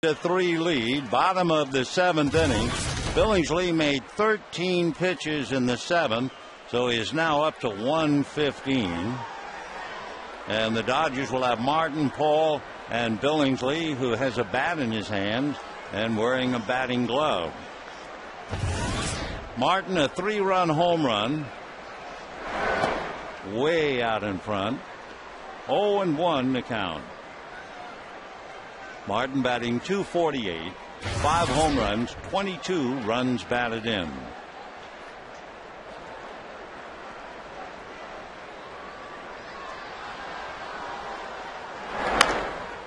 3 lead, bottom of the 7th inning. Billingsley made 13 pitches in the 7th, so he is now up to 115. And the Dodgers will have Martin, Paul, and Billingsley, who has a bat in his hand and wearing a batting glove. Martin, a 3-run home run, way out in front. 0-1 to count. Martin batting .248, 5 home runs, 22 runs batted in.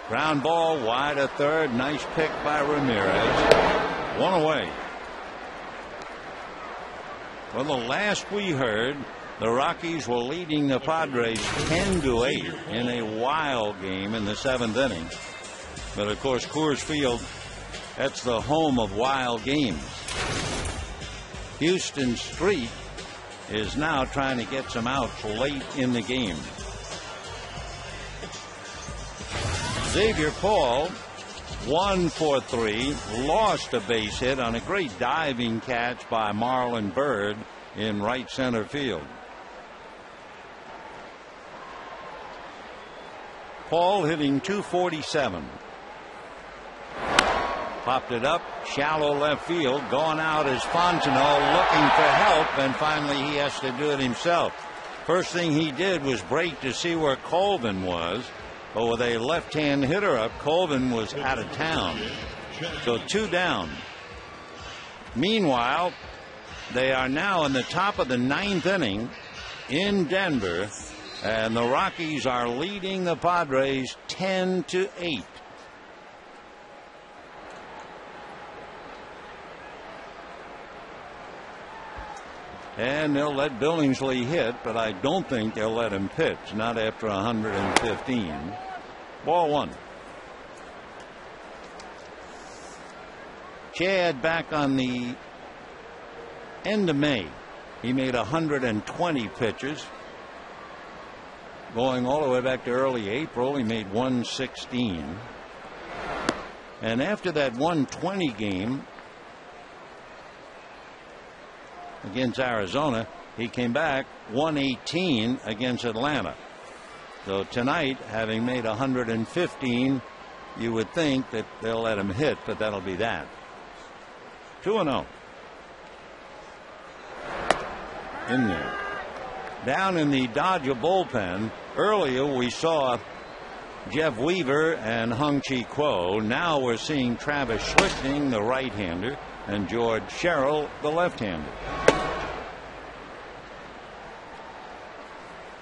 Ground ball wide at third. Nice pick by Ramirez. 1 away. Well, the last we heard, the Rockies were leading the Padres 10-8 in a wild game in the 7th inning. But of course, Coors Field, that's the home of wild games. Houston Street is now trying to get some outs late in the game. Xavier Paul, 1 for 3, lost a base hit on a great diving catch by Marlon Byrd in right center field. Paul hitting .247. Popped it up, shallow left field. Going out is Fontenot looking for help, and finally he has to do it himself. First thing he did was break to see where Colvin was. But with a left-hand hitter up, Colvin was out of town. So 2 down. Meanwhile, they are now in the top of the 9th inning in Denver, and the Rockies are leading the Padres 10-8. And they'll let Billingsley hit, but I don't think they'll let him pitch, not after 115. Ball 1. Chad back on the end of May. He made 120 pitches. Going all the way back to early April, he made 116. And after that 120 game against Arizona, he came back 118 against Atlanta. So tonight, having made 115, you would think that they'll let him hit, but that'll be that. 2-0. In there. Down in the Dodger bullpen, earlier we saw Jeff Weaver and Hung-Chi Kuo. Now we're seeing Travis Schlichting, the right-hander, and George Sherrill, the left-hander.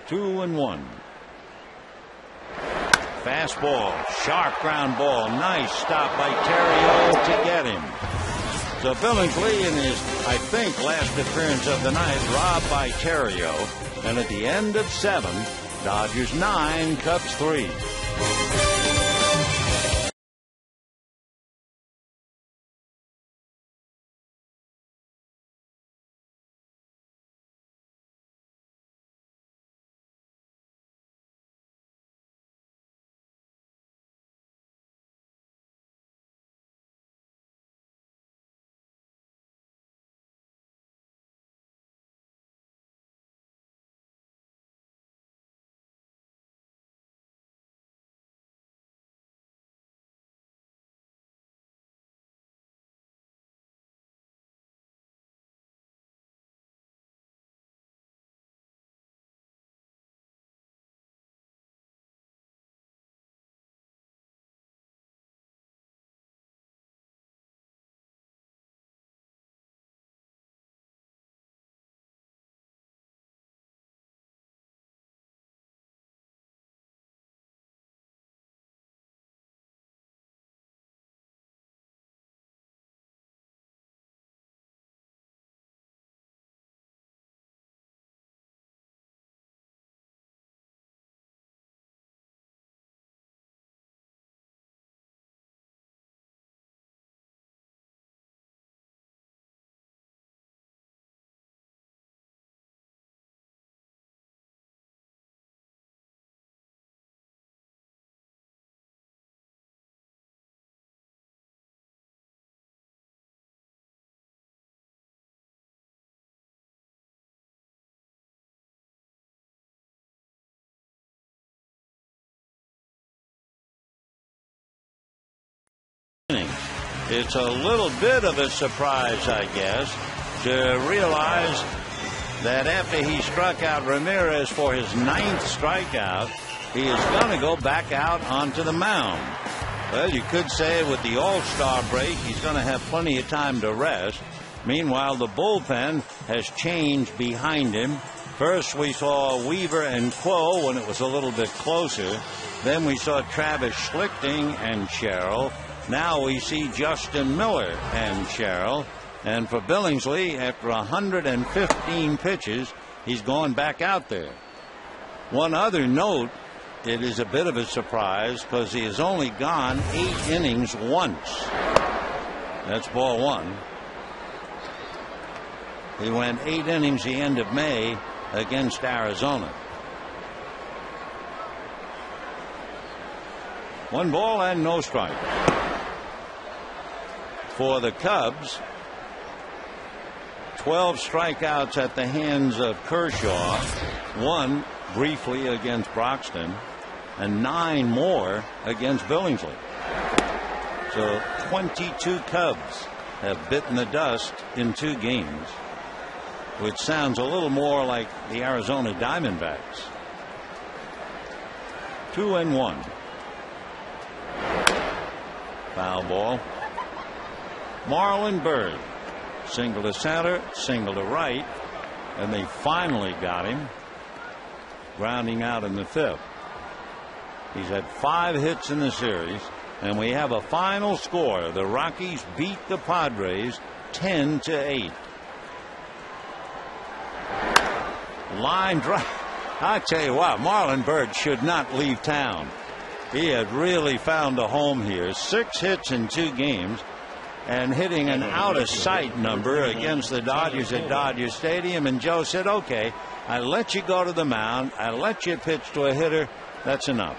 2-1. Fastball, sharp ground ball, nice stop by Theriot to get him. So Billingsley in his, I think, last appearance of the night, robbed by Theriot. And at the end of 7, Dodgers 9, Cubs 3. It's a little bit of a surprise, I guess, to realize that after he struck out Ramirez for his 9th strikeout, he is going to go back out onto the mound. Well, you could say with the All-Star break, he's going to have plenty of time to rest. Meanwhile, the bullpen has changed behind him. First, we saw Weaver and Quo when it was a little bit closer. Then we saw Travis Schlichting and Sherrill. Now we see Justin Miller and Sherrill. And for Billingsley, after 115 pitches, he's going back out there. One other note, it is a bit of a surprise because he has only gone 8 innings once. That's ball 1. He went 8 innings the end of May against Arizona. 1 ball and no strike. For the Cubs, 12 strikeouts at the hands of Kershaw, 1 briefly against Broxton, and 9 more against Billingsley. So 22 Cubs have bitten the dust in 2 games, which sounds a little more like the Arizona Diamondbacks. 2-1. Foul ball. Marlon Byrd, single to center, single to right, and they finally got him, grounding out in the 5th. He's had 5 hits in the series, and we have a final score. The Rockies beat the Padres 10-8. Line drive. I tell you what, Marlon Byrd should not leave town. He had really found a home here. 6 hits in 2 games, and hitting an out-of-sight number against the Dodgers at Dodger Stadium. And Joe said, okay, I let you go to the mound. I let you pitch to a hitter. That's enough.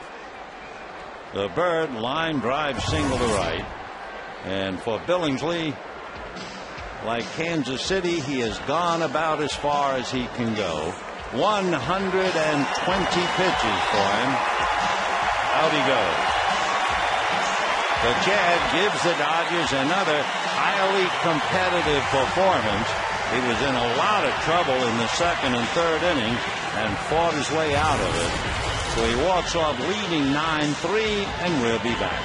The Byrd line drive single to right. And for Billingsley, like Kansas City, he has gone about as far as he can go. 120 pitches for him. Out he goes. But Chad gives the Dodgers another highly competitive performance. He was in a lot of trouble in the 2nd and 3rd innings and fought his way out of it. So he walks off leading 9-3, and we'll be back.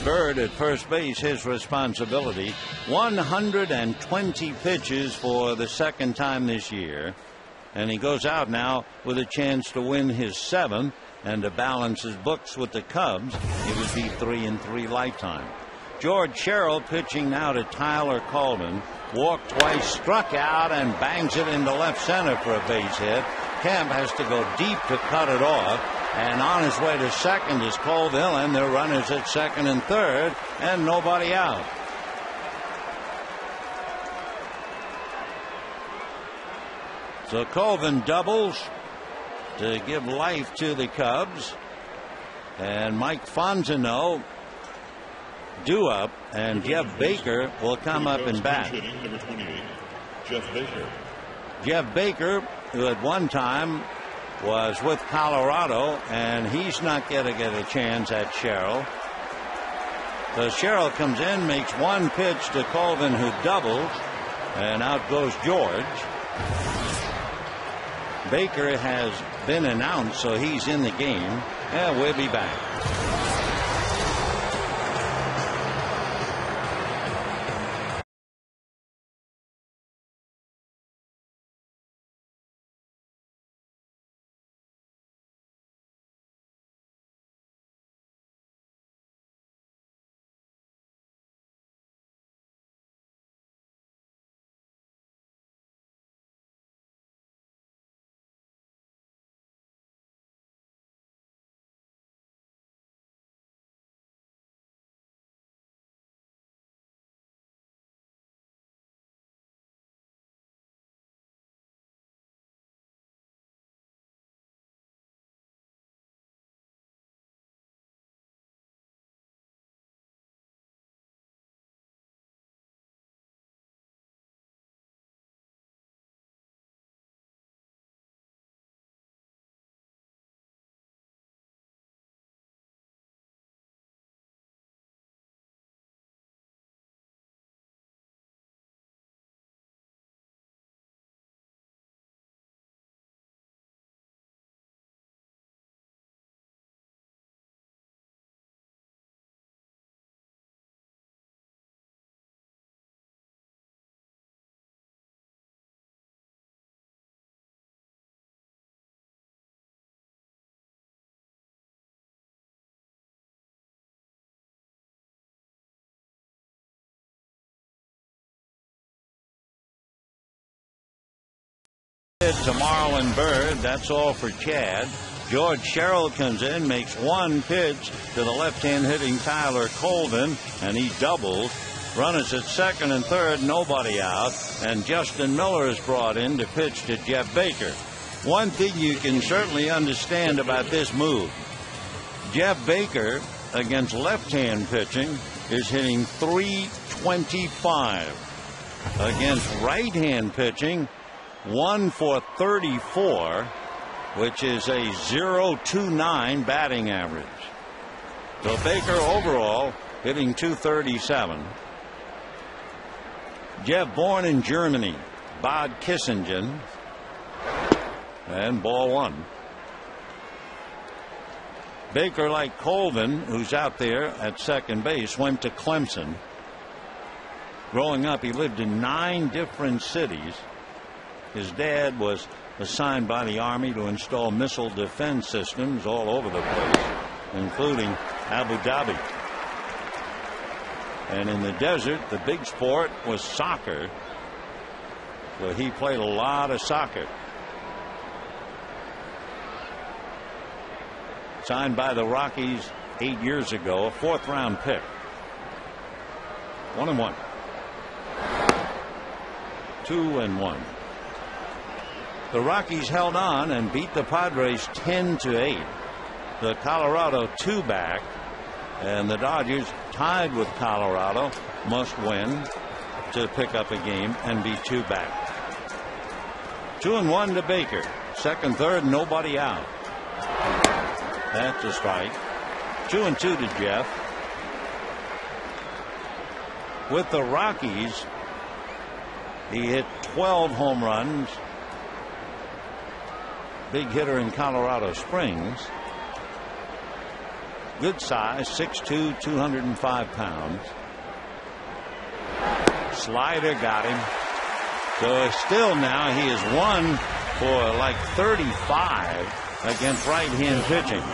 Byrd at first base, his responsibility. 120 pitches for the 2nd time this year. And he goes out now with a chance to win his 7th and to balance his books with the Cubs. It would be 3-3 lifetime. George Sherrill pitching now to Tyler Colvin. Walked twice, struck out, and bangs it into left center for a base hit. Kemp has to go deep to cut it off. And on his way to 2nd is Colvin, and their runners at 2nd and 3rd, and nobody out. So Colvin doubles to give life to the Cubs. And Mike Fonzano due up, and Jeff Baker will come up and bat. Number 28, Jeff Baker. Jeff Baker, who at one time was with Colorado, and he's not going to get a chance at Sherrill. So Sherrill comes in, makes one pitch to Colvin, who doubles, and out goes George. Baker has been announced, so he's in the game. Yeah, we'll be back. To Marlon Byrd, that's all for Chad. George Sherrill comes in, makes one pitch to the left-hand hitting Tyler Colvin, and he doubles. Runners at second and third, nobody out, and Justin Miller is brought in to pitch to Jeff Baker. One thing you can certainly understand about this move, Jeff Baker against left-hand pitching is hitting .325. Against right-hand pitching, 1 for 34, which is a .029 batting average. So Baker overall hitting .237. Jeff born in Germany, Bad Kissingen, and ball one. Baker, like Colvin, who's out there at second base, went to Clemson. Growing up, he lived in 9 different cities. His dad was assigned by the Army to install missile defense systems all over the place, including Abu Dhabi. And in the desert, the big sport was soccer. So he played a lot of soccer. Signed by the Rockies 8 years ago, a 4th-round pick. 1-1. 2-1. The Rockies held on and beat the Padres 10-8. The Colorado 2 back, and the Dodgers, tied with Colorado, must win to pick up a game and be 2 back. 2-1 to Baker. Second, third, nobody out. That's a strike. 2-2 to Jeff. With the Rockies, he hit 12 home runs. Big hitter in Colorado Springs. Good size, 6'2", 205 pounds. Slider got him. So still now he is 1 for like 35 against right-hand pitching.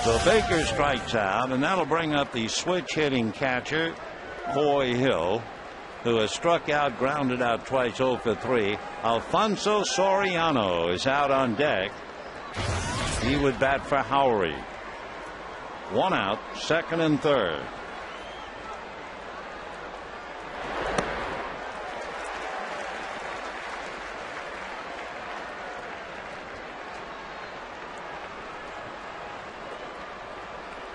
So Baker strikes out, and that'll bring up the switch-hitting catcher, Coy Hill, who has struck out, grounded out twice, 0 for 3. Alfonso Soriano is out on deck. He would bat for Howry. 1 out, second and third.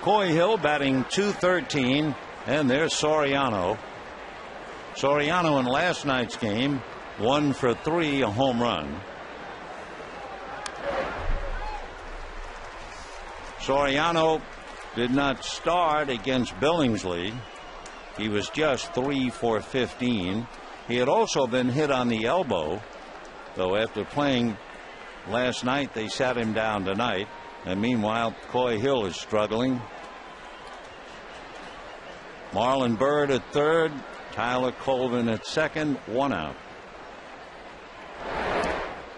Coy Hill batting .213, and there's Soriano. Soriano in last night's game, 1 for 3, a home run. Soriano did not start against Billingsley. He was just 3 for 15. He had also been hit on the elbow, though after playing last night they sat him down tonight. And meanwhile, Coy Hill is struggling. Marlon Byrd at third, Tyler Colvin at second, 1 out.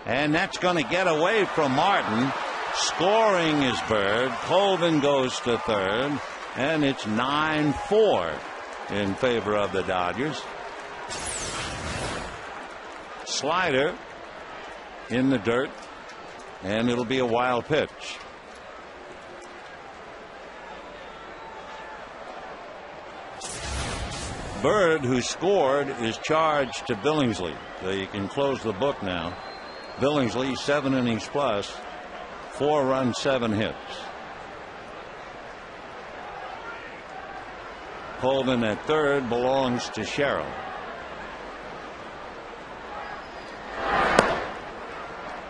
And that's going to get away from Martin. Scoring is Byrd. Colvin goes to third, and it's 9-4 in favor of the Dodgers. Slider in the dirt, and it'll be a wild pitch. Byrd, who scored, is charged to Billingsley, so you can close the book now. Billingsley, 7 innings plus, 4 runs, 7 hits. Colvin at third belongs to Sherrill.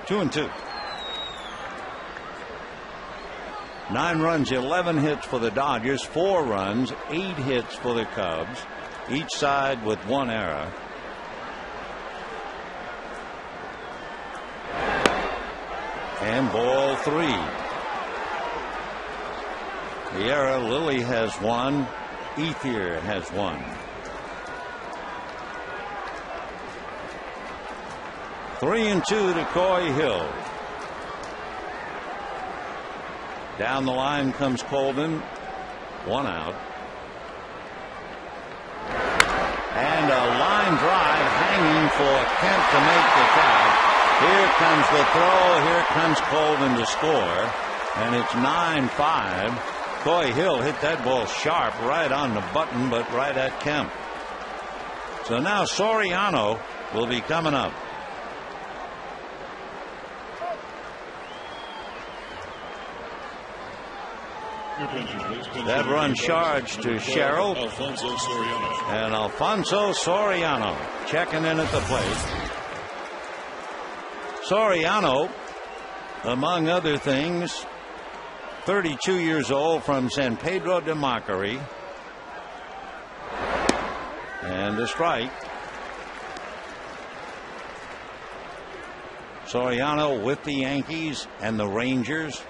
Two and two. 9 runs, 11 hits for the Dodgers, 4 runs, 8 hits for the Cubs, each side with 1 error. And ball 3. The error, Lilly has 1, Ethier has 1. 3-2 to Coy Hill. Down the line comes Colvin, 1 out. And a line drive hanging for Kemp to make the catch. Here comes the throw. Here comes Colvin to score. And it's 9-5. Coy Hill hit that ball sharp right on the button, but right at Kemp. So now Soriano will be coming up. That run charged to Sherrill. And Alfonso Soriano checking in at the plate. Soriano, among other things, 32 years old, from San Pedro de Macorís. And a strike. Soriano with the Yankees and the Rangers.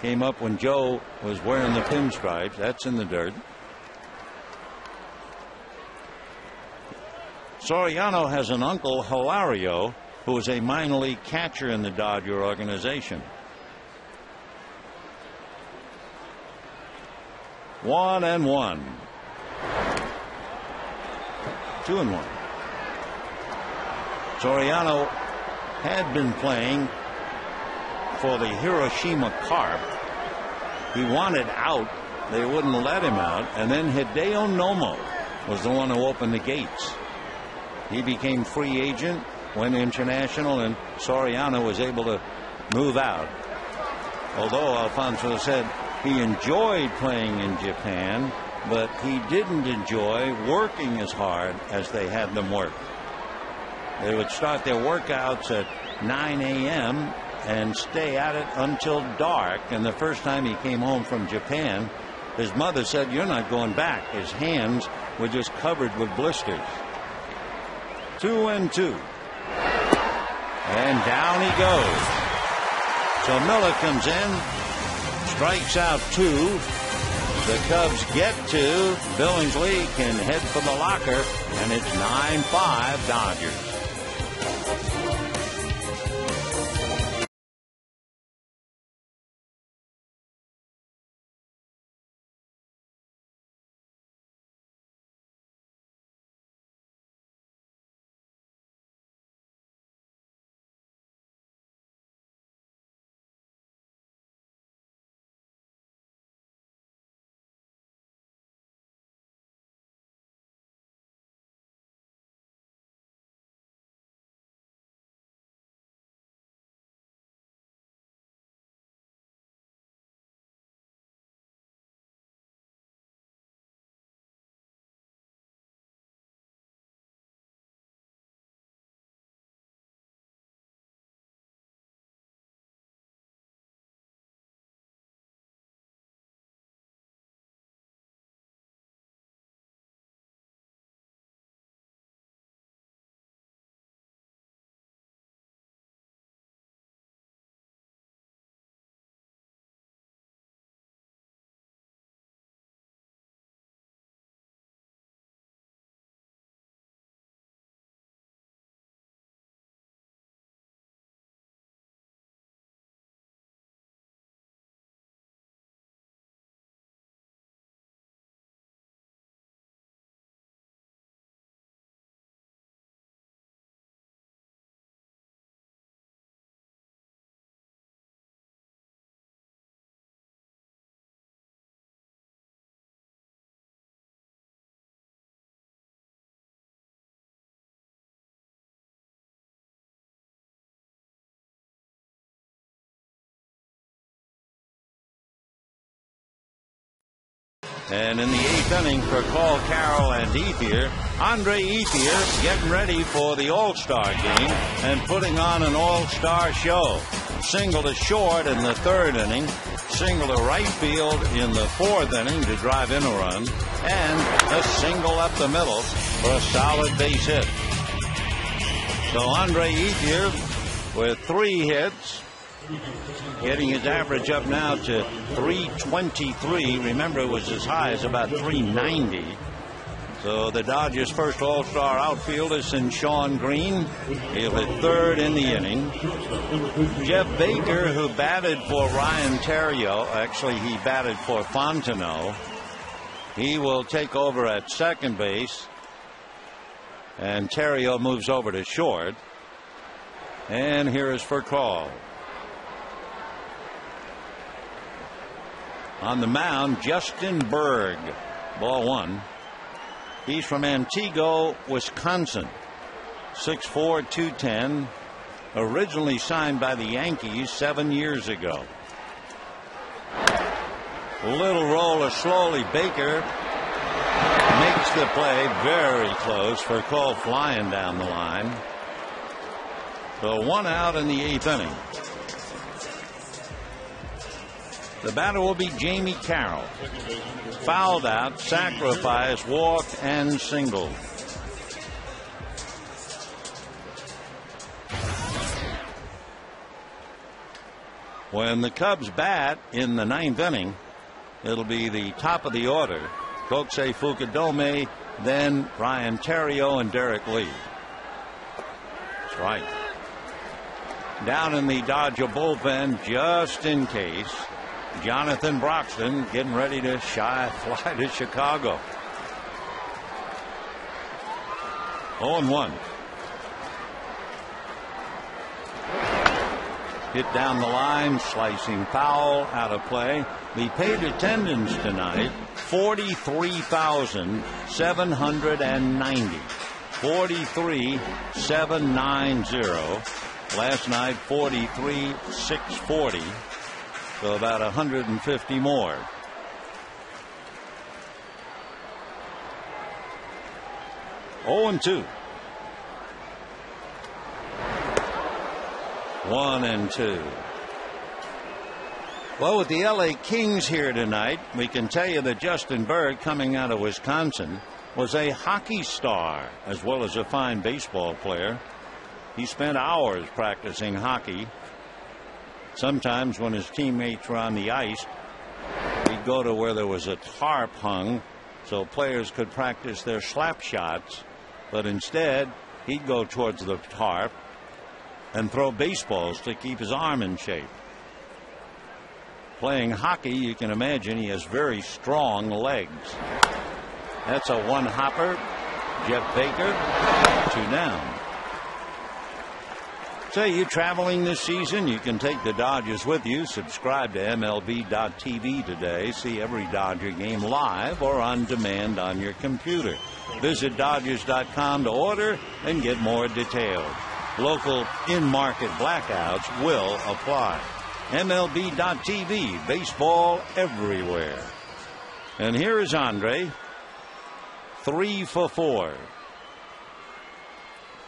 Came up when Joe was wearing the pinstripes. That's in the dirt. Soriano has an uncle, Hilario, who was a minor league catcher in the Dodger organization. 1-1. 2-1. Soriano had been playing for the Hiroshima Carp. He wanted out. They wouldn't let him out. And then Hideo Nomo was the one who opened the gates. He became free agent, went international, and Soriano was able to move out. Although Alfonso said he enjoyed playing in Japan, but he didn't enjoy working as hard as they had them work. They would start their workouts at 9 a.m. and stay at it until dark. And the first time he came home from Japan, his mother said, "You're not going back." His hands were just covered with blisters. 2-2. And down he goes. So Miller comes in, strikes out 2. The Cubs get to. Billingsley can head for the locker, and it's 9-5 Dodgers. And in the 8th inning for Cole Carroll and Ethier, Andre Ethier getting ready for the All-Star game and putting on an All-Star show. Single to short in the 3rd inning, single to right field in the 4th inning to drive in a run, and a single up the middle for a solid base hit. So Andre Ethier with 3 hits, getting his average up now to 323. Remember, it was as high as about 390. So the Dodgers' first All-Star outfielder since Sean Green. He'll hit 3rd in the inning. Jeff Baker, who batted for Ryan Theriot, actually he batted for Fontenot. He will take over at second base. And Theriot moves over to short. And here is for Call. On the mound, Justin Berg, ball 1. He's from Antigo, Wisconsin. 6'4", 210. Originally signed by the Yankees 7 years ago. Little roller slowly. Baker makes the play very close for Cole flying down the line. So 1 out in the 8th inning. The batter will be Jamie Carroll. Fouled out, sacrifice, walk, and single. When the Cubs bat in the 9th inning, it'll be the top of the order. Kokusei Fukudome, then Ryan Theriot and Derek Lee. That's right. Down in the Dodger bullpen, just in case, Jonathan Broxton getting ready to fly to Chicago. 0-1. Hit down the line, slicing foul, out of play. The paid attendance tonight, 43,790. 43,790. Last night, 43,640. So about 150 more. Oh, 2. 1-2. Well, with the LA Kings here tonight, we can tell you that Justin Berg, coming out of Wisconsin, was a hockey star as well as a fine baseball player. He spent hours practicing hockey. Sometimes when his teammates were on the ice, he'd go to where there was a tarp hung so players could practice their slap shots. But instead, he'd go towards the tarp and throw baseballs to keep his arm in shape. Playing hockey, you can imagine he has very strong legs. That's a 1-hopper. Jeff Baker, 2 down. Say, you traveling this season? You can take the Dodgers with you. Subscribe to MLB.tv today. See every Dodger game live or on demand on your computer. Visit Dodgers.com to order and get more details. Local in-market blackouts will apply. MLB.tv, baseball everywhere. And here is Andre, 3 for 4.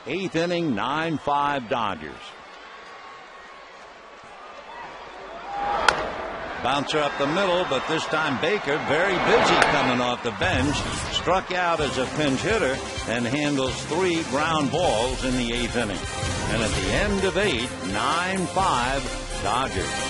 8th inning, 9-5 Dodgers. Bouncer up the middle, but this time Baker, very busy coming off the bench, struck out as a pinch hitter and handles 3 ground balls in the 8th inning. And at the end of 8, 9-5 Dodgers.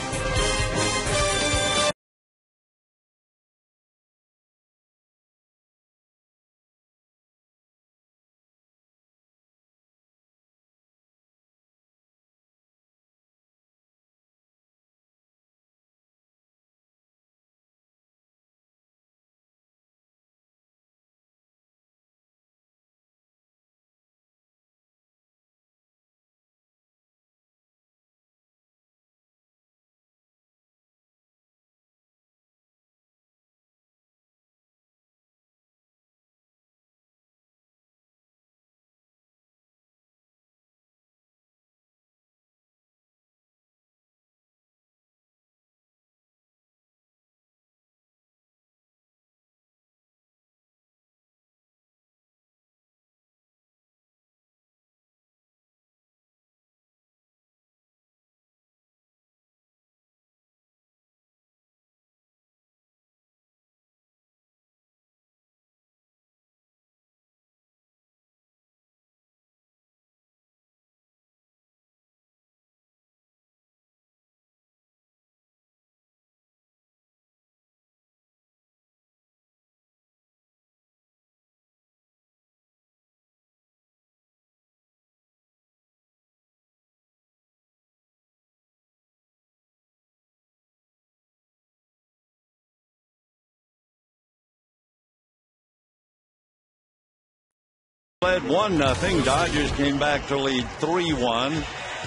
Led 1-0. Dodgers came back to lead 3-1,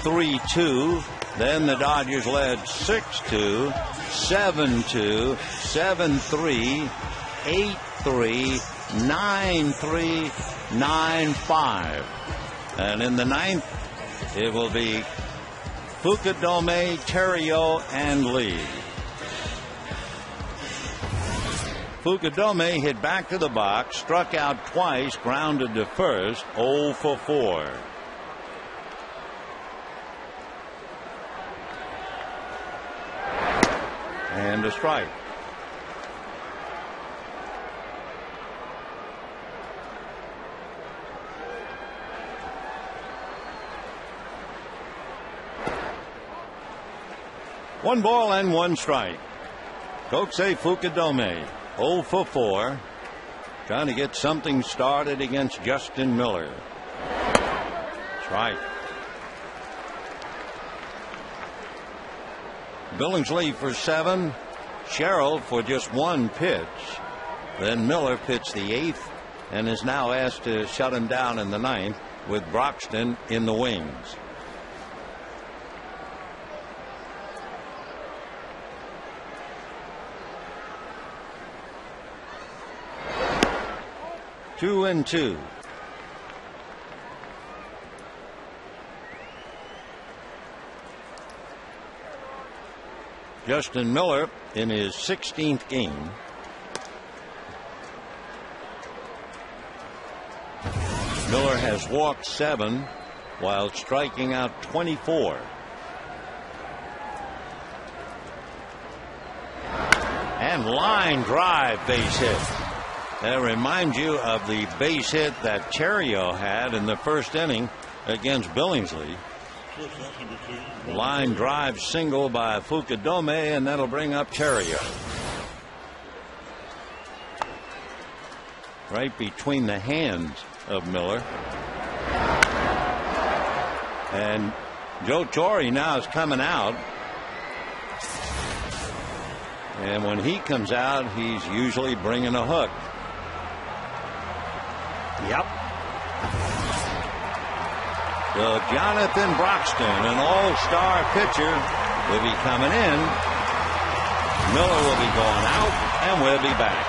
3-2. Then the Dodgers led 6-2, 7-2, 7-3, 8-3, 9-3, 9-5. And in the ninth, it will be Fukudome, Terrio, and Lee. Fukudome hit back to the box, struck out twice, grounded to first, 0 for 4. And a strike. One ball and one strike. Kokusei Fukudome, 0 for 4. Trying to get something started against Justin Miller. Strike. Billingsley for 7. Sherrill for just 1 pitch. Then Miller pitched the 8th and is now asked to shut him down in the 9th with Broxton in the wings. Two and two. Justin Miller in his 16th game. Miller has walked 7 while striking out 24. And line drive base hit. That reminds you of the base hit that Terrio had in the first inning against Billingsley. Line drive single by Fukudome, and that'll bring up Terrio. Right between the hands of Miller. And Joe Torre now is coming out. And when he comes out, he's usually bringing a hook. Yep. So Jonathan Broxton, an all-star pitcher, will be coming in. Miller will be going out, and we'll be back.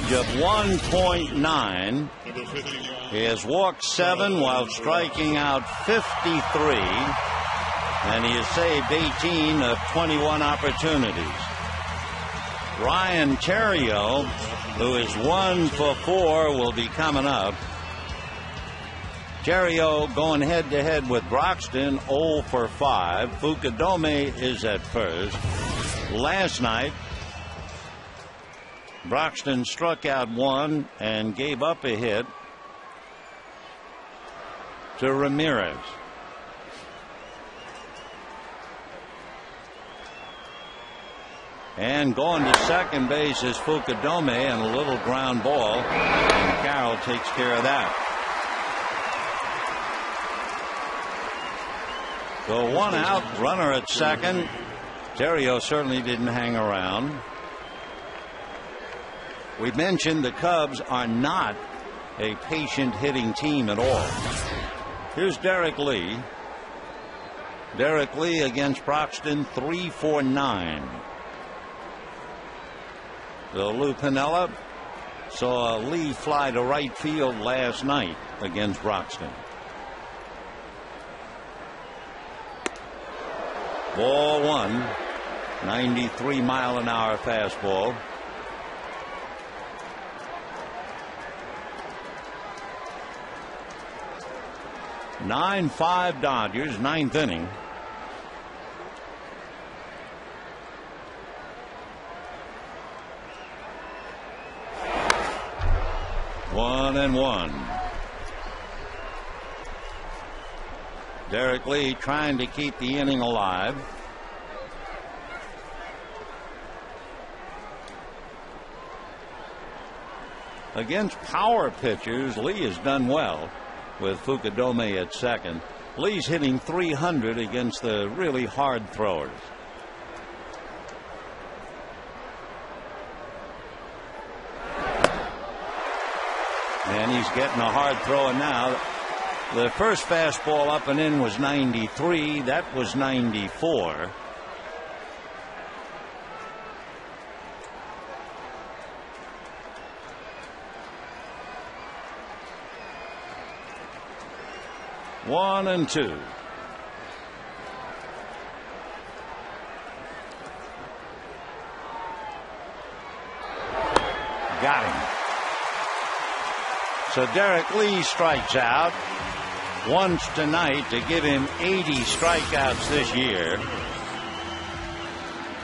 Of 1.9. He has walked 7 while striking out 53, and he has saved 18 of 21 opportunities. Ryan Terrio, who is 1 for 4, will be coming up. Terrio going head-to-head with Broxton, 0 for 5. Fukudome is at first. Last night, Broxton struck out 1 and gave up a hit to Ramirez. And going to second base is Fukudome, and a little ground ball, and Carroll takes care of that. So one out, runner at second. Terrio certainly didn't hang around. We mentioned the Cubs are not a patient hitting team at all. Here's Derek Lee. Derek Lee against Broxton, 3-for-9. So Lou Piniella saw Lee fly to right field last night against Broxton. Ball one, 93-mile-an-hour fastball. (9-5) Dodgers, ninth inning. One and one. Derek Lee trying to keep the inning alive. Against power pitchers, Lee has done well with Fukudome at second. Lee's hitting .300 against the really hard throwers. And he's getting a hard thrower now. The first fastball up and in was 93. That was 94. One and two. Got him. So Derek Lee strikes out once tonight to give him 80 strikeouts this year.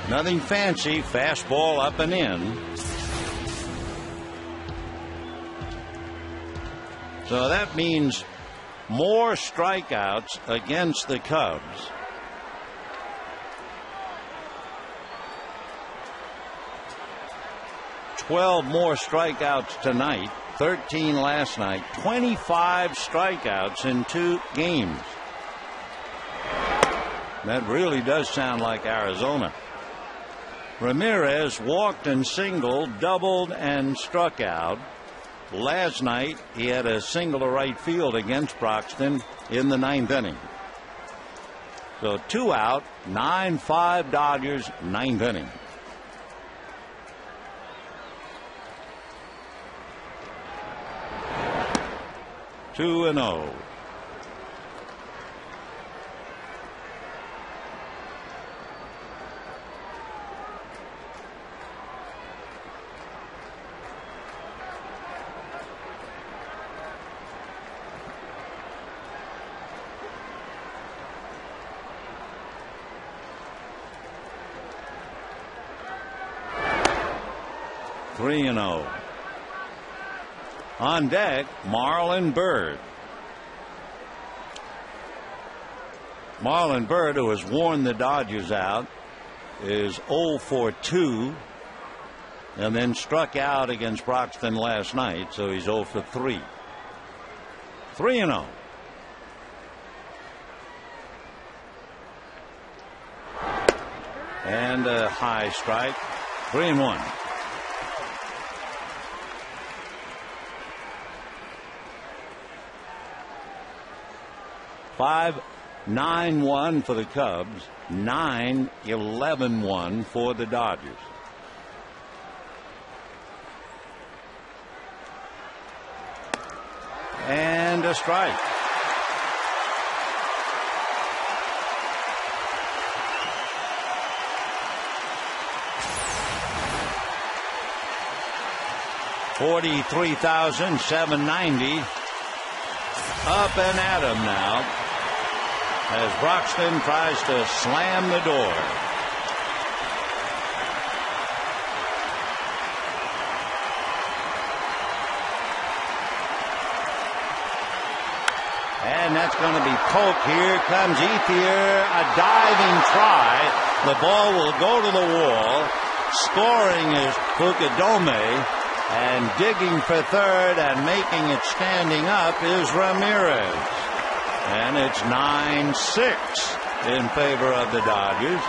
Nothing fancy. Fastball up and in. So that means more strikeouts against the Cubs. $12 more strikeouts tonight, 13 last night, 25 strikeouts in 2 games. That really does sound like Arizona. Ramirez walked and singled, doubled and struck out. Last night he had a single to right field against Broxton in the 9th inning. So 2 out, 9-5 Dodgers, 9th inning. Two and 0. Three and 0. On deck, Marlon Byrd. Marlon Byrd, who has worn the Dodgers out, is 0 for 2 and then struck out against Broxton last night, so he's 0 for 3. 3 and 0. And a high strike. 3 and 1. Five 9-1 for the Cubs, 9-11-1 for the Dodgers. And a strike. $43,790. Up and at him now, as Broxton tries to slam the door. And that's going to be poked. Here comes Ethier, a diving try. The ball will go to the wall. Scoring is Fukudome, and digging for third and making it standing up is Ramirez. And it's 9-6 in favor of the Dodgers.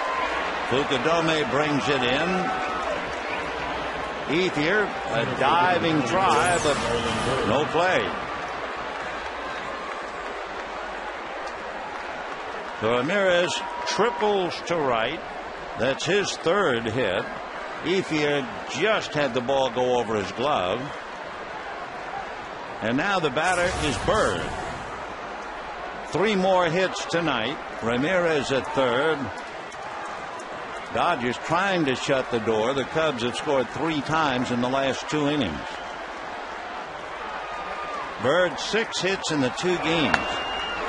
Fukudome brings it in. Ethier, a diving try, but no play. So Ramirez triples to right. That's his third hit. Ethier just had the ball go over his glove. And now the batter is Byrd. 3 more hits tonight. Ramirez at third. Dodgers trying to shut the door. The Cubs have scored 3 times in the last 2 innings. Byrd 6 hits in the 2 games.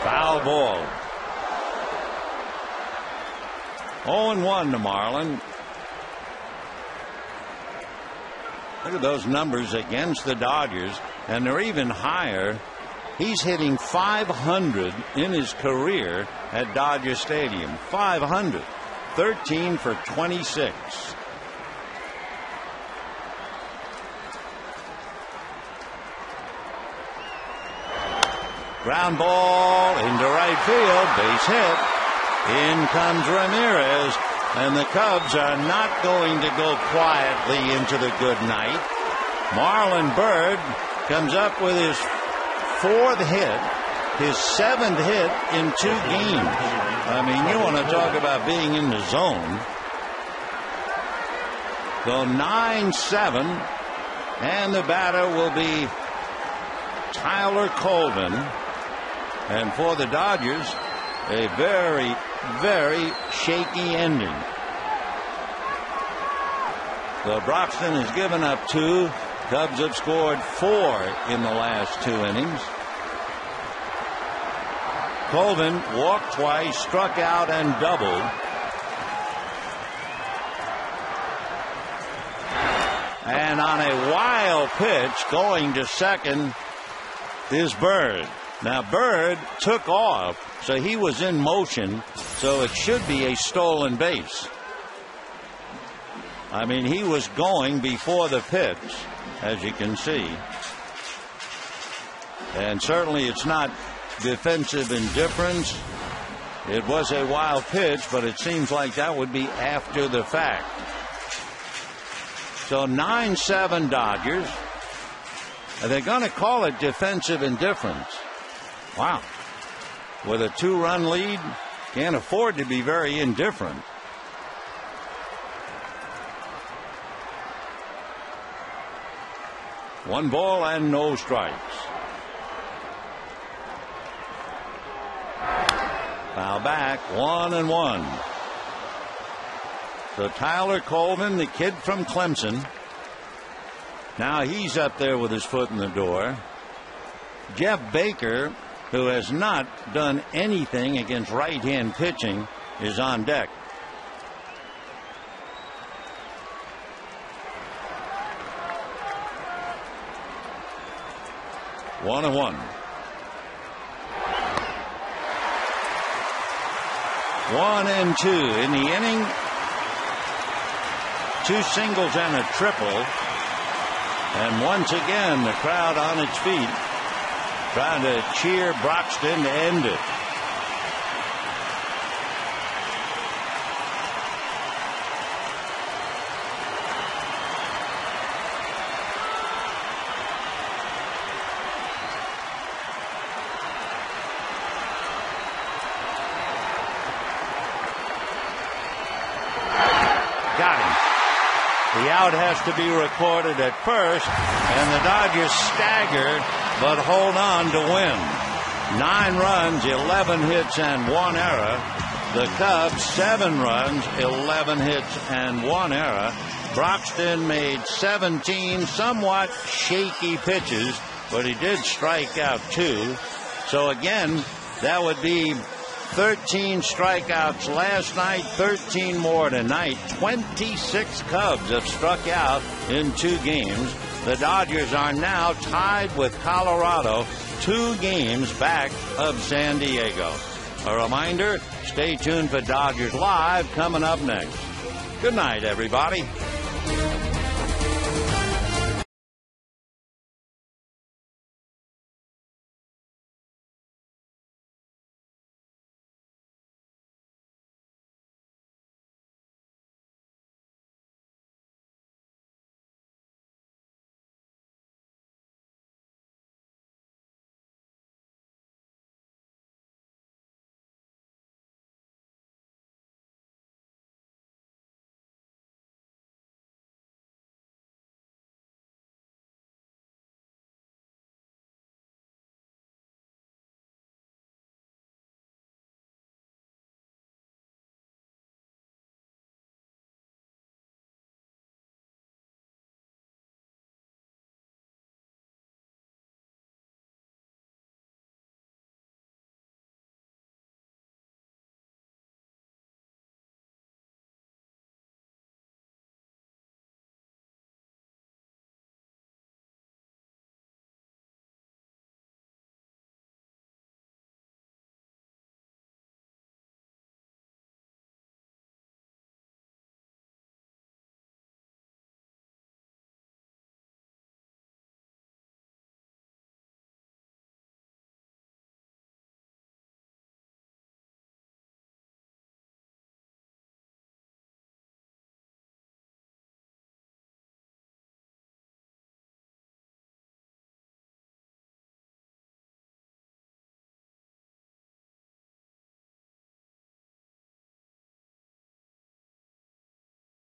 Foul ball. 0-1 to Marlon. Look at those numbers against the Dodgers, and they're even higher. He's hitting .500 in his career at Dodger Stadium. .500. 13 for 26. Ground ball into right field. Base hit. In comes Ramirez. And the Cubs are not going to go quietly into the good night. Marlon Byrd comes up with his 4th hit, his 7th hit in 2 games. I mean, you want to talk about being in the zone. So 9-7, and the batter will be Tyler Colvin. And for the Dodgers, a very, very shaky ending. So Broxton has given up 2. Cubs have scored 4 in the last 2 innings. Colvin walked twice, struck out, and doubled. And on a wild pitch going to second is Byrd. Now Byrd took off, so he was in motion, so it should be a stolen base. I mean, he was going before the pitch, as you can see. And certainly it's not defensive indifference. It was a wild pitch, but it seems like that would be after the fact. So 9-7 Dodgers. Are they going to call it defensive indifference? Wow. With a 2-run lead, can't afford to be very indifferent. One ball and no strikes. Foul back, 1-1. So Tyler Colvin, the kid from Clemson. Now he's up there with his foot in the door. Jeff Baker, who has not done anything against right-hand pitching, is on deck. One and 1. 1-2 in the inning. 2 singles and a triple. And once again, the crowd on its feet, trying to cheer Broxton to end it. Got him. The out has to be recorded at first, and the Dodgers stagger, but hold on to win. 9 runs, 11 hits, and 1 error. The Cubs, 7 runs, 11 hits, and 1 error. Broxton made 17 somewhat shaky pitches, but he did strike out 2. So again, that would be 13 strikeouts last night, 13 more tonight. 26 Cubs have struck out in 2 games. The Dodgers are now tied with Colorado, 2 games back of San Diego. A reminder, stay tuned for Dodgers Live coming up next. Good night, everybody.